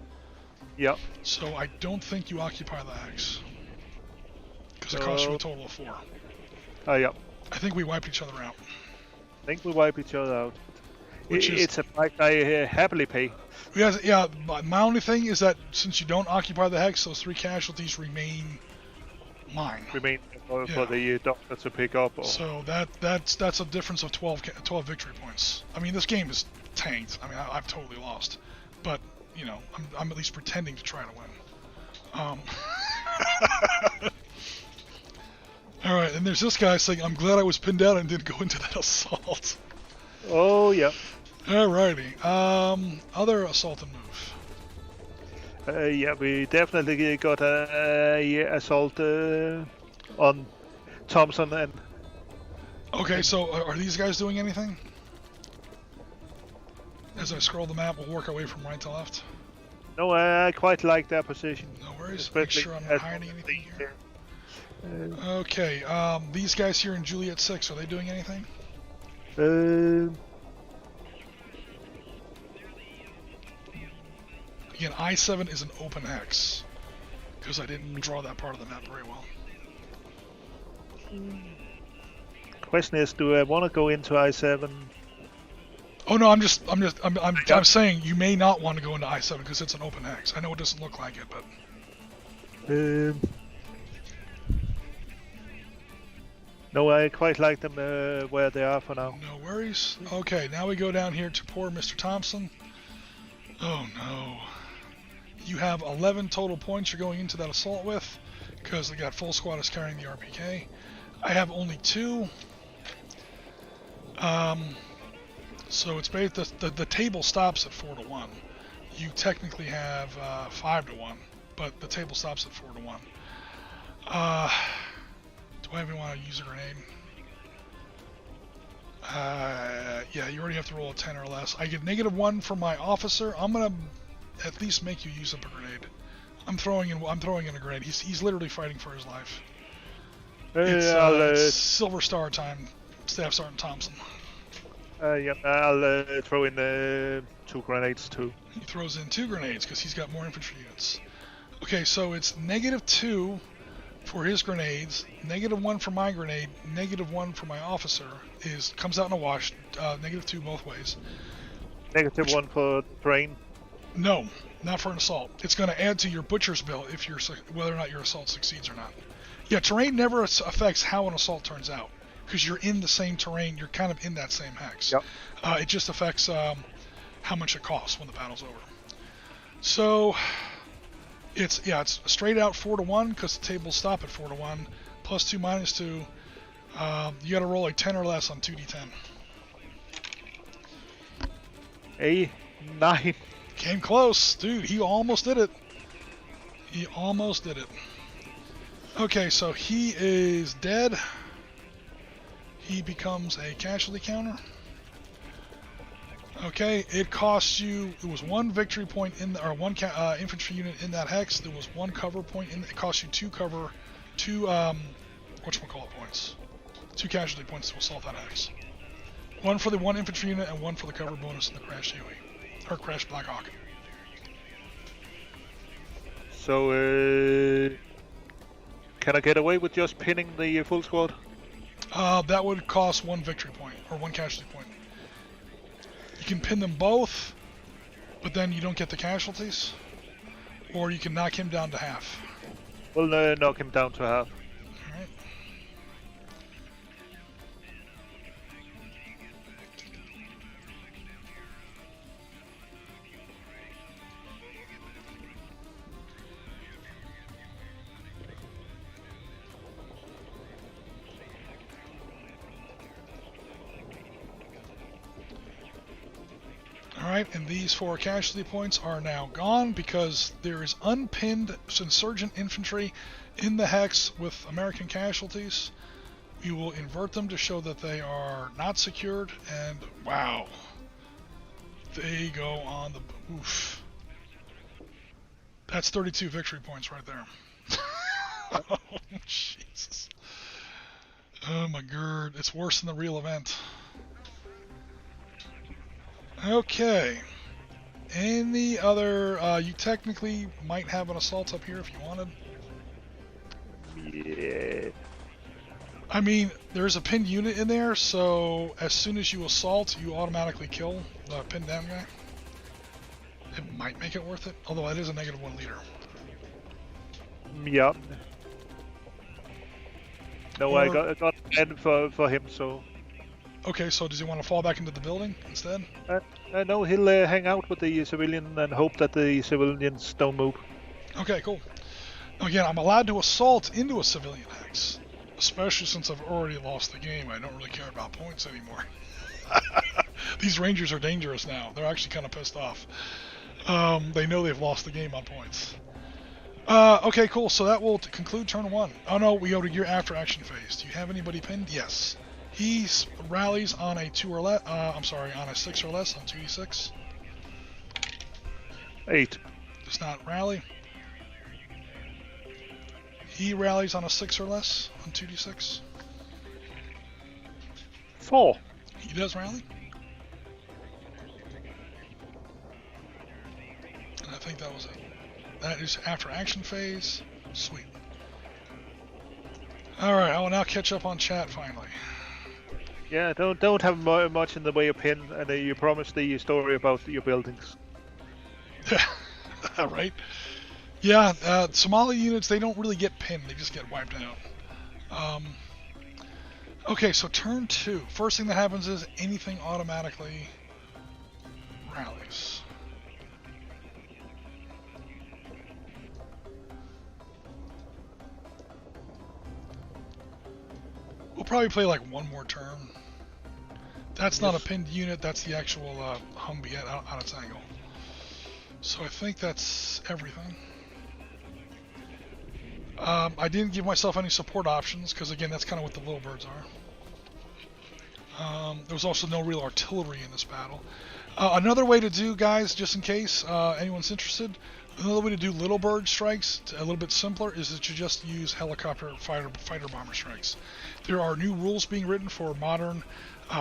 Yep. So I don't think you occupy the hex. Because it costs you a total of 4. Yep. I think we wiped each other out. I think we wipe each other out. It's a price I happily pay. Yeah, my only thing is that since you don't occupy the hex, those 3 casualties remain mine. Remain for the doctor to pick up. Or... So that's a difference of 12 victory points. I mean, this game is tanked. I mean, I've totally lost, but you know, I'm at least pretending to try to win. All right, and there's this guy saying, "I'm glad I was pinned down and didn't go into that assault." Oh yeah. Alrighty. Other assault and move. Yeah, we definitely got a assault on Thompson and. Okay, so are these guys doing anything? As I scroll the map, we'll work our way from right to left. No, I quite like their position. No worries. Make sure I'm not hiding anything here. Okay, these guys here in Juliet 6, are they doing anything? Again, I-7 is an open hex, because I didn't draw that part of the map very well. Question is, do I want to go into I-7? Oh no, I'm saying you may not want to go into I-7 because it's an open hex. I know it doesn't look like it, but. No, I quite like them where they are for now. No worries. Okay, now we go down here to poor Mr. Thompson. Oh no. You have 11 total points you're going into that assault with, because they got full squad is carrying the RPK. I have only 2. So it's the table stops at 4-1. You technically have 5-1, but the table stops at 4-1. Do I even want to use a grenade? Yeah, you already have to roll a 10 or less. I get -1 from my officer. I'm gonna at least make you use up a grenade. I'm throwing in a grenade. He's literally fighting for his life. It's Silver Star time. Staff Sergeant Thompson. Yeah, I'll throw in 2 grenades too. He throws in 2 grenades because he's got more infantry units. Okay, so it's -2 for his grenades, -1 for my grenade, -1 for my officer. Comes out in a wash. -2 both ways. -1 for terrain. No, not for an assault. It's going to add to your butcher's bill if whether or not your assault succeeds or not. Yeah, terrain never affects how an assault turns out because you're in the same terrain. You're kind of in that same hex. Yep. It just affects how much it costs when the battle's over. So it's straight out 4-1 because the tables stop at 4-1. +2, -2. You got to roll a 10 or less on 2d10. A 9. Came close, dude. He almost did it. He almost did it. Okay, so he is dead. He becomes a casualty counter. Okay, it costs you. There was 1 victory point or 1 infantry unit in that hex. There was 1 cover point. It cost you 2 whatchamacallit points. 2 casualty points to assault that hex. 1 for the 1 infantry unit and 1 for the cover bonus in the crash Huey. Or crash Blackhawk. So, can I get away with just pinning the full squad? That would cost 1 victory point or 1 casualty point. You can pin them both, but then you don't get the casualties. Or you can knock him down to half. We'll knock him down to half. Alright. Alright, and these 4 casualty points are now gone because there is unpinned insurgent infantry in the hex with American casualties. We will invert them to show that they are not secured, and wow, they go on the oof. That's 32 victory points right there. Oh, Jesus. Oh my god, it's worse than the real event. Okay. Any other, you technically might have an assault up here if you wanted. Yeah. I mean, there's a pinned unit in there, so as soon as you assault, you automatically kill the pinned down guy. It might make it worth it, although it is a -1 leader. Yeah. No, Or, I got a plan for him, so... Okay, so does he want to fall back into the building instead? No, he'll hang out with the civilian and hope that the civilians don't move. Okay, cool. Now again, I'm allowed to assault into a civilian hex, especially since I've already lost the game. I don't really care about points anymore. These rangers are dangerous now. They're actually kind of pissed off. They know they've lost the game on points. Okay, cool. So that will conclude turn 1. Oh no, we go to your after action phase. Do you have anybody pinned? Yes. He rallies on a 2 or less. I'm sorry, on a 6 or less on 2d6. 8. Does not rally. He rallies on a 6 or less on 2d6. 4. He does rally. And I think that was it. That is after action phase. Sweet. Alright, I will now catch up on chat finally. Yeah, don't have much in the way of pin, and you promised the story about your buildings. Right? Yeah, Somali units, they don't really get pinned, they just get wiped out. Okay, so turn 2. First thing that happens is anything automatically rallies. We'll probably play like one more turn. That's not a pinned unit, that's the actual Humvee on its angle. So I think that's everything. I didn't give myself any support options, because again, that's kind of what the little birds are. There was also no real artillery in this battle. Another way to do, guys, just in case anyone's interested, another way to do little bird strikes, a little bit simpler, is that you just use helicopter fighter bomber strikes. There are new rules being written for modern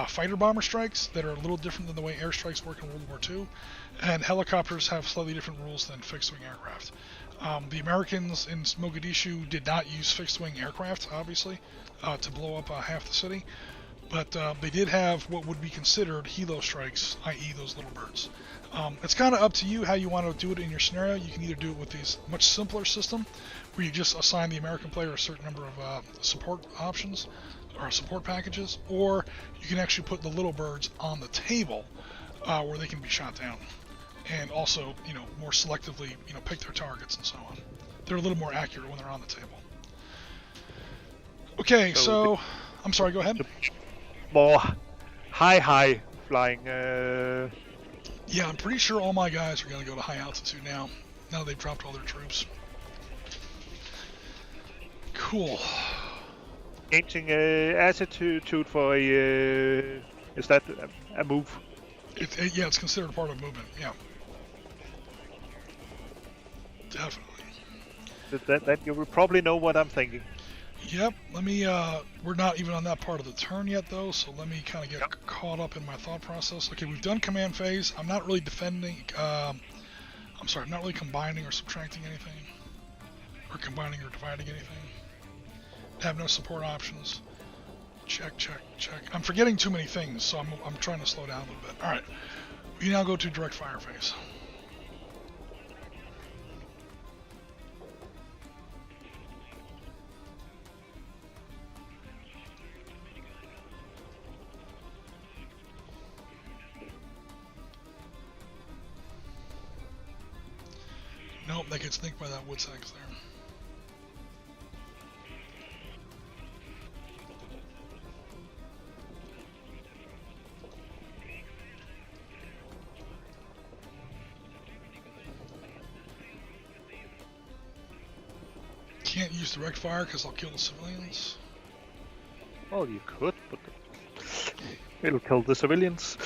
fighter bomber strikes that are a little different than the way airstrikes work in World War II, and helicopters have slightly different rules than fixed-wing aircraft. The Americans in Mogadishu did not use fixed-wing aircraft, obviously, to blow up half the city, but they did have what would be considered helo strikes, i.e. those little birds. It's kind of up to you how you want to do it in your scenario. You can either do it with this much simpler system, where you just assign the American player a certain number of support options, or support packages, or you can actually put the little birds on the table where they can be shot down. And also, more selectively, pick their targets and so on. They're a little more accurate when they're on the table. Okay, so I'm sorry, go ahead. More high flying. Yeah, I'm pretty sure all my guys are going to go to high altitude now. Now they've dropped all their troops. Cool. Changing attitude for a... is that a move? Yeah, it's considered part of movement, yeah. Definitely. That you will probably know what I'm thinking. Yep, let me, we're not even on that part of the turn yet though, so let me kind of get caught up in my thought process. Okay, we've done command phase. I'm not really defending, I'm not really combining or subtracting anything. Or combining or dividing anything. Have no support options. Check. I'm forgetting too many things, so I'm trying to slow down a little bit. Alright, we now go to direct fire phase. Nope, they get sneaked by that wood sax there. Can't use direct fire because I'll kill the civilians. Well, you could, but it'll kill the civilians.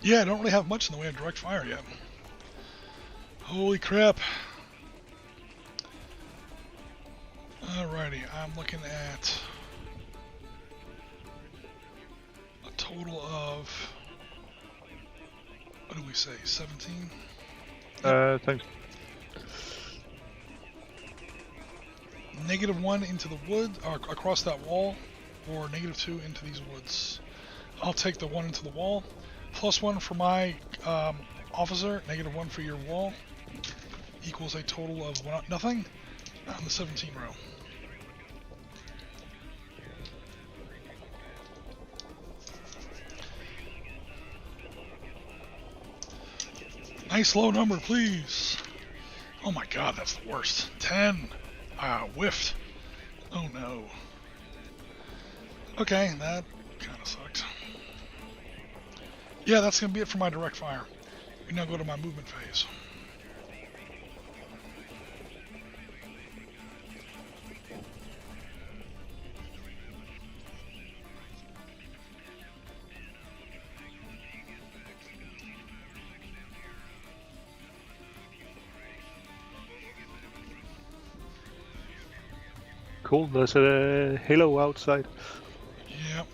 Yeah, I don't really have much in the way of direct fire yet. Holy crap. Alrighty, I'm looking at a total of, what do we say, 17? Thanks. -1 into the wood, or across that wall, or -2 into these woods. I'll take the 1 into the wall. +1 for my officer, -1 for your wall, equals a total of nothing on the 17 row. Nice low number, please. Oh my god, that's the worst. 10. Whiffed. Oh no. Okay, that kind of sucked. Yeah, that's going to be it for my direct fire. We now go to my movement phase. Cool, there's a halo outside. Yep.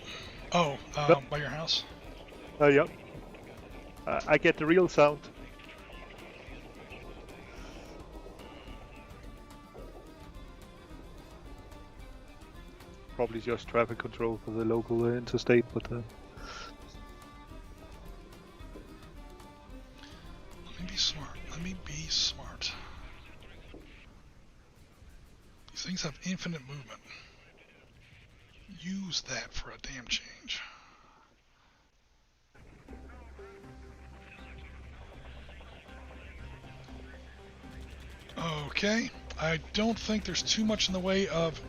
Oh, by your house? Yep. I get the real sound. Probably just traffic control for the local interstate, but... Let me be smart. Let me be smart. These things have infinite movement. Use that for a damn change. Okay, I don't think there's too much in the way of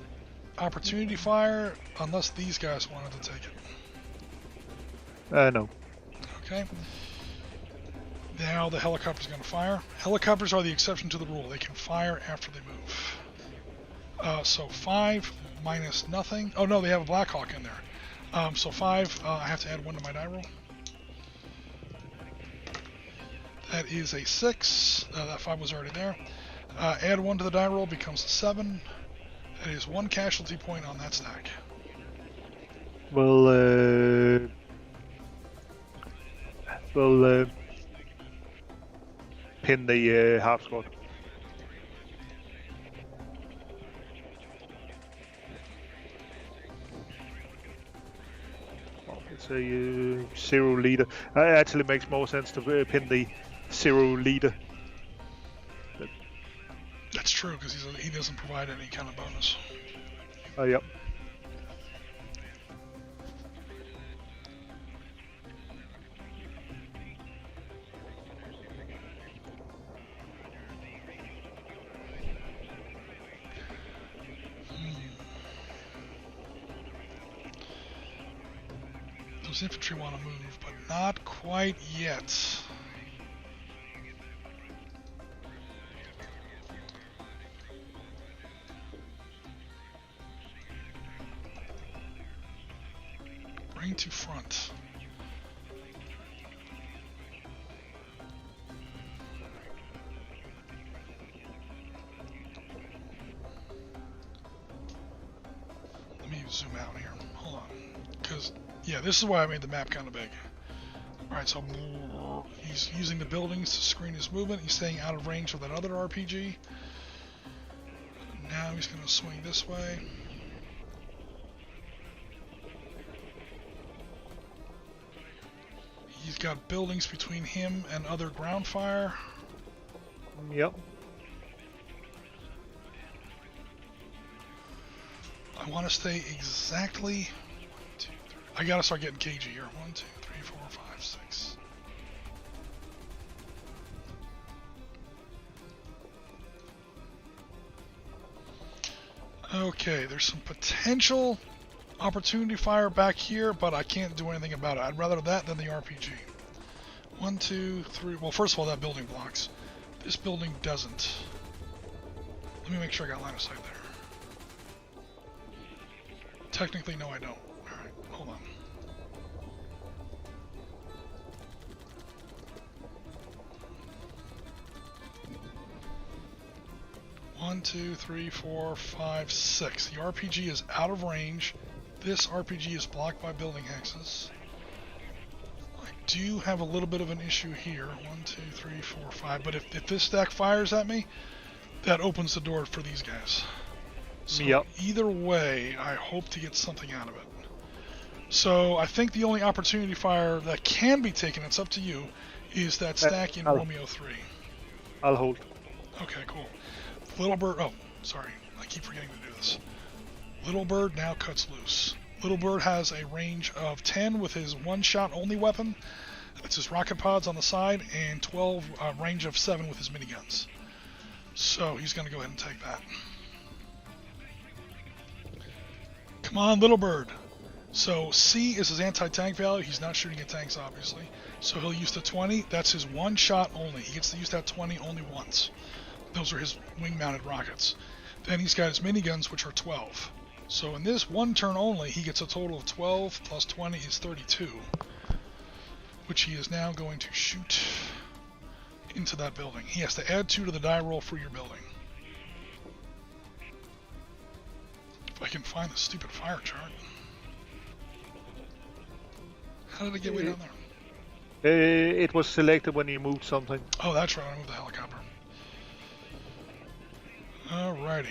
opportunity fire unless these guys wanted to take it. No. Okay. Now the helicopter's going to fire. Helicopters are the exception to the rule. They can fire after they move. So 5 minus nothing. Oh no, they have a Blackhawk in there. So 5, I have to add 1 to my die roll. That is a 6. That 5 was already there. Add 1 to the die roll, becomes a 7. That is 1 casualty point on that stack. We'll pin the half squad. It's a 0 leader. It actually makes more sense to pin the 0 leader. That's true, because he doesn't provide any kind of bonus. Yep. Those infantry want to move, but not quite yet. Bring to front. Let me zoom out here. Hold on. Because, yeah, this is why I made the map kind of big. Alright, so he's using the buildings to screen his movement. He's staying out of range of that other RPG. Now he's going to swing this way. He's got buildings between him and other ground fire. Yep. I want to stay exactly 1, 2, 3. I gotta start getting cagey here. 1, 2, 3, 4, 5, 6. Okay, there's some potential Opportunity fire back here, but I can't do anything about it. I'd rather that than the RPG. 1, 2, 3. Well, first of all, that building blocks. This building doesn't. Let me make sure I got line of sight there. Technically, no, I don't. Alright, hold on. One, two, three, four, five, six. The RPG is out of range. This RPG is blocked by building hexes. I do have a little bit of an issue here. 1, 2, 3, 4, 5. But if this stack fires at me, that opens the door for these guys. So Yep. Either way, I hope to get something out of it. So I think the only opportunity fire that can be taken, it's up to you, is that stack in Romeo 3. I'll hold. Okay, cool. Little Bird, oh, sorry, I keep forgetting to do this. Little Bird now cuts loose. Little Bird has a range of 10 with his one-shot only weapon. That's his rocket pods on the side, and 12 range of 7 with his miniguns. So he's going to go ahead and take that. Come on, Little Bird. So C is his anti-tank value. He's not shooting at tanks, obviously. So he'll use the 20. That's his one shot only. He gets to use that 20 only once. Those are his wing-mounted rockets. Then he's got his miniguns, which are 12. So in this one turn only, he gets a total of 12 plus 20 is 32. Which he is now going to shoot into that building. He has to add 2 to the die roll for your building. If I can find the stupid fire chart. How did it get way down there? It was selected when you moved something. Oh, that's right. I moved the helicopter. Alrighty.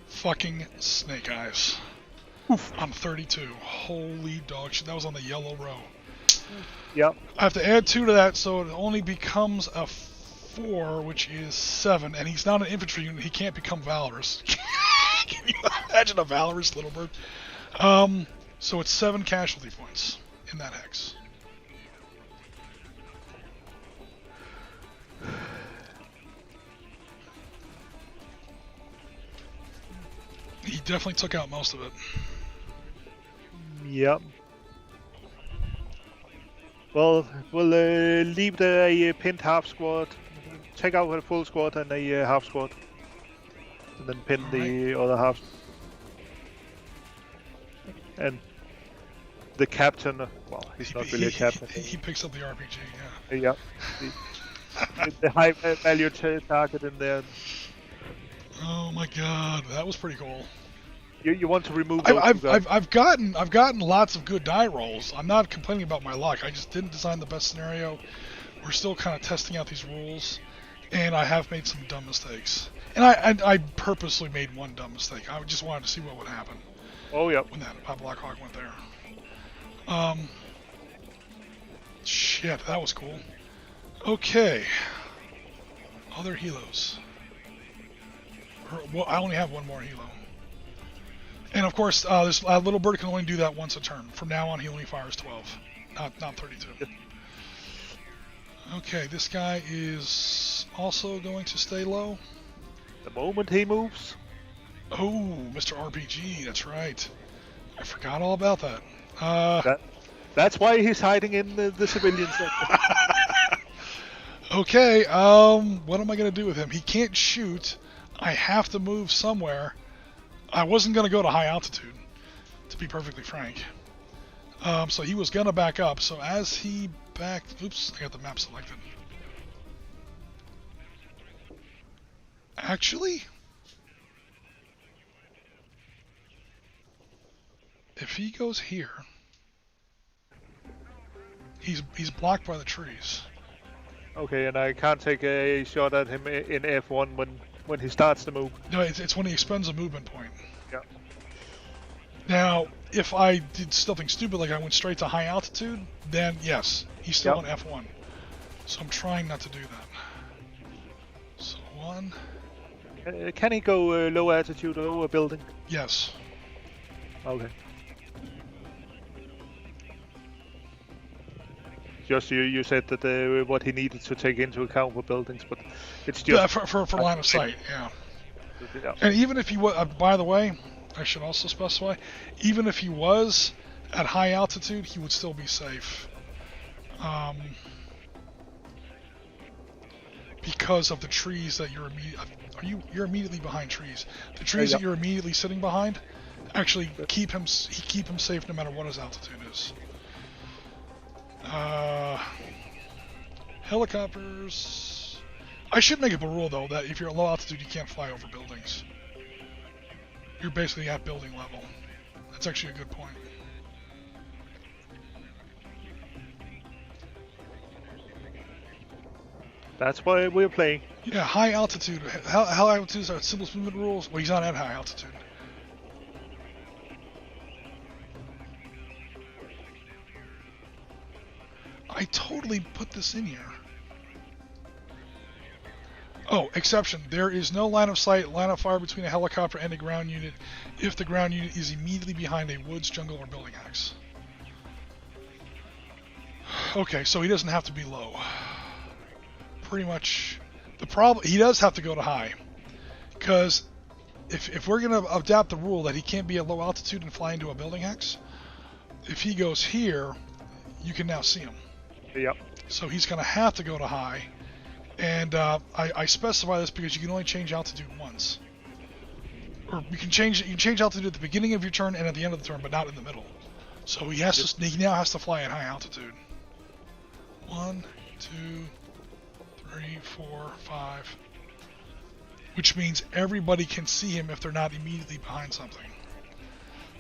Fucking Snake Eyes. Oof. I'm 32. Holy dog shit. That was on the yellow row. Yep. I have to add 2 to that, so it only becomes a 4, which is 7. And he's not an infantry unit. He can't become valorous. Can you imagine a valorous Little Bird? So it's 7 casualty points in that hex. He definitely took out most of it. Yep. Well, we'll leave the pinned half squad, take out a full squad and a half squad, and then pin the other half. And the captain, well, he's not really a captain. He picks up the RPG, yeah. Yeah. The high value target in there. Oh my god, that was pretty cool. You want to remove those I've gotten lots of good die rolls. I'm not complaining about my luck. I just didn't design the best scenario. We're still kind of testing out these rules, and I have made some dumb mistakes. And I purposely made one dumb mistake. I just wanted to see what would happen. Oh yeah. When that Blackhawk went there. Shit, that was cool. Okay. Other helos. Well, I only have one more helo. And of course, this Little Bird can only do that once a turn. From now on, he only fires 12, not 32. Okay, this guy is also going to stay low. The moment he moves. Oh, Mr. RPG, that's right. I forgot all about that. That's why he's hiding in the civilian sector. Okay, what am I going to do with him? He can't shoot. I have to move somewhere. I wasn't going to go to high altitude, to be perfectly frank. So he was going to back up. So as he backed... Oops, I got the map selected. Actually... if he goes here... He's blocked by the trees. Okay, and I can't take a shot at him in F1 when he starts to move. No, it's when he expends a movement point. Yeah. Now, if I did something stupid like I went straight to high altitude, then yes, he's still on F1. So I'm trying not to do that. So 1. Can he go low altitude over a building? Yes. Okay. Just you said that what he needed to take into account for buildings, but it's just for line of sight, yeah. Yeah. And even if he was, by the way, I should also specify. Even if he was at high altitude, he would still be safe. Because of the trees that you're immediately behind trees. The trees that you're immediately sitting behind actually keep him safe no matter what his altitude is. Helicopters. I should make up a rule though that if you're at low altitude you can't fly over buildings. You're basically at building level. That's actually a good point. That's why we're playing. Yeah, high altitude. High altitudes are simplest movement rules. Well, he's not at high altitude. I totally put this in here. Oh, exception. There is no line of sight, line of fire between a helicopter and a ground unit if the ground unit is immediately behind a woods, jungle, or building axe. Okay, so he doesn't have to be low. Pretty much. The problem, he does have to go to high, because if we're going to adapt the rule that he can't be at low altitude and fly into a building hex, if he goes here, you can now see him. Yep. So he's going to have to go to high, and I specify this because you can only change altitude once, or you can change altitude at the beginning of your turn and at the end of the turn, but not in the middle. So he now has to fly at high altitude. 1, 2, 3, 4, 5. Which means everybody can see him if they're not immediately behind something.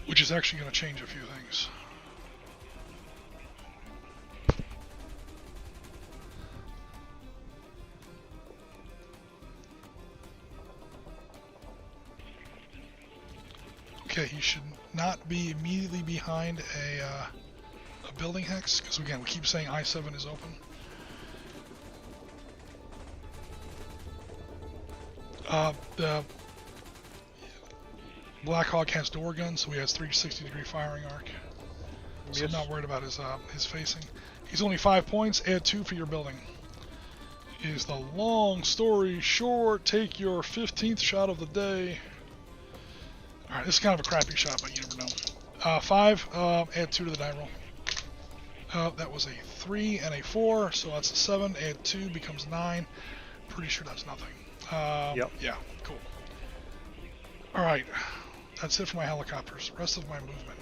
Which is actually going to change a few things. Okay, he should not be immediately behind a building hex, because again, we keep saying I-7 is open. The Blackhawk has door guns, so he has 360-degree firing arc. So I'm not worried about his facing. He's only 5 points. Add 2 for your building. Is the long story short? Take your 15th shot of the day. All right, this is kind of a crappy shot, but you never know. 5. Add 2 to the die roll. That was a 3 and a 4, so that's a 7. Add 2 becomes 9. Pretty sure that's nothing. Yep. Yeah, cool. Alright, that's it for my helicopters. Rest of my movement.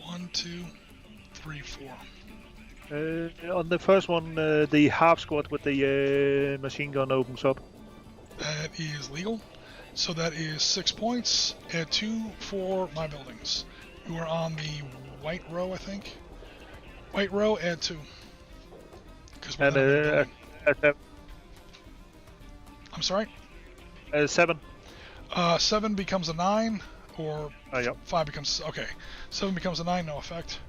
One, 2, 3, 4. On the first one, the half squad with the machine gun opens up. That is legal. So that is 6 points. Add 2 for my buildings. You are on the white row, I think. White row, add 2. And I'm sorry? 7. 7 becomes a 9, or Yep. 5 becomes... Okay. 7 becomes a 9, no effect.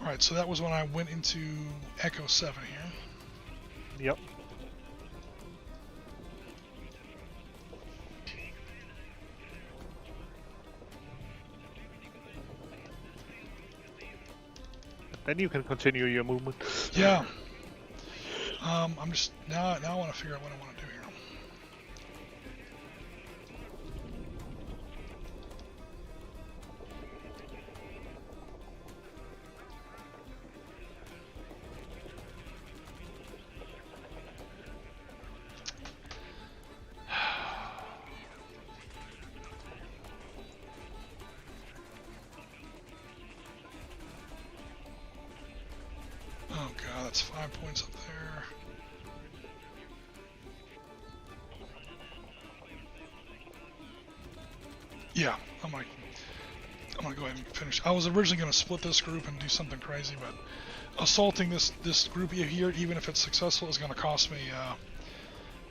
Alright, so that was when I went into Echo 7 here. Yep. Then you can continue your movement. Yeah. I'm just... Now I want to figure out what I want to do here. Oh god, that's 5 points up there. Yeah, I'm gonna go ahead and finish. I was originally gonna split this group and do something crazy, but assaulting this group here, even if it's successful, is gonna cost me.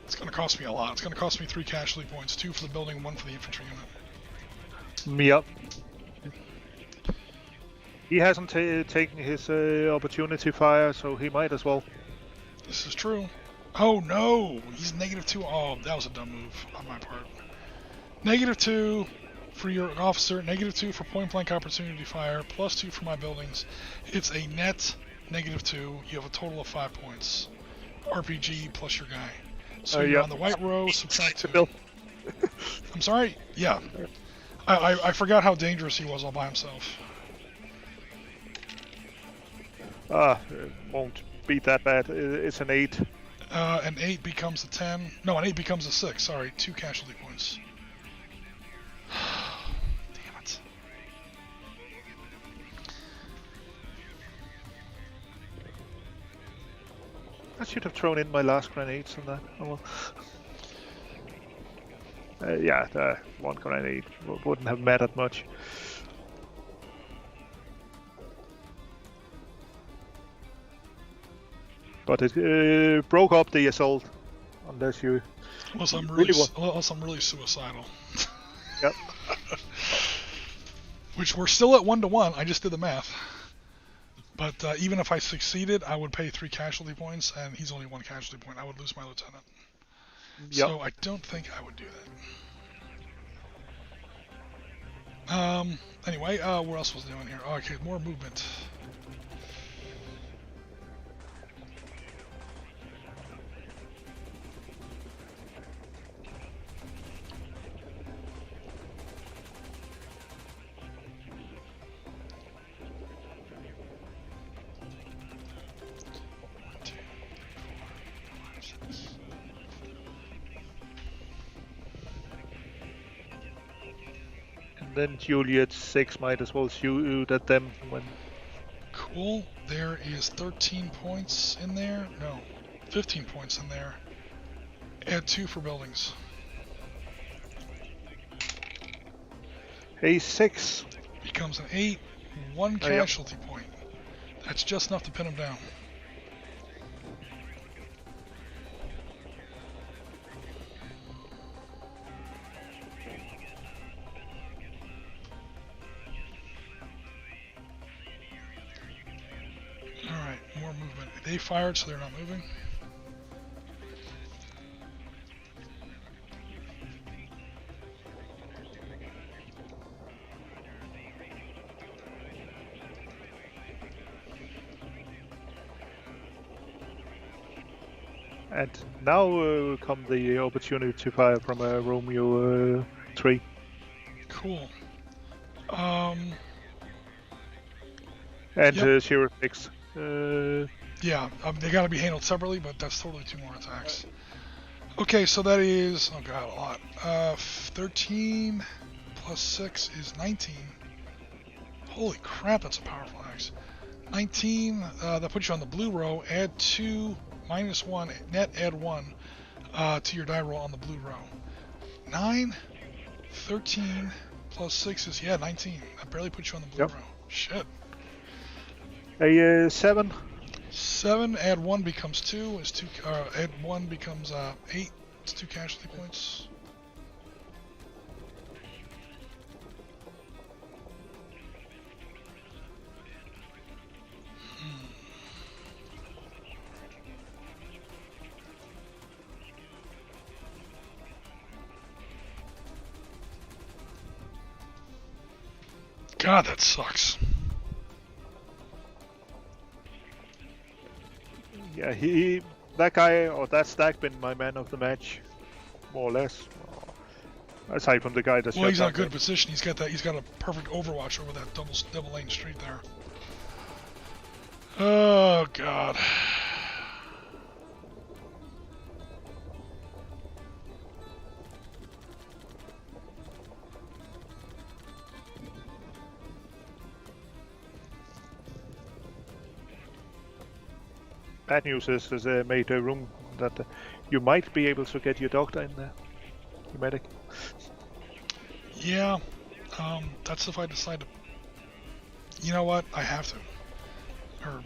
It's gonna cost me a lot. It's gonna cost me 3 casualty points, 2 for the building, 1 for the infantry unit. Yep. He hasn't taken his opportunity fire, so he might as well. This is true. Oh no, he's -2. Oh, that was a dumb move on my part. -2 for your officer, -2 for point blank opportunity fire, +2 for my buildings. It's a net -2. You have a total of 5 points. RPG plus your guy. So you're on the white row, subtract 2. I'm sorry? Yeah. I forgot how dangerous he was all by himself. It won't be that bad. It's an 8. An 8 becomes a 10. No, an 8 becomes a 6. Sorry, 2 casualty points. Damn it. I should have thrown in my last grenades on that. Oh well. Yeah, the one grenade wouldn't have mattered much. But it broke up the assault, unless you unless I'm really suicidal. Yep. Which we're still at 1-1. I just did the math. But even if I succeeded, I would pay 3 casualty points, and he's only 1 casualty point. I would lose my lieutenant. Yep. So I don't think I would do that. Anyway, what else was I doing here? Oh, okay, more movement. Then Juliet 6 might as well shoot at them when... Cool. There is 13 points in there. No, 15 points in there. Add 2 for buildings. A 6 becomes an 8. 1 casualty point. That's just enough to pin him down. They fired, so they're not moving. And now come the opportunity to fire from Romeo 3. Cool. And Sheriff 6. Yeah, they gotta be handled separately, but that's totally 2 more attacks. Okay, so that is, oh god, a lot. 13 plus 6 is 19. Holy crap, that's a powerful axe. 19, that puts you on the blue row. Add 2, -1, net add 1 to your die roll on the blue row. 9, 13 plus 6 is, 19. That barely puts you on the blue row. Shit. A 7. 7, add 1 becomes 2, is 2, add 1 becomes 8, it's 2 casualty points. God, that sucks. Yeah, that guy or that stack been my man of the match, more or less. Aside from the guy that's. Well, he's in a good position. He's got a perfect overwatch over that double lane street there. Oh God. Bad news is they made a room that you might be able to get your doctor in there, your medic. Yeah, that's if I decide to. You know what? I have to. Alright,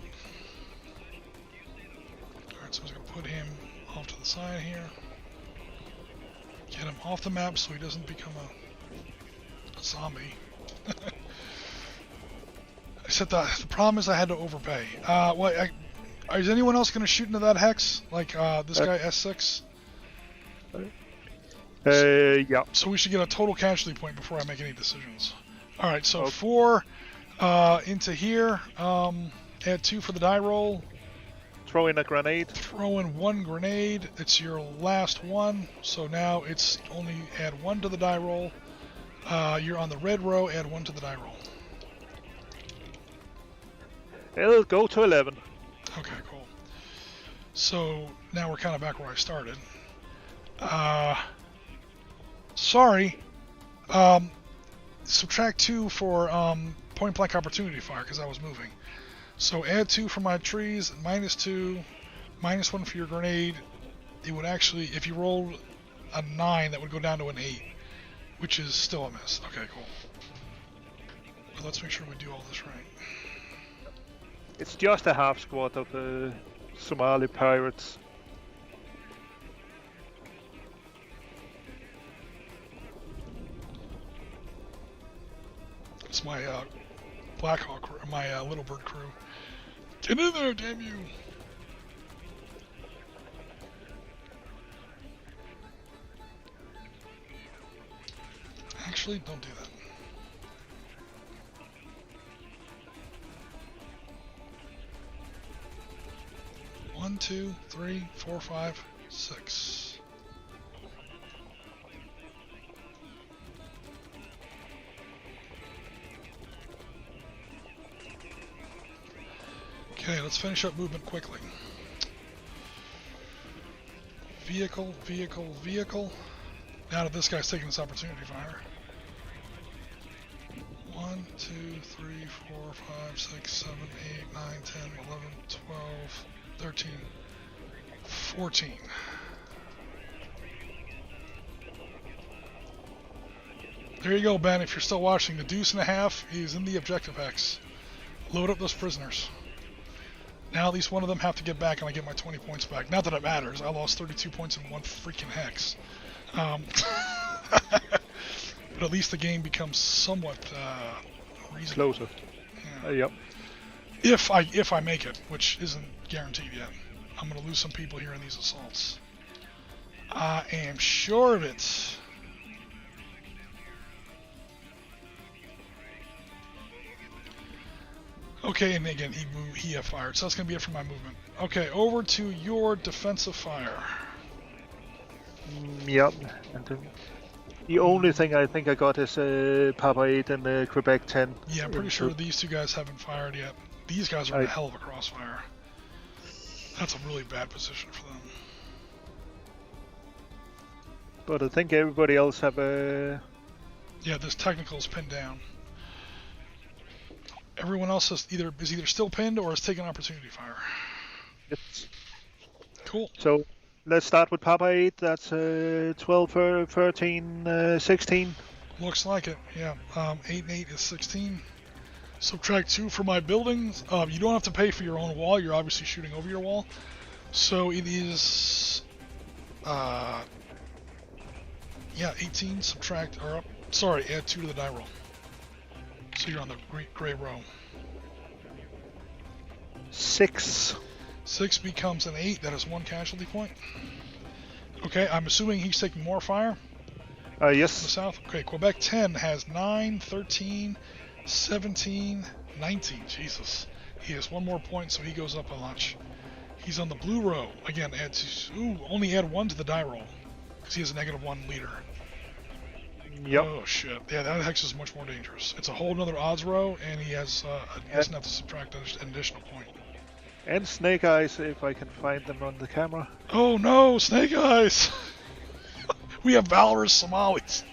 so I'm just gonna put him off to the side here. Get him off the map so he doesn't become a zombie. except the problem is I had to overpay. Is anyone else going to shoot into that hex? Like this guy S6? Yeah. So we should get a total casualty point before I make any decisions. All right, so Okay. 4 into here. Add 2 for the die roll. Throw in a grenade. Throw in 1 grenade. It's your last one. So now it's only add 1 to the die roll. You're on the red row. Add 1 to the die roll. It'll go to 11. Okay, cool. So now we're kind of back where I started. Sorry. Subtract 2 for point blank opportunity fire because I was moving. So add 2 for my trees, -2, -1 for your grenade. It would actually, if you rolled a 9, that would go down to an 8, which is still a miss. Okay, cool. But let's make sure we do all this right. It's just a half squad of Somali pirates. It's my Blackhawk, my Little Bird crew. Get in there, damn you! Actually, don't do that. One, 2, 3, 4, 5, 6. Okay, let's finish up movement quickly. Vehicle, vehicle, vehicle. Now that this guy's taking this opportunity fire. 1, 2, 3, 4, 5, 6, 7, 8, 9, 10, 11, 12, 13, 14. There you go, Ben. If you're still watching, the deuce and a half is in the objective hex. Load up those prisoners. Now at least one of them have to get back and I get my 20 points back. Not that it matters. I lost 32 points in one freaking hex. But at least the game becomes somewhat reasonable. Closer. Yeah. Yep. If I make it, which isn't guaranteed yet. I'm going to lose some people here in these assaults. I am sure of it. Okay, and again, he fired, so that's going to be it for my movement. Okay, over to your defensive fire. Yep. And the only thing I think I got is Papa 8 and Quebec 10. Yeah, I'm pretty sure these 2 guys haven't fired yet. These guys are in a hell of a crossfire. That's a really bad position for them. But I think everybody else have a... Yeah, this technical is pinned down. Everyone else is either still pinned or is taking opportunity fire. Yes. Cool. So let's start with Papa 8. That's 12, 13, 16. Looks like it. Yeah. 8 and 8 is 16. Subtract 2 for my buildings. You don't have to pay for your own wall. You're obviously shooting over your wall. So it is... yeah, 18. Subtract... Or, sorry, add 2 to the die roll. So you're on the gray row. 6. 6 becomes an 8. That is 1 casualty point. Okay, I'm assuming he's taking more fire. Yes. In the south. Okay, Quebec 10 has 9, 13, 17, 19. Jesus. He has 1 more point, so he goes up a notch. He's on the blue row. Again, only add 1 to the die roll. Because he has a -1 leader. Yep. Oh shit. Yeah, that hex is much more dangerous. It's a whole nother odds row, and he doesn't have to subtract an additional point. And Snake Eyes, if I can find them on the camera. Oh no, Snake Eyes! We have valorous Somalis.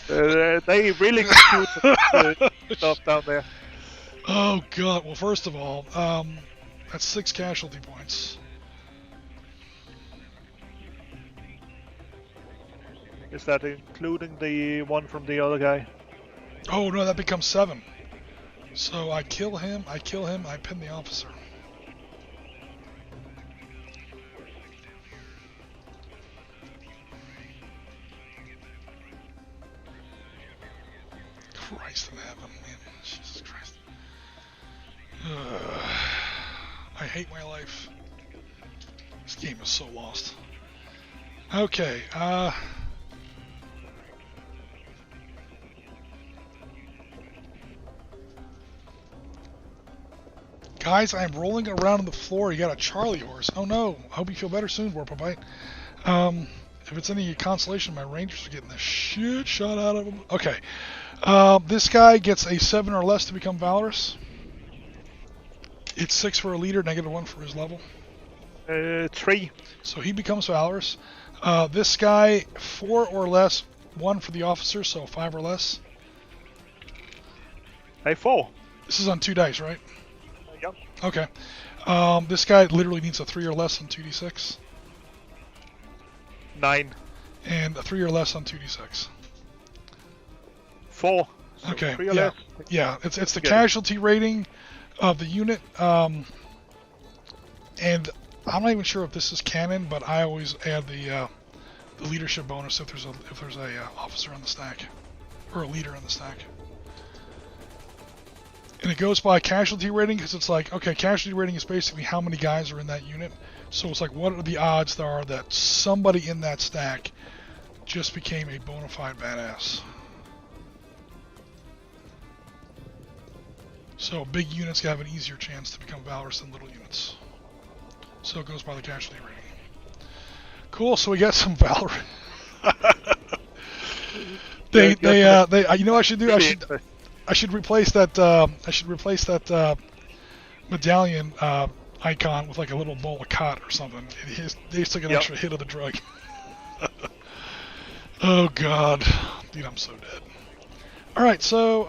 They really compute stuff down there. Oh god. Well, first of all, that's 6 casualty points. Is that including the one from the other guy? Oh no, that becomes 7. So I kill him, I pin the officer. Christ in heaven, man. Jesus Christ. I hate my life. This game is so lost. Okay, guys, I'm rolling around on the floor. You got a Charlie horse. Oh no. I hope you feel better soon, Warpabite. If it's any consolation, my Rangers are getting the shit shot out of them. Okay. This guy gets a 7 or less to become valorous. It's 6 for a leader, -1 for his level. 3. So he becomes valorous. This guy, 4 or less, 1 for the officer, so 5 or less. Hey, 4. This is on 2 dice, right? Yep. Okay. This guy literally needs a 3 or less on 2d6. 9. And a 3 or less on 2d6. 4. So Okay. 3 or Yeah. less. Yeah. It's the Get it. casualty rating of the unit. And I'm not even sure if this is canon, but I always add the leadership bonus if there's a officer on the stack or a leader on the stack. And it goes by casualty rating because it's like, okay, casualty rating is basically how many guys are in that unit. So it's like, what are the odds there are that somebody in that stack just became a bona fide badass? So big units have an easier chance to become valorous than little units. So it goes by the casualty rating. Cool. So we got some valor. You know what I should do? I should replace that. Medallion icon with like a little bowl of cot or something. They just took an extra hit of the drug. Oh god, dude, I'm so dead. All right, so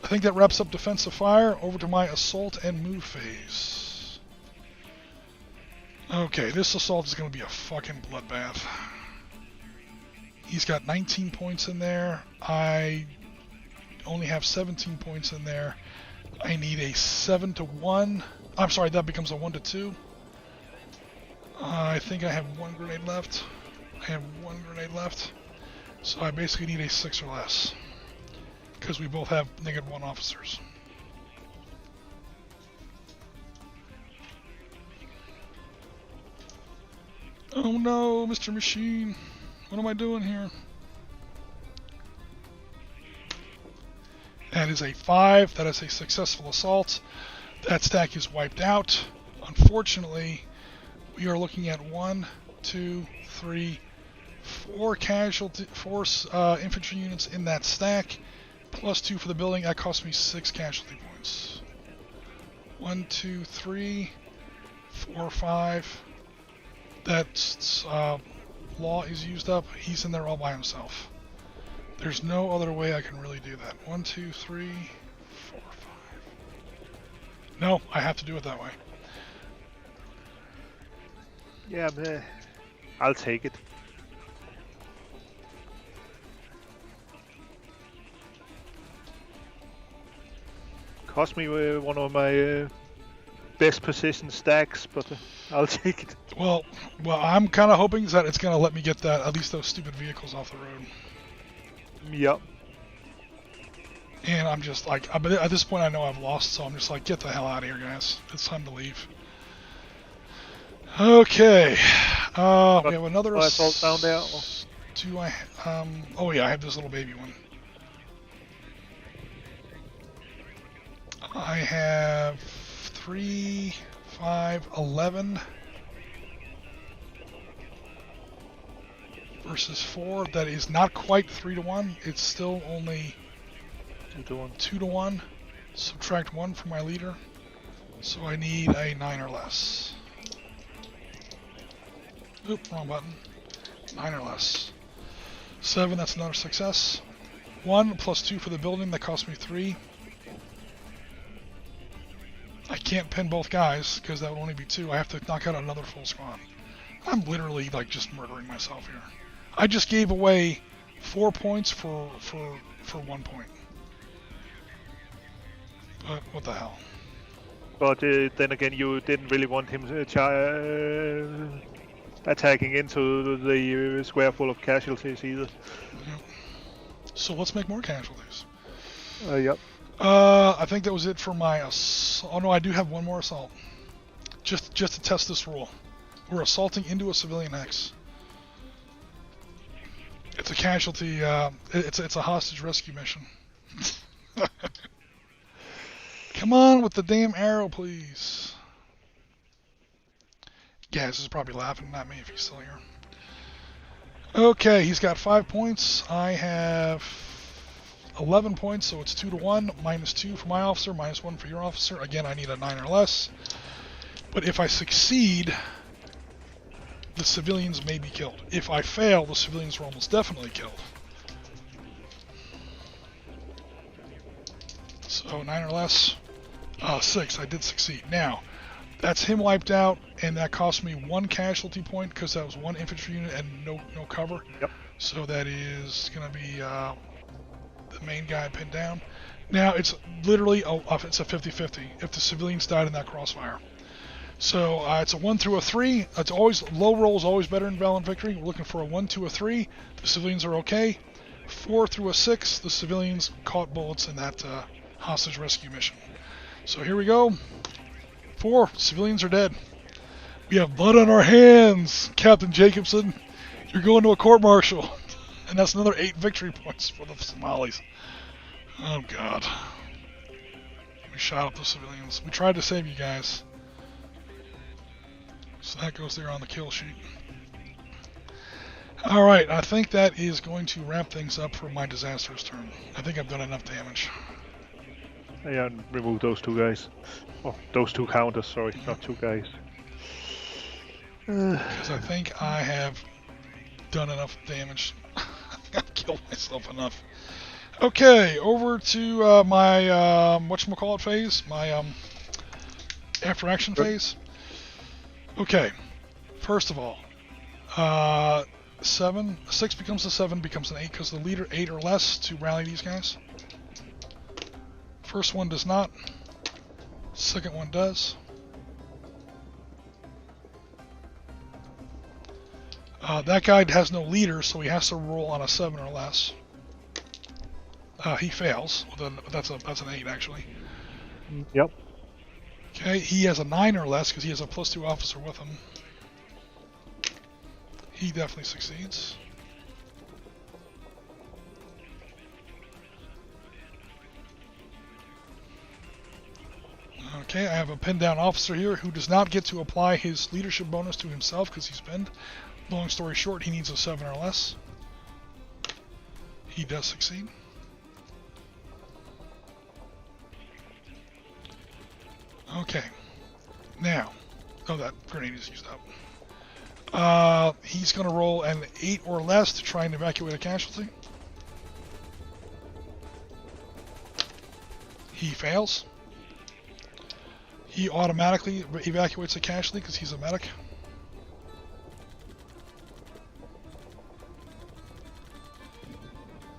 I think that wraps up defensive fire. Over to my assault and move phase. Okay, this assault is going to be a fucking bloodbath. He's got 19 points in there. I only have 17 points in there. I need a 7 to 1. I'm sorry, that becomes a 1 to 2. I think I have 1 grenade left. I have 1 grenade left. So I basically need a 6 or less. Because we both have -1 officers. Oh no, Mr. Machine. What am I doing here? That is a 5. That is a successful assault. That stack is wiped out. Unfortunately, we are looking at 1, 2, 3, 4 infantry units in that stack, plus 2 for the building. That cost me 6 casualty points. 1, 2, 3, 4, 5. That's law is used up. He's in there all by himself. There's no other way I can really do that. 1, 2, 3, 4, 5. No, I have to do it that way. Yeah, I'll take it. Cost me one of my best position stacks, but I'll take it. Well, I'm kind of hoping that it's going to let me get at least those stupid vehicles off the road. Yep. And I'm just like, at this point I know I've lost, so I'm just like, get the hell out of here, guys. It's time to leave. Okay. We have another assault down there. Do I? Oh yeah, I have this little baby one. I have 3, 5, 11 versus 4. That is not quite 3 to 1. It's still only 2 to 1. Subtract 1 from my leader. So I need a 9 or less. Oop, wrong button. 9 or less. 7, that's another success. 1 plus 2 for the building, that cost me 3. I can't pin both guys, because that would only be 2. I have to knock out another full squad. I'm literally, like, just murdering myself here. I just gave away 4 points for 1 point. But, what the hell. But then again, you didn't really want him attacking into the square full of casualties either. So let's make more casualties. Yep. I think that was it for my oh no, I do have one more assault. Just to test this rule. We're assaulting into a civilian hex. It's a casualty, it's a hostage rescue mission. Come on with the damn arrow, please. Gaz is probably laughing, not me if he's still here. Okay, he's got 5 points. I have 11 points, so it's 2 to 1. -2 for my officer, -1 for your officer. Again, I need a 9 or less. But if I succeed, the civilians may be killed. If I fail, the civilians are almost definitely killed. So 9 or less. 6, I did succeed. Now, that's him wiped out, and that cost me 1 casualty point because that was 1 infantry unit and no cover. Yep. So that is going to be the main guy pinned down. Now, it's literally it's a 50-50 if the civilians died in that crossfire. So it's a 1 through a 3. It's always low roll is always better in Valor and Victory. We're looking for a 1 to a 3. The civilians are okay. 4 through a 6. The civilians caught bullets in that hostage rescue mission. So here we go. 4 civilians are dead. We have blood on our hands, Captain Jacobson. You're going to a court-martial, and that's another 8 victory points for the Somalis. Oh God. We shot up the civilians. We tried to save you guys. So that goes there on the kill sheet. Alright, I think that is going to wrap things up for my disaster's turn. I think I've done enough damage. Yeah, and remove those 2 guys. Oh, those 2 counters, sorry, not 2 guys. Because I think I have done enough damage. I've killed myself enough. Okay, over to my, whatchamacallit phase? My, after action phase. Okay, first of all, 6 becomes a 7, becomes an 8 because the leader 8 or less to rally these guys. First one does not. Second one does. That guy has no leader, so he has to roll on a 7 or less. He fails. Well, then that's an 8 actually. Yep. Okay, he has a 9 or less because he has a +2 officer with him. He definitely succeeds. Okay, I have a pinned down officer here who does not get to apply his leadership bonus to himself because he's pinned. Long story short, he needs a 7 or less. He does succeed. Okay, now, oh, that grenade is used up. He's going to roll an 8 or less to try and evacuate a casualty. He fails. He automatically evacuates a casualty because he's a medic.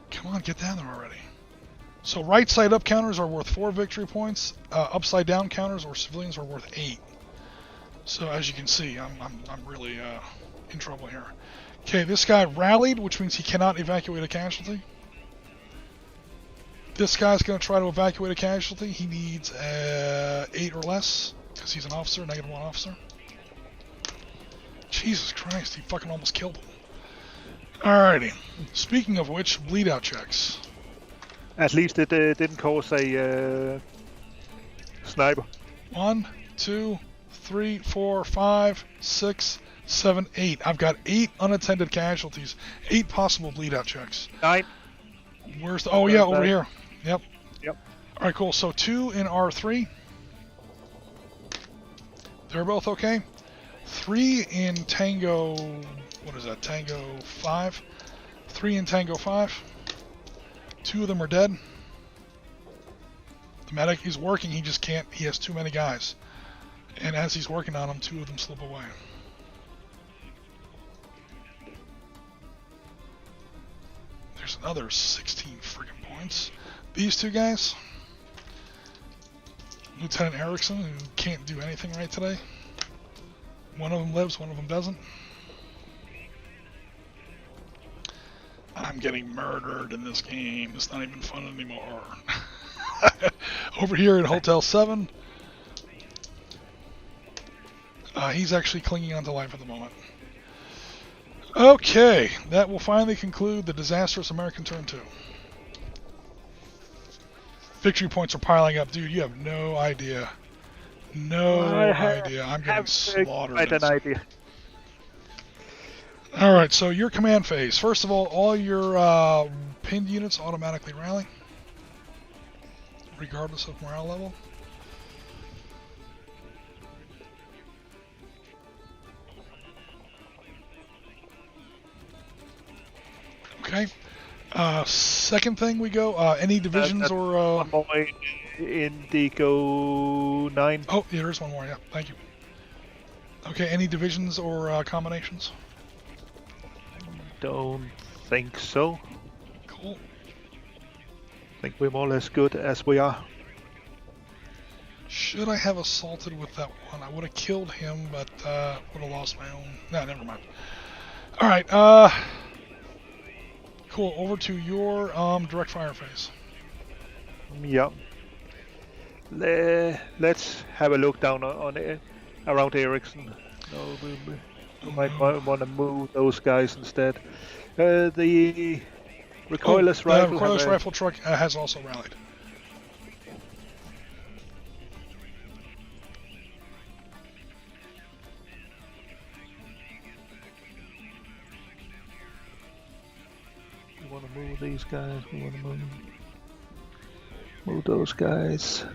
Come on, get down there already. So right side up counters are worth 4 victory points. Upside down counters or civilians are worth 8. So as you can see, I'm really in trouble here. Okay, this guy rallied, which means he cannot evacuate a casualty. This guy's going to try to evacuate a casualty. He needs 8 or less because he's an officer, -1 officer. Jesus Christ, he fucking almost killed him. Alrighty. Speaking of which, bleed out checks. At least it didn't cause a sniper. 1, 2, 3, 4, 5, 6, 7, 8. I've got 8 unattended casualties. 8 possible bleed out checks. 9. Where's the... Oh, yeah, over here. Yep. Yep. Alright, cool. So 2 in R3. They're both okay. 3 in Tango... What is that? Tango 5. 3 in Tango 5. 2 of them are dead. The medic is working. He just can't... He has too many guys. And as he's working on them, 2 of them slip away. There's another 16 friggin' points. These 2 guys, Lieutenant Erickson, who can't do anything right today. One of them lives, one of them doesn't. I'm getting murdered in this game. It's not even fun anymore. Over here in Hotel 7, he's actually clinging on to life at the moment. Okay, that will finally conclude the disastrous American turn 2. Victory points are piling up. Dude, you have no idea. No idea. I'm getting slaughtered. I have an idea. Alright, so your command phase. First of all your pinned units automatically rally, regardless of morale level. Okay. Second thing we go, any divisions or... Indigo 9. Oh, yeah, there's one more, yeah. Thank you. Okay, any divisions or combinations? Don't think so. Cool. I think we're more or less good as we are. Should I have assaulted with that one? I would have killed him, but would have lost my own... Nah, never mind. Alright, cool, over to your direct fire phase. Yeah. Let's have a look down on around Ericsson. No, we might want to move those guys instead. The recoilless rifle. The recoilless rifle truck has also rallied. We want to move these guys. We want to move those guys.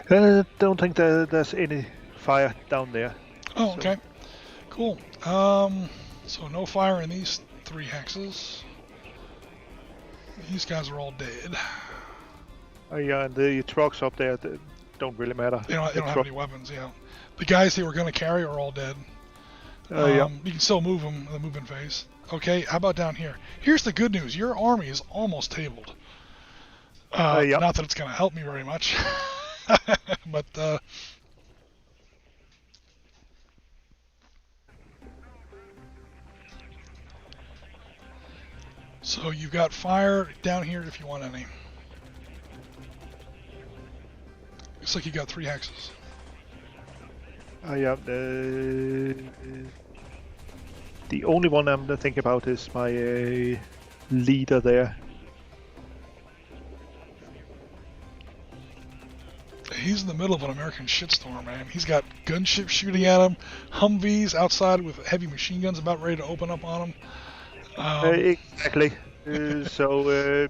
Don't think that there's any fire down there. Oh, so. Okay. Cool. So no fire in these 3 hexes. These guys are all dead. Oh yeah, and the trucks up there don't really matter. They don't have any weapons, yeah. The guys they were going to carry are all dead. Yeah. You can still move them in the movement phase. Okay, how about down here? Here's the good news. Your army is almost tabled. Yep. Not that it's going to help me very much. But, so you've got fire down here if you want any. Looks like you got 3 hexes. Yeah. The only one I'm thinking about is my leader there. He's in the middle of an American shitstorm, man. He's got gunships shooting at him, Humvees outside with heavy machine guns about ready to open up on him. Exactly. So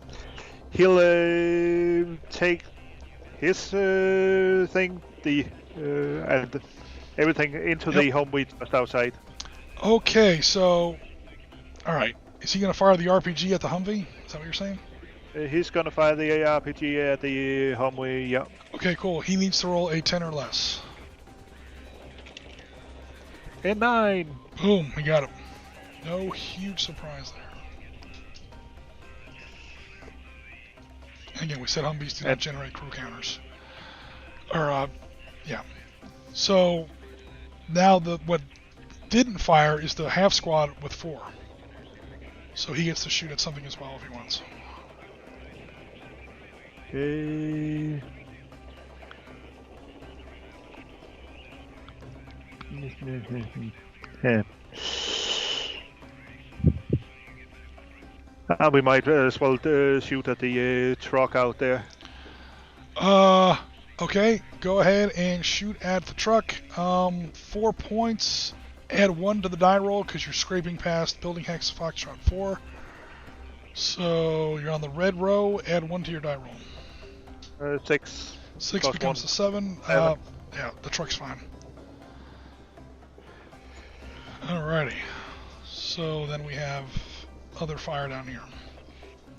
he'll take his thing, and everything into the Humvee just outside. Okay, so, all right. Is he going to fire the RPG at the Humvee? Is that what you're saying? He's going to fire the RPG at the Humvee, yeah. Okay, cool. He needs to roll a 10 or less. A 9. Boom, we got him. No huge surprise there. Again, we said Humvees do not generate crew counters. Or, yeah. So, now what didn't fire is the half squad with 4. So he gets to shoot at something as well if he wants. Okay. Yeah. We might as well shoot at the truck out there. Okay, go ahead and shoot at the truck. 4 points. Add 1 to the die roll because you're scraping past Building Hex Foxtrot 4. So you're on the red row. Add 1 to your die roll. 6. 6 becomes 1. a 7. 7. Yeah, the truck's fine. Alrighty. So then we have other fire down here.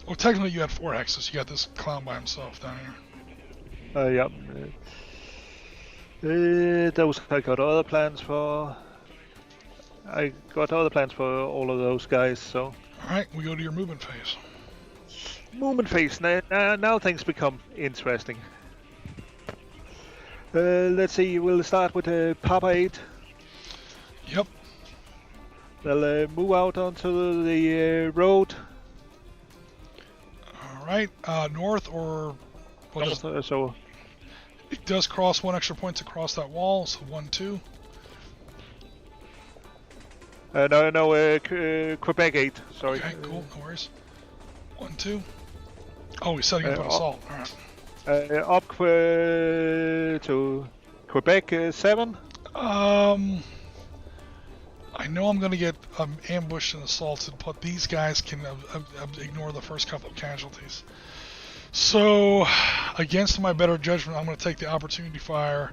Well, technically you had 4 hexes. You got this clown by himself down here. Yeah. Those I got other plans for. I got other plans for all of those guys, so... Alright, we go to your movement phase. Movement phase. Now things become interesting. Let's see, we'll start with Papa 8. Yep. They'll move out onto the road. right, north or North, so it does cross 1 extra point to cross that wall. So 1, 2. no, Quebec 8. Sorry. Okay, cool. No worries. 1, 2. Oh, he's setting up an assault. All right. Up to Quebec 7. I know I'm going to get ambushed and assaulted, but these guys can ignore the first couple of casualties. So, against my better judgment, I'm going to take the opportunity fire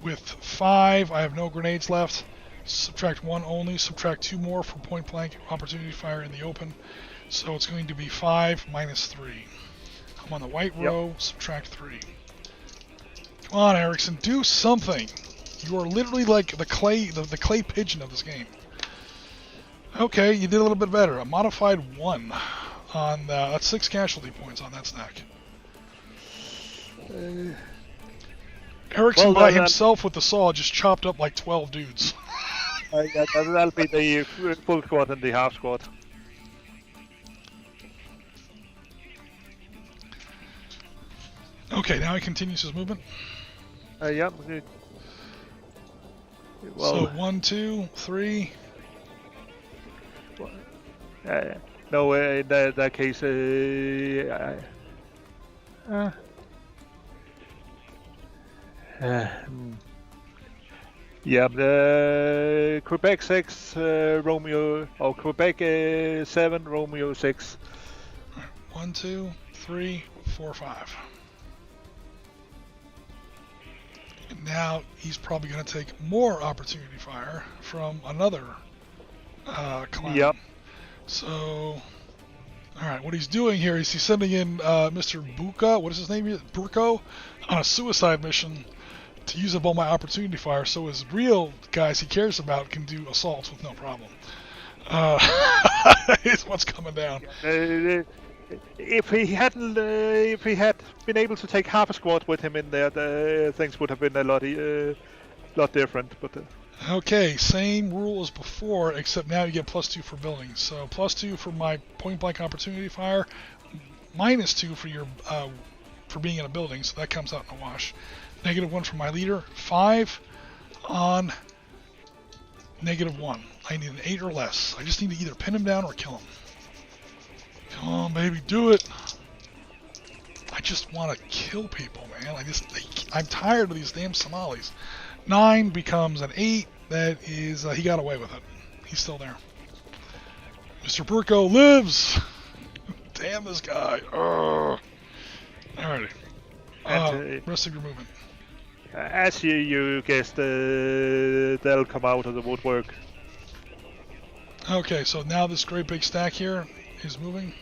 with 5. I have no grenades left. Subtract 1 only. Subtract 2 more for point blank opportunity fire in the open. So it's going to be 5 minus 3. I'm on the white row. Subtract 3. Come on, Erickson, do something. You are literally like the clay pigeon of this game. Okay, you did a little bit better. A modified 1 on that's 6 casualty points on that stack. Erickson by himself with the saw just chopped up like 12 dudes. Yeah, that'll be the full squad and the half squad. Okay, now he continues his movement. Yeah. So Well, 1, 2, 3. no, in that case, yeah, Quebec 6, Romeo, or Quebec 7, Romeo 6. 1, 2, 3, 4, 5. And now he's probably going to take more opportunity fire from another clan. Yep. So, alright, what he's doing here is he's sending in Mr. Buka, what is his name? Burko, on a suicide mission to use up all my opportunity fire so his real guys he cares about can do assaults with no problem. Is what's coming down. If he had been able to take half a squad with him in there, things would have been a lot different. But okay, same rule as before, except now you get +2 for buildings. So +2 for my point blank opportunity fire, -2 for your for being in a building. So that comes out in a wash. -1 for my leader. 5 on -1. I need an 8 or less. I just need to either pin him down or kill him. Come on, baby, do it. I just want to kill people, man. I'm tired of these damn Somalis. 9 becomes an 8. That is, he got away with it. He's still there. Mr. Burko lives. Damn this guy. Alrighty. Rest of your movement. As you guessed, they'll come out of the woodwork. Okay, so now this great big stack here is moving.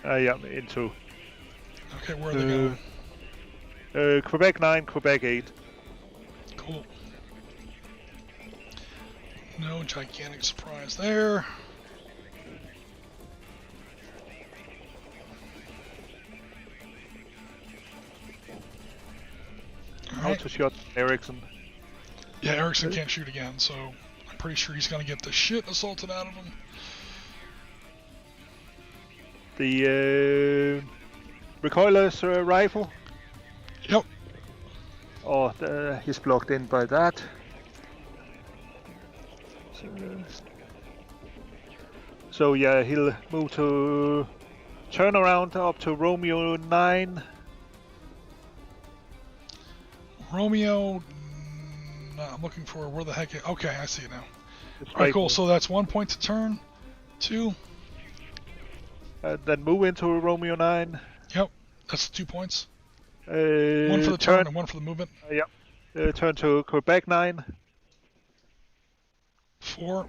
Yeah, into. Okay, where are they going? Quebec 9, Quebec 8. Cool. No gigantic surprise there. Out to shot Erickson. Yeah, Erickson can't shoot again, so I'm pretty sure he's going to get the shit assaulted out of him. The recoilless rifle. Yep. Oh, he's blocked in by that. So yeah, he'll move to turn around up to Romeo 9. Romeo, no, I'm looking for where the heck. Okay, I see it now. It's Alright, cool. So that's 1 point to turn. 2. Then move into Romeo 9. Yep, that's 2 points. 1 for the turn and 1 for the movement. Yep. Turn to Quebec 9. 4.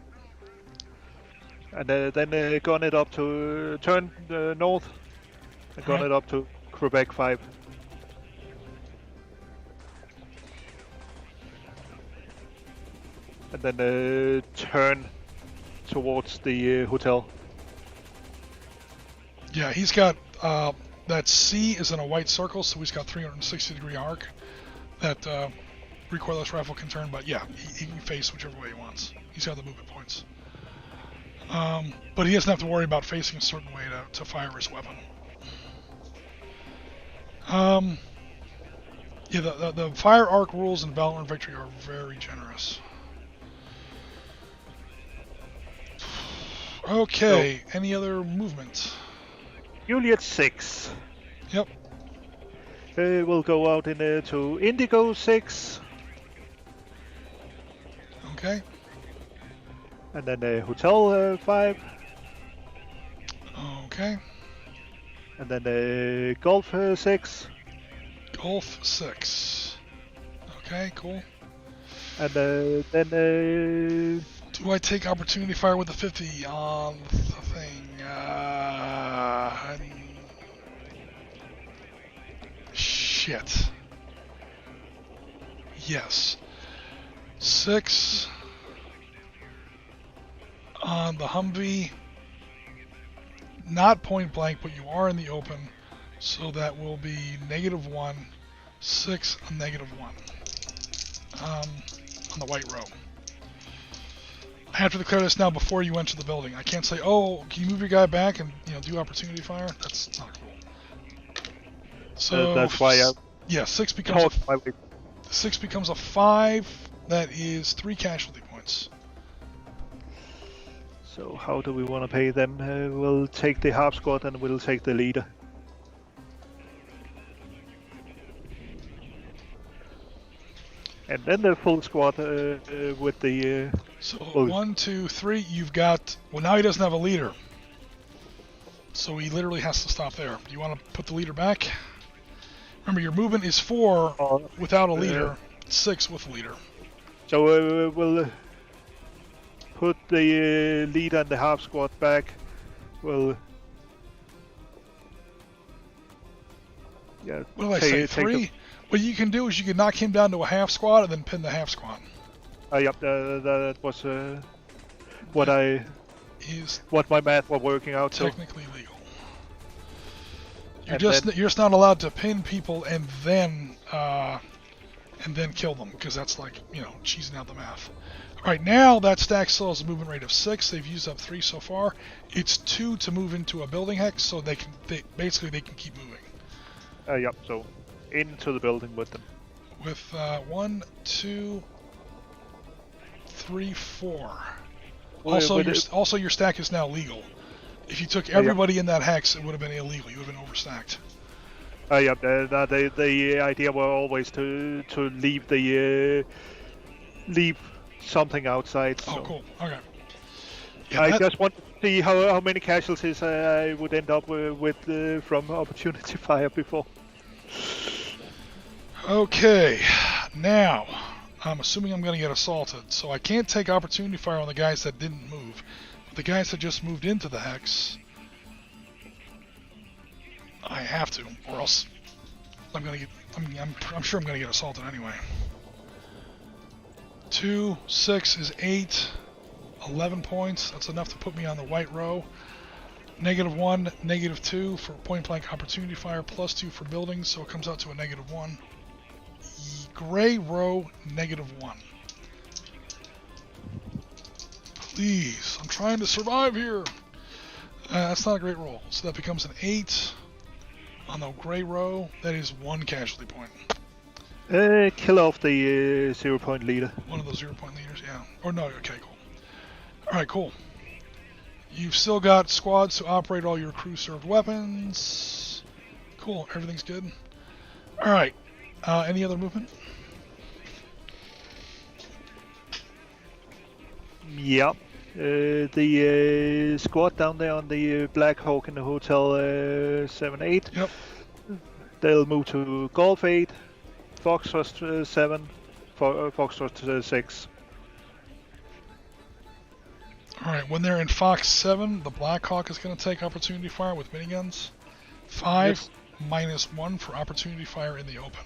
And then gun it up to turn north. And gun it up to Quebec 5. And then turn towards the hotel. Yeah, he's got that C is in a white circle, so he's got 360-degree arc. That recoilless rifle can turn, but yeah, he can face whichever way he wants. He's got the movement points. But he doesn't have to worry about facing a certain way to fire his weapon. Yeah, the fire arc rules in Valor and Victory are very generous. Okay, any other movement? Juliet 6. Yep. We'll go out to Indigo 6. Okay. And then Hotel 5. Okay. And then Golf 6. Golf 6. Okay, cool. And then... Do I take opportunity fire with the 50 on the thing? Shit. Yes. 6 on the Humvee. Not point blank, but you are in the open. So that will be -1. 6 on -1. On the white row. I have to declare this now before you enter the building. I can't say, oh, can you move your guy back and do opportunity fire? That's not cool. So that's why I... Yeah, 6 becomes a 5. That is 3 casualty points. So how do we want to pay them? We'll take the half squad and we'll take the leader. And then the full squad with the... So 1, 2, 3, you've got... Well, now he doesn't have a leader. So he literally has to stop there. Do you want to put the leader back? Remember, your movement is 4 without a leader, 6 with a leader. So we'll put the leader and the half squad back. We'll... Yeah, what did I say, 3? What you can do is you can knock him down to a half squad and then pin the half squad. Yep, that was what what my math was working out to. Technically legal. You're just not allowed to pin people and then kill them, because that's like, cheesing out the math. All right, now that stack still has a movement rate of 6. They've used up 3 so far. It's 2 to move into a building hex, so they can keep moving. Yep. So into the building with them. With 1, 2, 3, 4. Also, your stack is now legal. If you took everybody in that hex, it would have been illegal. You would have been overstacked. Yeah. The idea was always to leave leave something outside. Oh, so. cool. Okay. Yeah, I just want to see how many casualties I would end up with from opportunity fire before. Okay, now I'm assuming I'm going to get assaulted, so I can't take opportunity fire on the guys that didn't move. But the guys that just moved into the hex, I have to, or else I'm going to get. I'm sure I'm going to get assaulted anyway. 2, 6 is 8, 11 points. That's enough to put me on the white row. -1, -2 for point blank opportunity fire, +2 for buildings, so it comes out to a -1. Gray row, -1. Please, I'm trying to survive here. That's not a great roll. So that becomes an 8 on the gray row. That is 1 casualty point. Kill off the 0-point leader. One of those 0-point leaders, yeah. Or no, okay, cool. Alright, cool. You've still got squads to operate all your crew-served weapons. Cool, everything's good. Alright, any other movement? Yeah. The squad down there on the Blackhawk in the Hotel 7-8. Yep. They'll move to Golf 8, Foxtrot 7, Foxtrot 6. Alright, when they're in Fox 7, the Blackhawk is going to take opportunity fire with miniguns. 5 -1 for opportunity fire in the open.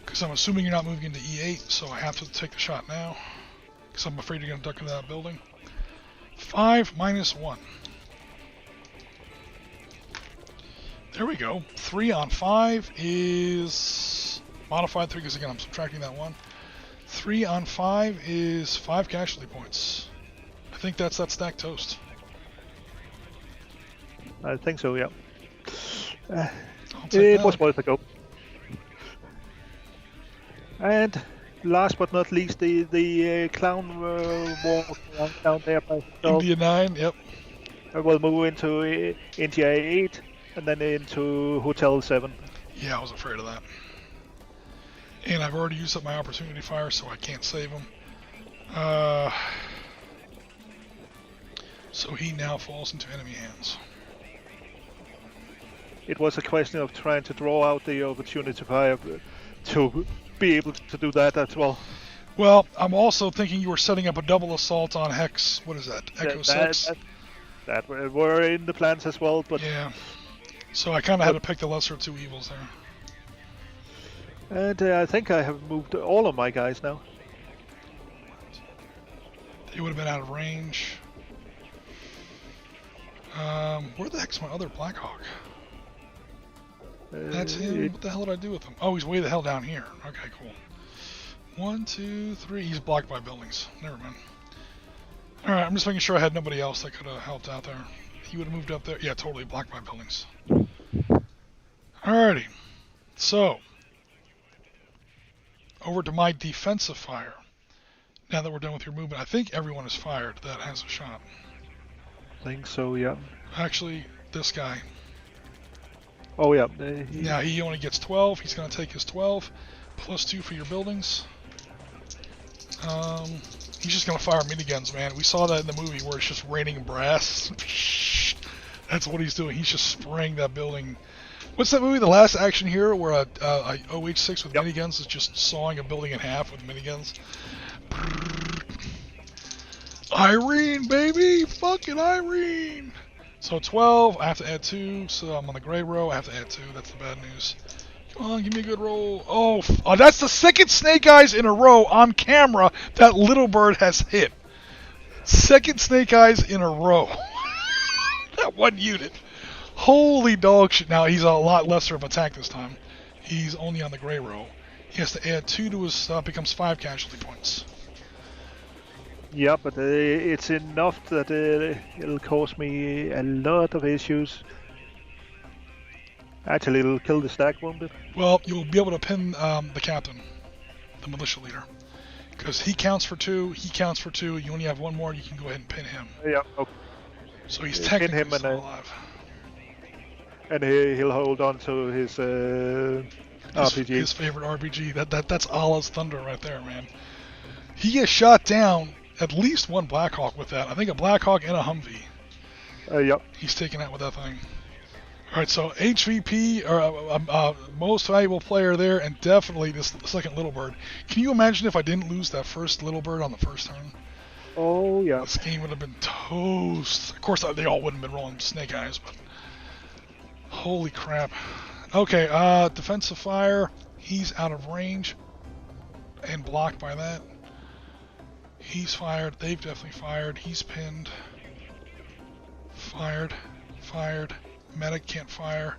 Because I'm assuming you're not moving into E8, so I have to take the shot now. Because I'm afraid you're going to duck into that building. 5 -1. There we go. 3 on 5 is modified 3, because again I'm subtracting that 1. 3 on 5 is 5 casualty points. I think that's that stack toast. I think so, yeah. It was worth a go. And last but not least, the clown walk around down there by himself. India 9, yep. We'll move into India 8 and then into Hotel 7. Yeah, I was afraid of that. And I've already used up my opportunity fire, so I can't save him. So he now falls into enemy hands. It was a question of trying to draw out the opportunity fire to be able to do that as well. Well, I'm also thinking you were setting up a double assault on Hex. What is that? Echo 6? That were in the plans as well, but yeah. So I kind of had to pick the lesser of two evils there. And I think I have moved all of my guys now. They would have been out of range. Where the heck's my other Blackhawk? That's him. What the hell did I do with him? Oh, he's way the hell down here. Okay, cool. 1, 2, 3. He's blocked by buildings. Never mind. Alright, I'm just making sure I had nobody else that could have helped out there. He would have moved up there. Yeah, totally blocked by buildings. Alrighty. So, over to my defensive fire. Now that we're done with your movement, I think everyone is fired that has a shot. I think so, yeah. Actually, this guy. Oh, yeah. Now, he only gets 12. He's going to take his 12. Plus 2 for your buildings. He's just going to fire miniguns, man. We saw that in the movie where it's just raining brass. That's what he's doing. He's just spraying that building. What's that movie, The Last Action Hero, where a OH-6 with miniguns is just sawing a building in half with miniguns? Irene, baby! Fucking Irene! So 12, I have to add 2, so I'm on the gray row, I have to add 2, that's the bad news. Come on, give me a good roll. Oh, that's the second Snake Eyes in a row on camera that Little Bird has hit. Second Snake Eyes in a row. That one unit. Holy dog shit. Now, he's a lot lesser of attack this time. He's only on the gray row. He has to add 2 to his, becomes 5 casualty points. Yeah, but it's enough that it'll cause me a lot of issues. Actually, it'll kill the stack wounded. Well, you'll be able to pin the captain, the militia leader. Because he counts for 2, he counts for 2, you only have 1 more, you can go ahead and pin him. Yeah, okay. So he's technically still alive. And he'll hold on to his RPG. His favorite RPG. That's Allah's Thunder right there, man. He gets shot down, at least 1 Blackhawk with that. I think a Blackhawk and a Humvee. Yep. He's taken out with that thing. Alright, so HVP, or most valuable player there, and definitely this second Little Bird. Can you imagine if I didn't lose that first Little Bird on the first turn? Oh, yeah. This game would have been toast. Of course, they all wouldn't have been rolling Snake Eyes, but... Holy crap. Okay, defensive fire. He's out of range. And blocked by that. He's fired. They've definitely fired. He's pinned. Fired. Fired. Medic can't fire.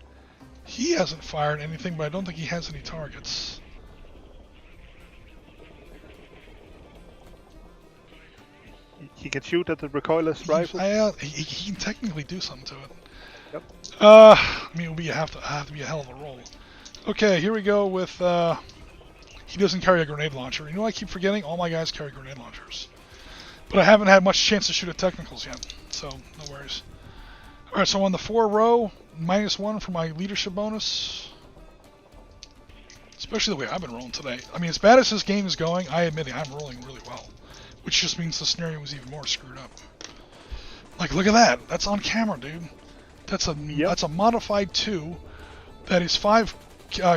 He hasn't fired anything, but I don't think he has any targets. He can shoot at the recoilless rifle. He can technically do something to it. Yep. I mean, it would have to be a hell of a roll. Okay, here we go with. He doesn't carry a grenade launcher. You know, I keep forgetting. All my guys carry grenade launchers, but I haven't had much chance to shoot at technicals yet, so no worries. All right, so on the 4 row, -1 for my leadership bonus. Especially the way I've been rolling today. I mean, as bad as this game is going, I admit it, I'm rolling really well, which just means the scenario was even more screwed up. Like, look at that. That's on camera, dude. That's a modified 2. That is 5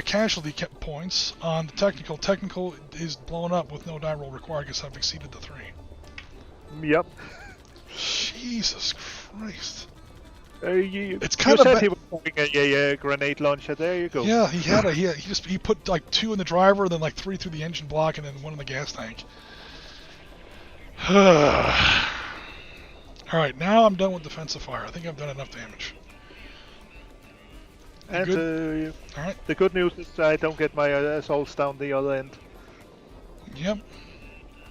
casualty points on the technical. Technical is blown up with no die roll required because I've exceeded the 3. Yep. Jesus Christ. It's kind of. You said he was having a grenade launcher. There you go. Yeah, he put like 2 in the driver, then like 3 through the engine block, and then 1 in the gas tank. All right, now I'm done with defensive fire. I think I've done enough damage. And all right. The good news is I don't get my assaults down the other end. Yep.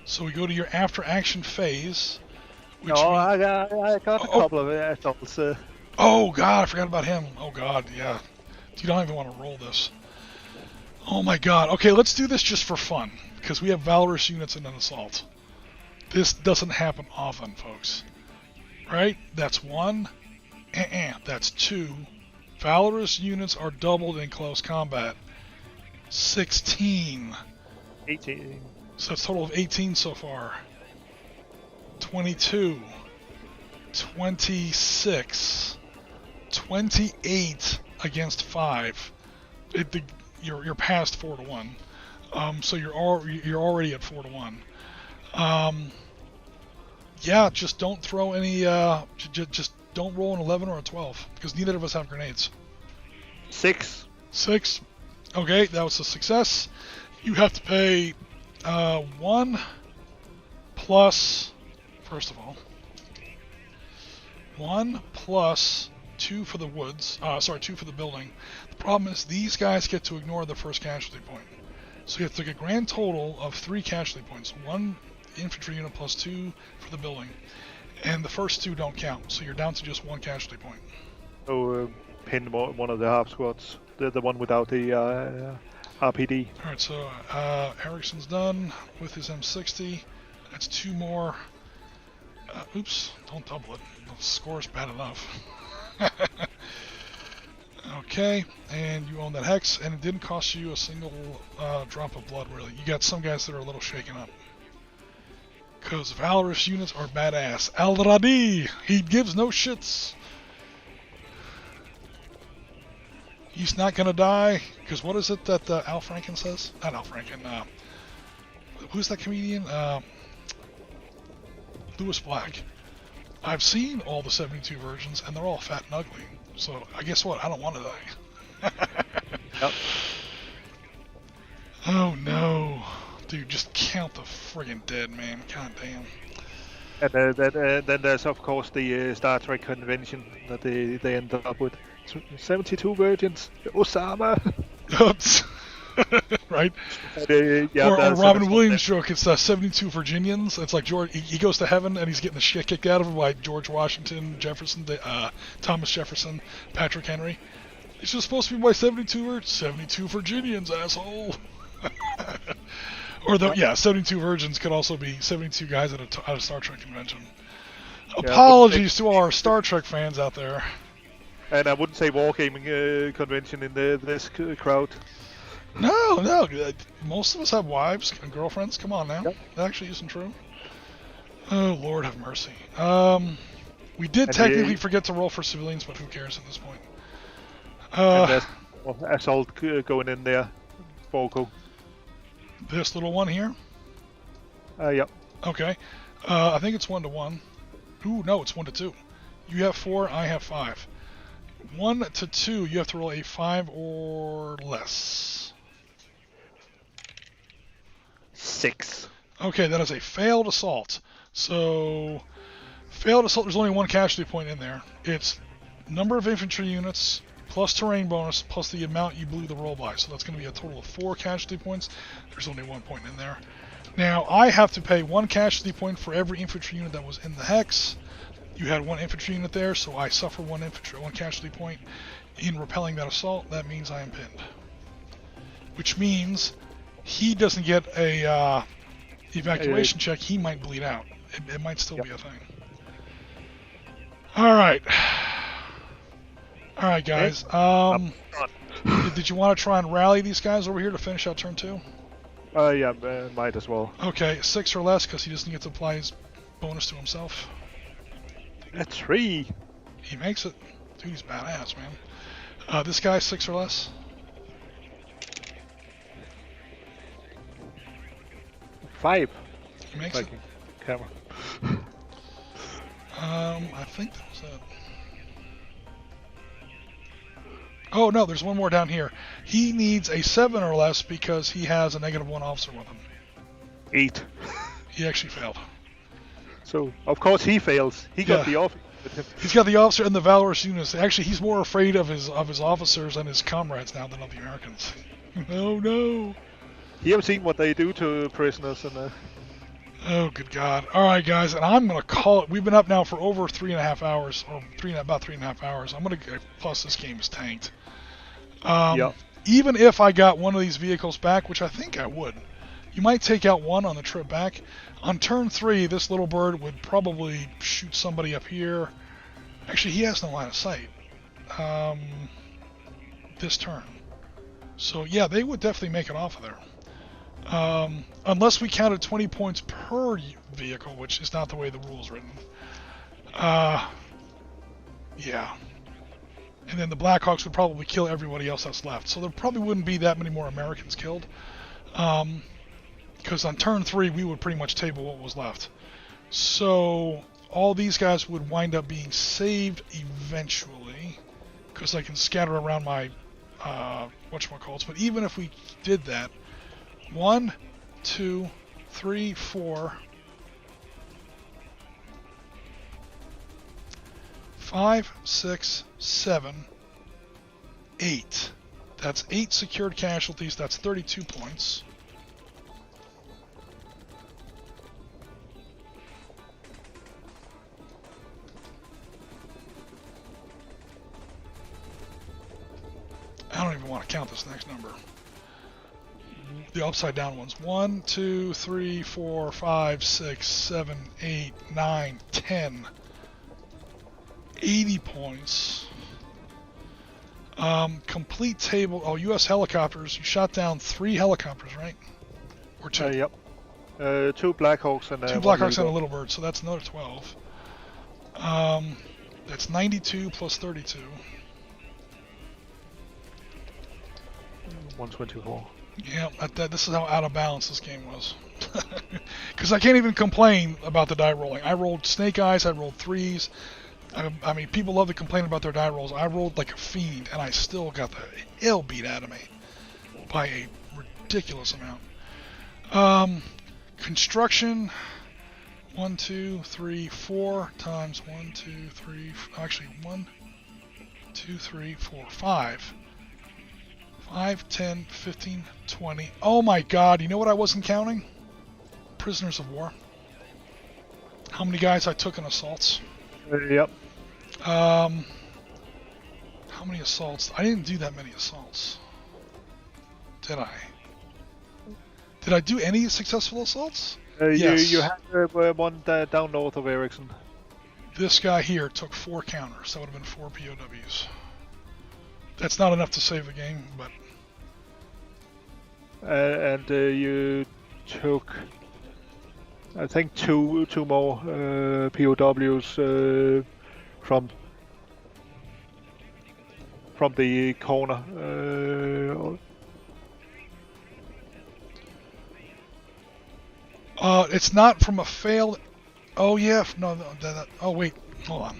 So we go to your after action phase. No, I got a couple of assaults. Oh god, I forgot about him. Oh god, yeah. Dude, I don't even want to roll this. Oh my god. Okay, let's do this just for fun, because we have valorous units in an assault. This doesn't happen often, folks. Right? That's 1. That's 2. Valorous units are doubled in close combat. 16. 18. So that's a total of 18 so far. 22. 26. 28 against 5. You're past 4 to 1. So you're already at 4 to 1. Yeah, just don't throw any. Just don't roll an 11 or a 12 because neither of us have grenades. 6. 6. Okay, that was a success. You have to pay 1 plus. First of all, 1 plus 2 for the woods. 2 for the building. The problem is these guys get to ignore the first casualty point. So you have to get a grand total of 3 casualty points. 1 infantry unit plus 2 for the building. And the first 2 don't count, so you're down to just 1 casualty point. So pin one of the half squads, the one without the RPD. Alright, so Ericsson's done with his M60. That's 2 more. Oops, don't double it. The score's bad enough. Okay, and you own that hex, and it didn't cost you a single drop of blood, really. You got some guys that are a little shaken up. Because valorous units are badass. Al-Radi! He gives no shits! He's not gonna die, because what is it that Al Franken says? Not Al Franken, who's that comedian? Lewis Black. I've seen all the 72 versions, and they're all fat and ugly. So, I guess what? I don't want to die. Yep. Oh no. Dude, just count the friggin' dead, man. God damn. And then there's of course the Star Trek convention that they end up with. 72 virgins. Osama. Oops. Right? Yeah, or Robin Williams joke, it's 72 Virginians. It's like George, he goes to heaven and he's getting the shit kicked out of him by George Washington, Jefferson, Thomas Jefferson, Patrick Henry. It's just supposed to be by 72 Virginians, asshole. Or 72 virgins could also be 72 guys at a Star Trek convention. Apologies to our Star Trek fans out there. And I wouldn't say wargaming convention in this crowd. No. Most of us have wives and girlfriends. Come on now. Yep. That actually isn't true. Oh, Lord have mercy. We did technically forget to roll for civilians, but who cares at this point? And there's assault going in there. Vocal. This little one here? Yep. Okay. I think it's 1 to 1. Ooh, no, it's 1 to 2. You have 4, I have 5. 1 to 2, you have to roll a 5 or less. 6. Okay, that is a failed assault. So, failed assault, there's only 1 casualty point in there. It's number of infantry units, plus terrain bonus, plus the amount you blew the roll by. So that's going to be a total of 4 casualty points. There's only 1 point in there. Now, I have to pay 1 casualty point for every infantry unit that was in the hex. You had 1 infantry unit there, so I suffer 1 casualty point in repelling that assault. That means I am pinned. Which means he doesn't get a evacuation check. He might bleed out. It might still be a thing. Alright. Alright, guys. Did you want to try and rally these guys over here to finish out turn 2? Yeah, might as well. Okay, 6 or less, because he doesn't get to apply his bonus to himself. A 3. He makes it. Dude, he's badass, man. This guy, 6 or less. 5. He makes it. Camera. I think that was it. Oh no, there's one more down here. He needs a 7 or less because he has a -1 officer with him. 8. He actually failed. So, of course he fails. He got the officer with him. He's got the officer and the valorous units. Actually, he's more afraid of his officers and his comrades now than of the Americans. Oh no. You haven't seen what they do to prisoners and Oh, good God. Alright, guys, and I'm going to call it. We've been up now for over 3.5 hours, or about 3.5 hours. I'm going to, plus this game is tanked. Yeah. Even if I got one of these vehicles back, which I think I would, you might take out one on the trip back. On turn 3, this little bird would probably shoot somebody up here. Actually, he has no line of sight this turn. So yeah, they would definitely make it off of there. Unless we counted 20 points per vehicle, which is not the way the rule's written. Yeah. And then the Blackhawks would probably kill everybody else that's left. So there probably wouldn't be that many more Americans killed. Because on turn 3, we would pretty much table what was left. So all these guys would wind up being saved eventually. Because I can scatter around my whatchamacallits. But even if we did that, 1, 2, 3, 4, 5, 6, 7, 8. That's 8 secured casualties. That's 32 points. I don't even want to count this next number. The upside down ones. 1, 2, 3, 4, 5, 6, 7, 8, 9, 10. 80 points. Complete table. Oh, U.S. helicopters. You shot down 3 helicopters, right? Or 2? Yep. 2 Blackhawks and 2 Blackhawks and a little bird. So that's another 12. That's 92 plus 32. 124. Yeah, this is how out of balance this game was. Because I can't even complain about the die rolling. I rolled snake eyes. I rolled 3s. I mean, people love to complain about their die rolls. I rolled like a fiend, and I still got the ill beat out of me by a ridiculous amount. Construction, 1, 2, 3, 4 times 1, 2, 3. Actually, 1, 2, 3, 4, 5. 5, 10, 15, 20. Oh my God! You know what I wasn't counting? Prisoners of war. How many guys I took in assaults? Yep. How many assaults? I didn't do that many assaults. Did I? Did I do any successful assaults? Yes. You had one down north of Ericsson. This guy here took 4 counters. That would have been 4 POWs. That's not enough to save the game, but... and you took, I think, two more POWs from the corner. It's not from a failed... Oh yeah, no. Oh wait, hold on.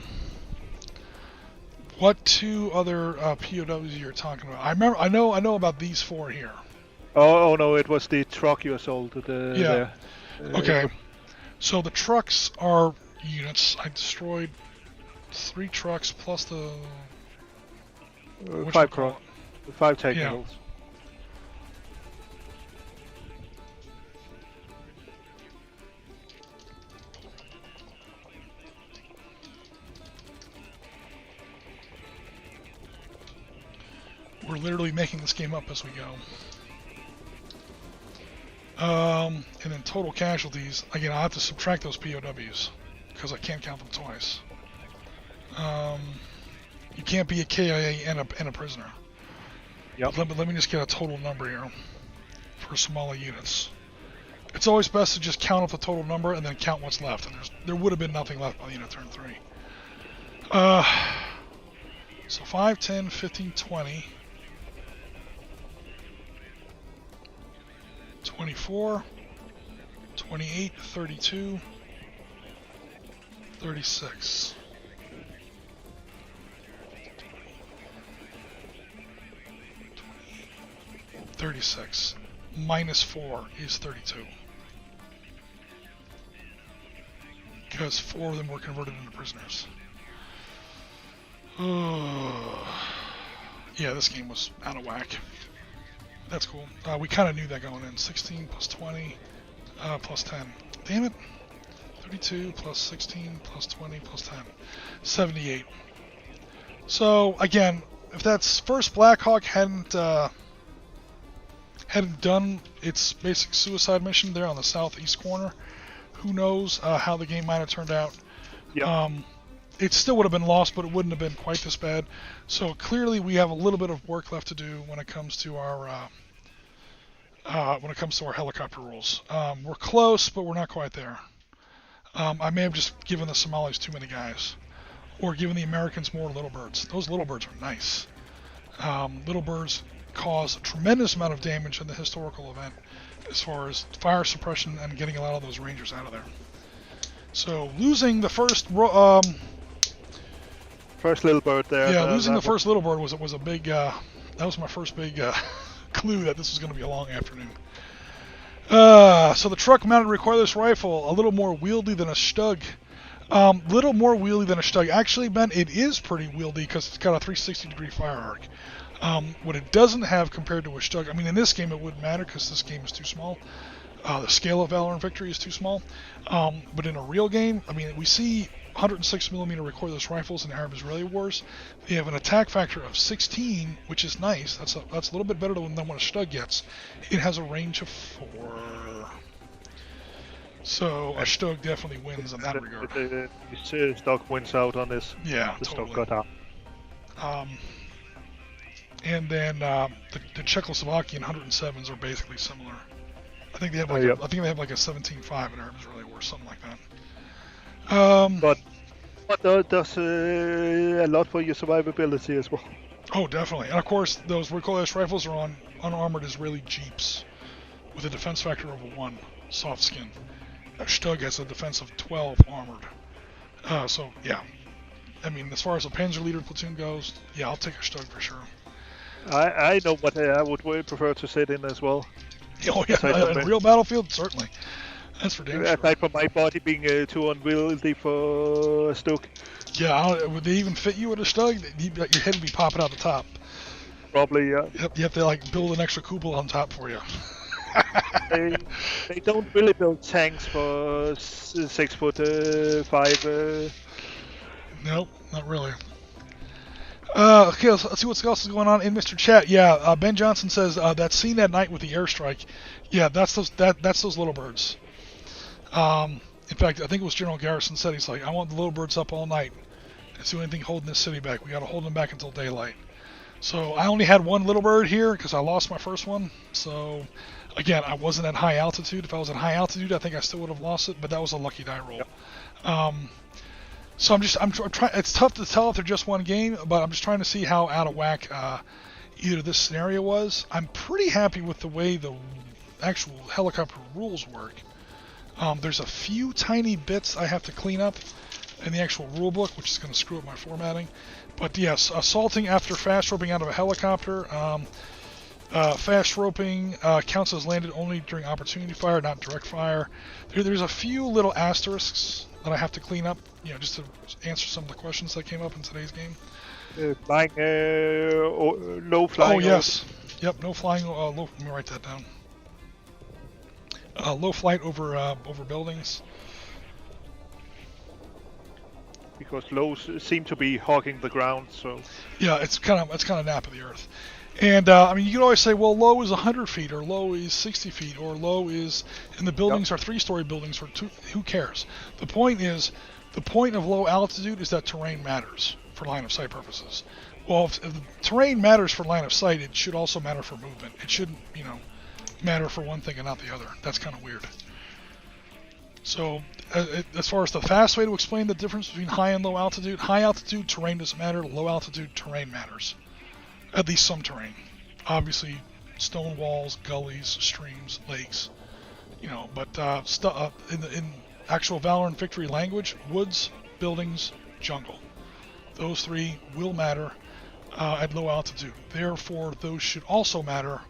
What 2 other POWs you're talking about? I know about these 4 here. Oh no, it was the truck you assaulted. Yeah. There. Okay. So the trucks are units. I destroyed 3 trucks plus the 5 technicals. Yeah. We're literally making this game up as we go. And then total casualties. Again, I'll have to subtract those POWs because I can't count them twice. You can't be a KIA and a prisoner. Yep. Let me just get a total number here for Somalia units. It's always best to just count up the total number and then count what's left. And there would have been nothing left by the end of turn 3. So 5, 10, 15, 20. 24, 28, 32, 36. 36 minus 4 is 32. Because 4 of them were converted into prisoners. Yeah, this game was out of whack. That's cool. We kind of knew that going in. 16 plus 20 plus 10. Damn it. 32 plus 16 plus 20 plus 10. 78. So, again, if that first Blackhawk hadn't done its basic suicide mission there on the southeast corner, who knows how the game might have turned out. Yeah. It still would have been lost, but it wouldn't have been quite this bad. So clearly, we have a little bit of work left to do when it comes to our helicopter rules. We're close, but we're not quite there. I may have just given the Somalis too many guys, or given the Americans more little birds. Those little birds are nice. Little birds cause a tremendous amount of damage in the historical event, as far as fire suppression and getting a lot of those Rangers out of there. So losing the first first little bird there. Yeah, losing the first little bird was a big. That was my first big clue that this was going to be a long afternoon. So the truck-mounted recoilless rifle, a little more wieldy than a Stug. Little more wieldy than a Stug. Actually, Ben, it is pretty wieldy because it's got a 360-degree fire arc. What it doesn't have compared to a Stug, I mean, in this game it wouldn't matter because this game is too small. The scale of Valor and Victory is too small. But in a real game, I mean, we see 106mm recoilless rifles in the Arab Israeli wars. They have an attack factor of 16, which is nice. That's a little bit better than what a Stug gets. It has a range of 4. So a Stug definitely wins in that regard. The Stug wins out on this. Yeah, the totally. Stug got out. And then the Czechoslovakian 107s are basically similar. I think they have like I think they have like a 17.5 in Arab Israeli war, something like that. But does a lot for your survivability as well. Oh, definitely. And of course, those recoilless rifles are on unarmored Israeli Jeeps with a defense factor of 1, soft skin. A Stug has a defense of 12 armored. So, yeah. I mean, as far as a Panzer Leader platoon goes, yeah, I'll take a Stug for sure. I know what I would prefer to sit in as well. Oh, yeah, in a real battlefield, certainly. That's for damn sure. Aside from my body being too unwieldy for a Stug. Yeah, would they even fit you at a Stug? Your head would be popping out the top. Probably, yeah. Yep, you have to like build an extra cupola on top for you. they don't really build tanks for 6'5". Nope, not really. Okay, let's see what else is going on in Mr. Chat. Yeah, Ben Johnson says that scene that night with the airstrike. Yeah, that's those little birds. In fact, I think it was General Garrison said, he's like, I want the little birds up all night. It's the only thing holding this city back. We got to hold them back until daylight. So I only had one little bird here because I lost my first one. So again, I wasn't at high altitude. If I was at high altitude, I think I still would have lost it. But that was a lucky die roll. Yep. So I'm trying. It's tough to tell if they're just one game, but I'm just trying to see how out of whack either this scenario was. I'm pretty happy with the way the actual helicopter rules work. There's a few tiny bits I have to clean up in the actual rule book, which is going to screw up my formatting. But yes, assaulting after fast roping out of a helicopter. Fast roping counts as landed only during opportunity fire, not direct fire. There's a few little asterisks that I have to clean up, just to answer some of the questions that came up in today's game. Flying, low flying. Oh yes, yep, no flying. Low. Let me write that down. Low flight over buildings. Because lows seem to be hogging the ground, so. Yeah, it's kind of nap of the earth. And I mean, you can always say, well, low is 100 feet, or low is 60 feet, or low is, and the buildings are 3-story buildings, or who cares? The point of low altitude is that terrain matters for line of sight purposes. Well, if the terrain matters for line of sight, it should also matter for movement. It shouldn't, matter for one thing and not the other. That's kind of weird. So, as far as the fast way to explain the difference between high and low altitude terrain doesn't matter, low altitude terrain matters. At least some terrain. Obviously, stone walls, gullies, streams, lakes, but in actual Valor and Victory language, woods, buildings, jungle. Those three will matter at low altitude. Therefore, those should also matter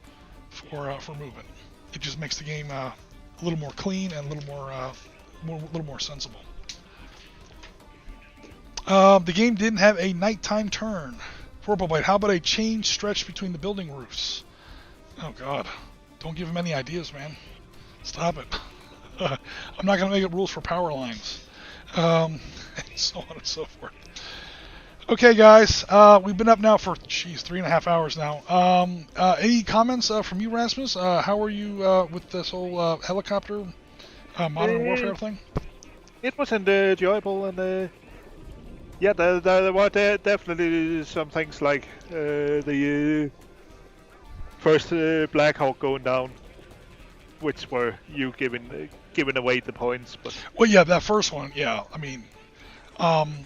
for movement. It just makes the game a little more clean and a little more sensible. The game didn't have a nighttime turn. Purple how about a chain stretch between the building roofs? Oh god, don't give him any ideas, man. Stop it. I'm not going to make up rules for power lines. And so on and so forth. Okay, guys, we've been up now for 3.5 hours now. Any comments from you, Rasmus? How are you with this whole helicopter modern warfare thing? It was enjoyable, and yeah, there were definitely some things like the first Blackhawk going down, which were you giving away the points, but Well, yeah, that first one, yeah. I mean,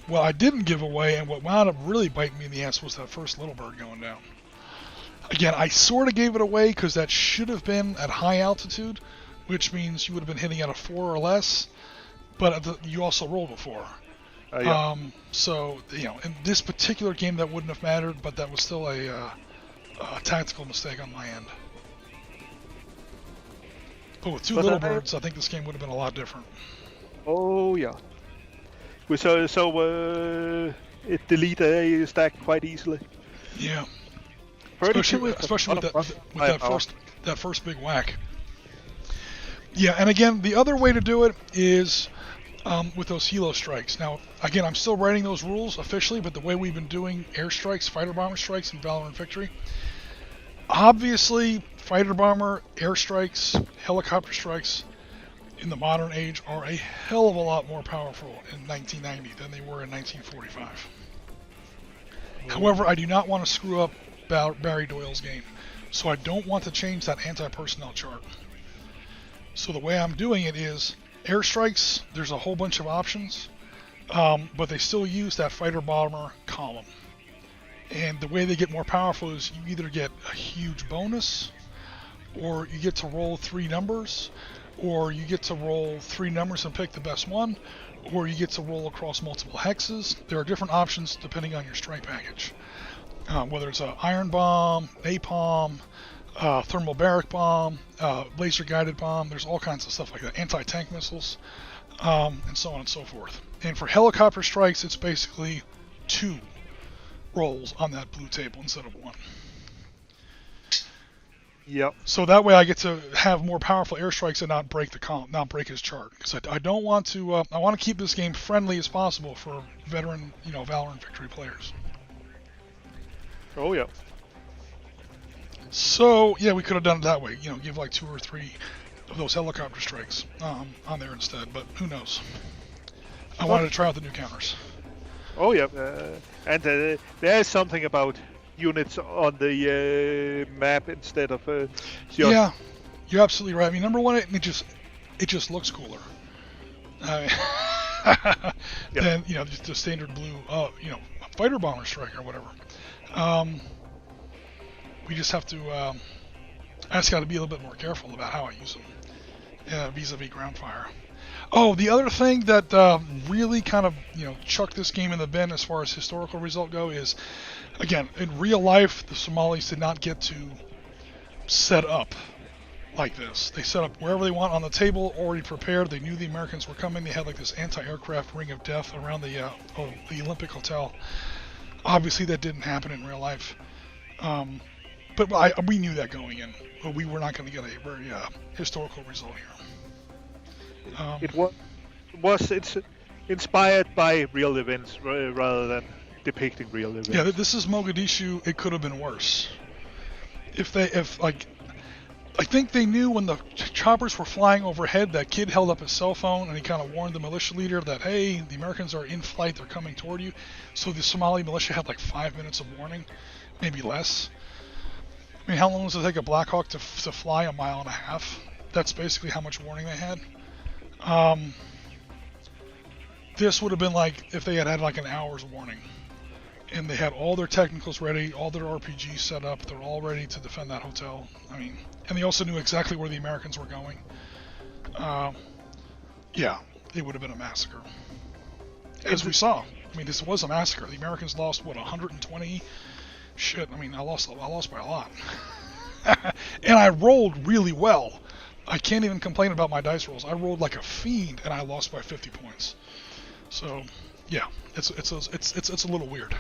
what I didn't give away and what wound up really biting me in the ass was that first little bird going down. Again, I sort of gave it away because that should have been at high altitude, which means you would have been hitting at a 4 or less, but you also rolled a 4. yeah. So, in this particular game that wouldn't have mattered, but that was still a tactical mistake on my end. But with 2 little birds, I think this game would have been a lot different. Oh yeah. We it delete a stack quite easily. Yeah. 32 Especially with that first big whack. Yeah, and again, the other way to do it is with those helo strikes. Now, again, I'm still writing those rules officially, but the way we've been doing airstrikes, fighter bomber strikes, in Valor and Victory, obviously, fighter bomber, airstrikes, helicopter strikes in the modern age are a hell of a lot more powerful in 1990 than they were in 1945. However, I do not want to screw up Barry Doyle's game, so I don't want to change that anti-personnel chart. So the way I'm doing it is airstrikes, there's a whole bunch of options, but they still use that fighter bomber column. And the way they get more powerful is you either get a huge bonus, or you get to roll 3 numbers, or you get to roll 3 numbers and pick the best one, or you get to roll across multiple hexes. There are different options depending on your strike package. Whether it's an iron bomb, napalm, thermal barrack bomb, laser guided bomb, there's all kinds of stuff like that. Anti-tank missiles, and so on and so forth. And for helicopter strikes, it's basically 2 rolls on that blue table instead of 1. Yep. So that way I get to have more powerful airstrikes and not break the column, not break his chart. Because I don't want to. I want to keep this game friendly as possible for veteran, Valor and Victory players. Oh yeah. So yeah, we could have done it that way. Give like 2 or 3 of those helicopter strikes on there instead. But who knows? I wanted to try out the new counters. Oh yeah, and there is something about units on the map instead of Yeah, you're absolutely right. I mean, number one, it just looks cooler. Than just the standard blue, fighter bomber strike or whatever. We just have to. I just got to be a little bit more careful about how I use them vis-a-vis ground fire. Oh, the other thing that really kind of chucked this game in the bin as far as historical result go is, again, in real life, the Somalis did not get to set up like this. They set up wherever they want on the table, already prepared. They knew the Americans were coming. They had like this anti-aircraft ring of death around the Olympic Hotel. Obviously, that didn't happen in real life. But we knew that going in. But we were not going to get a very historical result here. It's inspired by real events rather than depicting real events. Yeah, this is Mogadishu. It could have been worse. I think they knew when the choppers were flying overhead, that kid held up his cell phone and he kind of warned the militia leader that, hey, the Americans are in flight, they're coming toward you. So the Somali militia had like 5 minutes of warning, maybe less. I mean, how long does it take a Blackhawk to fly 1.5 miles? That's basically how much warning they had. This would have been like if they had like an hour's warning. And they had all their technicals ready, all their RPGs set up, they're all ready to defend that hotel. I mean, and they also knew exactly where the Americans were going. Yeah, it would have been a massacre. As we saw. I mean, this was a massacre. The Americans lost, 120? Shit, I mean, I lost by a lot. And I rolled really well. I can't even complain about my dice rolls. I rolled like a fiend, and I lost by 50 points. So, yeah, it's a little weird.